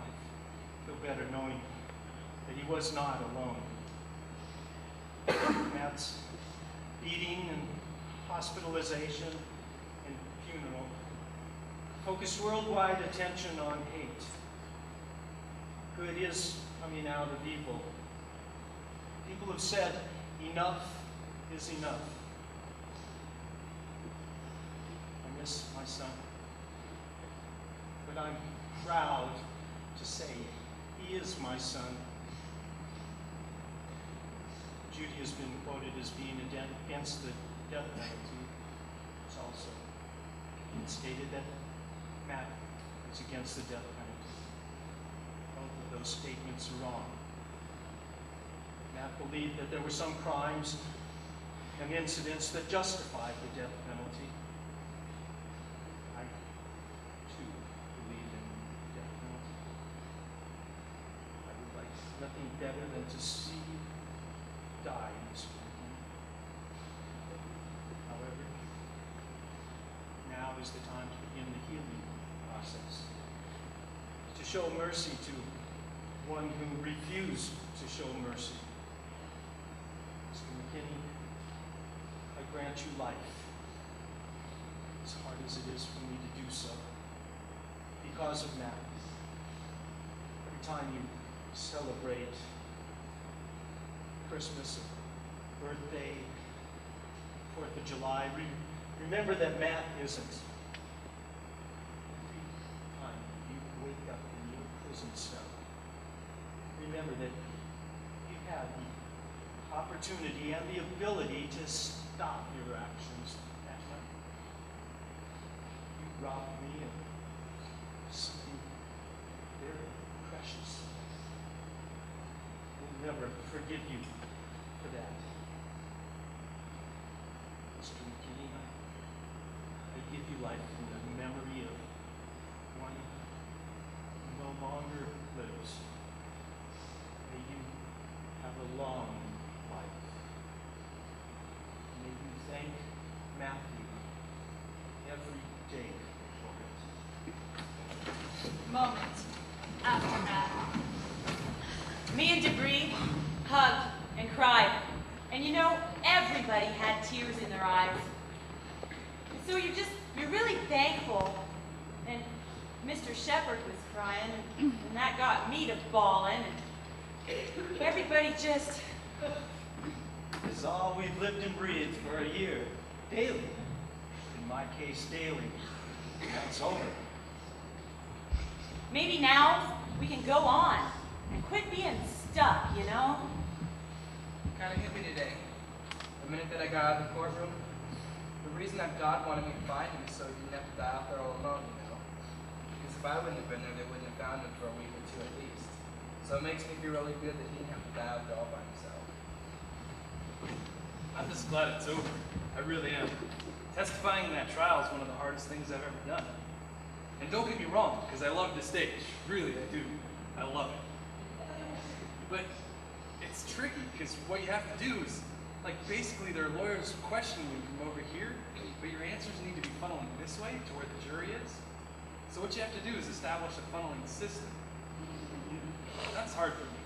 I feel better knowing that he was not alone. Matt's beating and hospitalization and funeral focused worldwide attention on hate. Good is coming out of evil. People have said, enough is enough. I miss my son, but I'm proud to say he is my son. Judy has been quoted as being against the death penalty. It's also stated that Matt is against the death penalty. Both of those statements are wrong. Matt believed that there were some crimes and incidents that justified the death penalty. I, too, believe in the death penalty. I would like nothing better than to see you die in this country. However, now is the time to begin the healing process. To show mercy to one who refused to show mercy. Mr. McKinney, I grant you life, as hard as it is for me to do so, because of Matt. Every time you celebrate Christmas, birthday, 4th of July, remember that Matt isn't. Every time you wake up in your prison cell, remember that you had the opportunity and the ability to stop your actions that night. You robbed me of something very precious. I'll never forgive you for that. Mr. McKinney, I give you life in the memory of one who no longer lives. May you have a long life. May you thank Matthew every day for it. Moment after that, me and Debris hugged and cried. And you know, everybody had tears in their eyes. So you're really thankful. And Mr. Shepherd was crying, and that got me to bawling. And everybody just... It's all we've lived and breathed for a year, daily. In my case, daily. That's over. Maybe now we can go on and quit being stuck, you know? Kind of hit me today. The minute that I got out of the courtroom, the reason that God wanted me to find him is so he didn't have to die out there all alone, you know? Because if I wouldn't have been there, they wouldn't have found him for a week or two at least. So it makes me feel really good that he didn't have to die out there all by himself. I'm just glad it's over. I really am. Testifying in that trial is one of the hardest things I've ever done. And don't get me wrong, because I love the stage. Really, I do. I love it. But it's tricky, because what you have to do is, like, basically there are lawyers questioning you from over here, but your answers need to be funneling this way to where the jury is. So what you have to do is establish a funneling system. That's hard for me,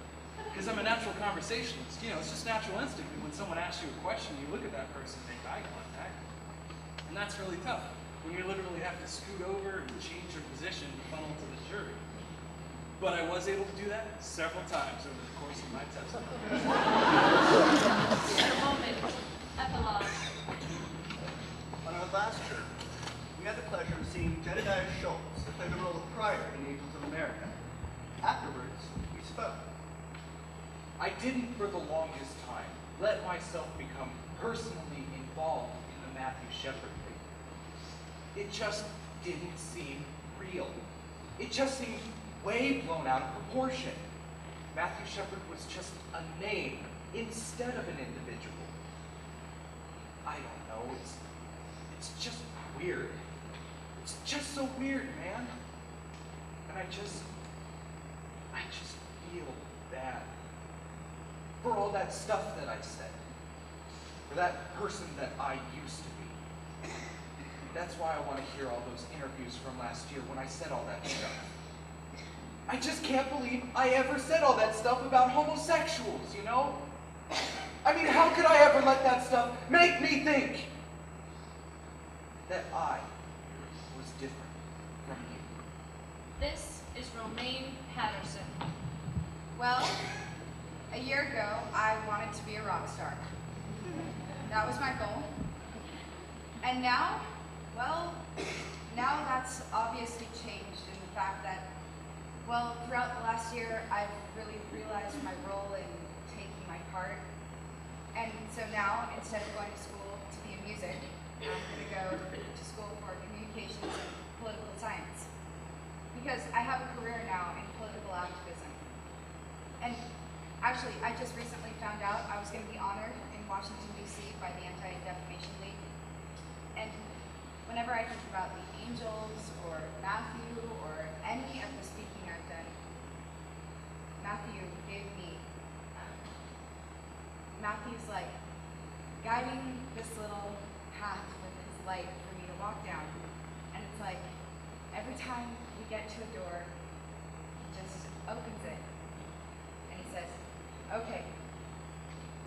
because I'm a natural conversationalist. You know, it's just natural instinct. When someone asks you a question, you look at that person and make eye contact. And that's really tough, when you literally have to scoot over and change your position to funnel to the jury. But I was able to do that several times over the course of my testimony. A moment. Epilogue. On our last trip, we had the pleasure of seeing Jedediah Schultz play the role of Pryor in Angels of America. Afterwards, we spoke. I didn't for the longest time let myself become personally involved in the Matthew Shepard thing. It just didn't seem real. It just seemed way blown out of proportion. Matthew Shepard was just a name instead of an individual. I don't know, it's just weird. It's just so weird, man. And I just feel bad for all that stuff that I said. For that person that I used to be. That's why I want to hear all those interviews from last year when I said all that stuff. I just can't believe I ever said all that stuff about homosexuals, you know? I mean, how could I ever let that stuff make me think that I was different from you? This is Romaine Patterson. Well, a year ago, I wanted to be a rock star. That was my goal. And now, well, now that's obviously changed in the fact that, well, throughout the last year, I've really realized my role in taking my part. And so now, instead of going to school to be in music, I'm going to go to school for communications and political science. Because I have a career now in political activism. And actually, I just recently found out I was going to be honored in Washington, D.C. by the Anti-Defamation League. And whenever I think about the Angels or Matthew or any of the speaking I've done, Matthew gave me, Matthew's like guiding this little path with his light for me to walk down. And it's like, every time we get to a door, he just opens it. And he says, okay,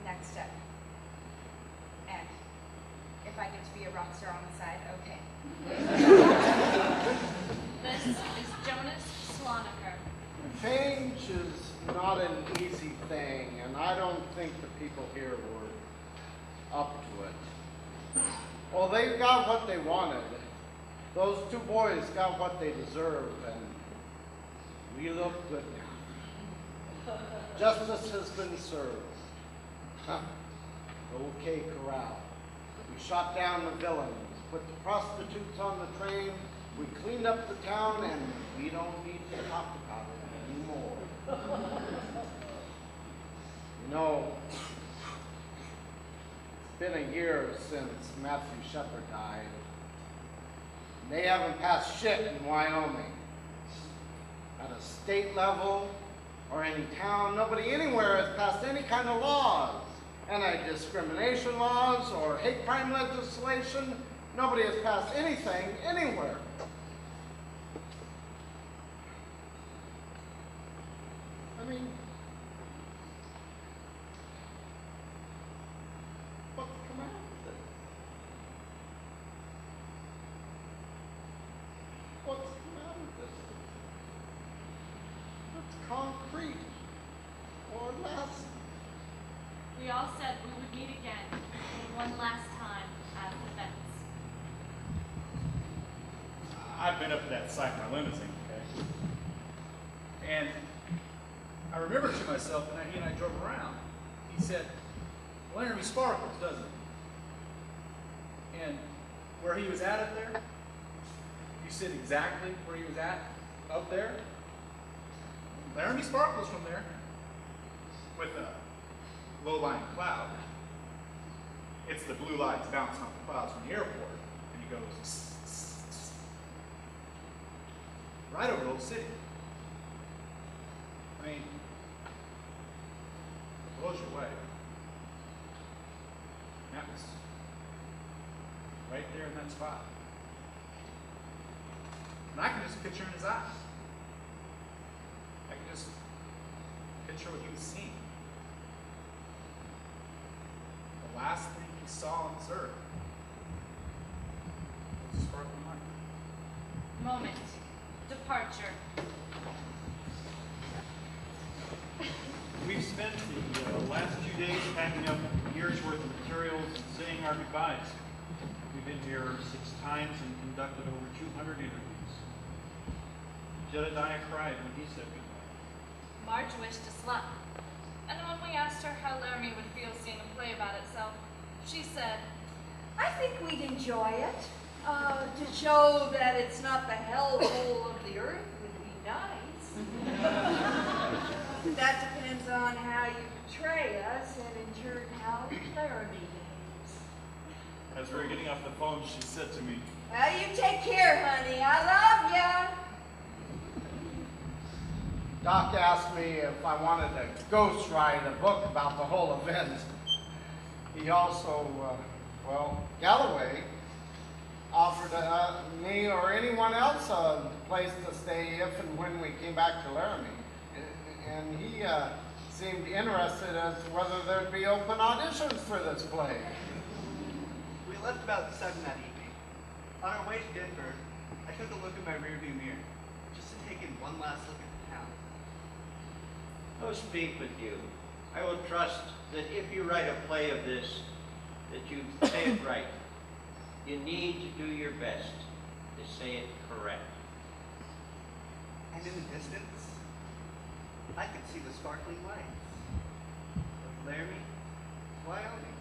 next step. And if I get to be a rock star on the side, okay. This is Jonas Sloniker. Change is not an easy thing, and I don't think the people here were up to it. Well, they got what they wanted. Those two boys got what they deserve, and we look good now. Justice has been served. Okay, Corral. We shot down the villains, put the prostitutes on the train, we cleaned up the town, and we don't need to talk about it anymore. You know, it's been a year since Matthew Shepard died. And they haven't passed shit in Wyoming. At a state level or any town, nobody anywhere has passed any kind of laws. Anti-discrimination laws or hate crime legislation. Nobody has passed anything anywhere. I mean, what's come out of this? What's come out of this? It's concrete or less. We all said we would meet again, one last time at the fence. I've been up to that site in my limousine, okay? And I remember to myself, the night he and I drove around, he said, Laramie sparkles, doesn't it? And where he was at up there, you said exactly where he was at up there. Laramie sparkles from there with a low-lying cloud. It's the blue lights bouncing off the clouds from the airport, and he goes right over the old city. I mean, it blows you away. And that was right there in that spot. And I can just picture in his eyes. I can just picture what he was seeing. The last thing he saw on this earth was a sparkling light. Moment. Departure. We've spent the last 2 days packing up a year's worth of materials and saying our goodbyes. We've been here 6 times and conducted over 200 interviews. Jedediah cried when he said goodbye. Marge wished us luck. And when we asked her how Laramie would feel seeing a play about itself, she said, I think we'd enjoy it. To show that it's not the hellhole As we were getting off the phone, she said to me, Well, you take care, honey. I love ya. Doc asked me if I wanted to ghostwrite a book about the whole event. He also, well, Galloway offered me or anyone else a place to stay if and when we came back to Laramie. And he seemed interested as to whether there'd be open auditions for this play. We left about 7 that evening. On our way to Denver, I took a look in my rearview mirror, just to take in one last look at the town. I'll speak with you. I will trust that if you write a play of this, that you say it right. You need to do your best to say it correct. And in the distance, I could see the sparkling lights of Laramie, Wyoming.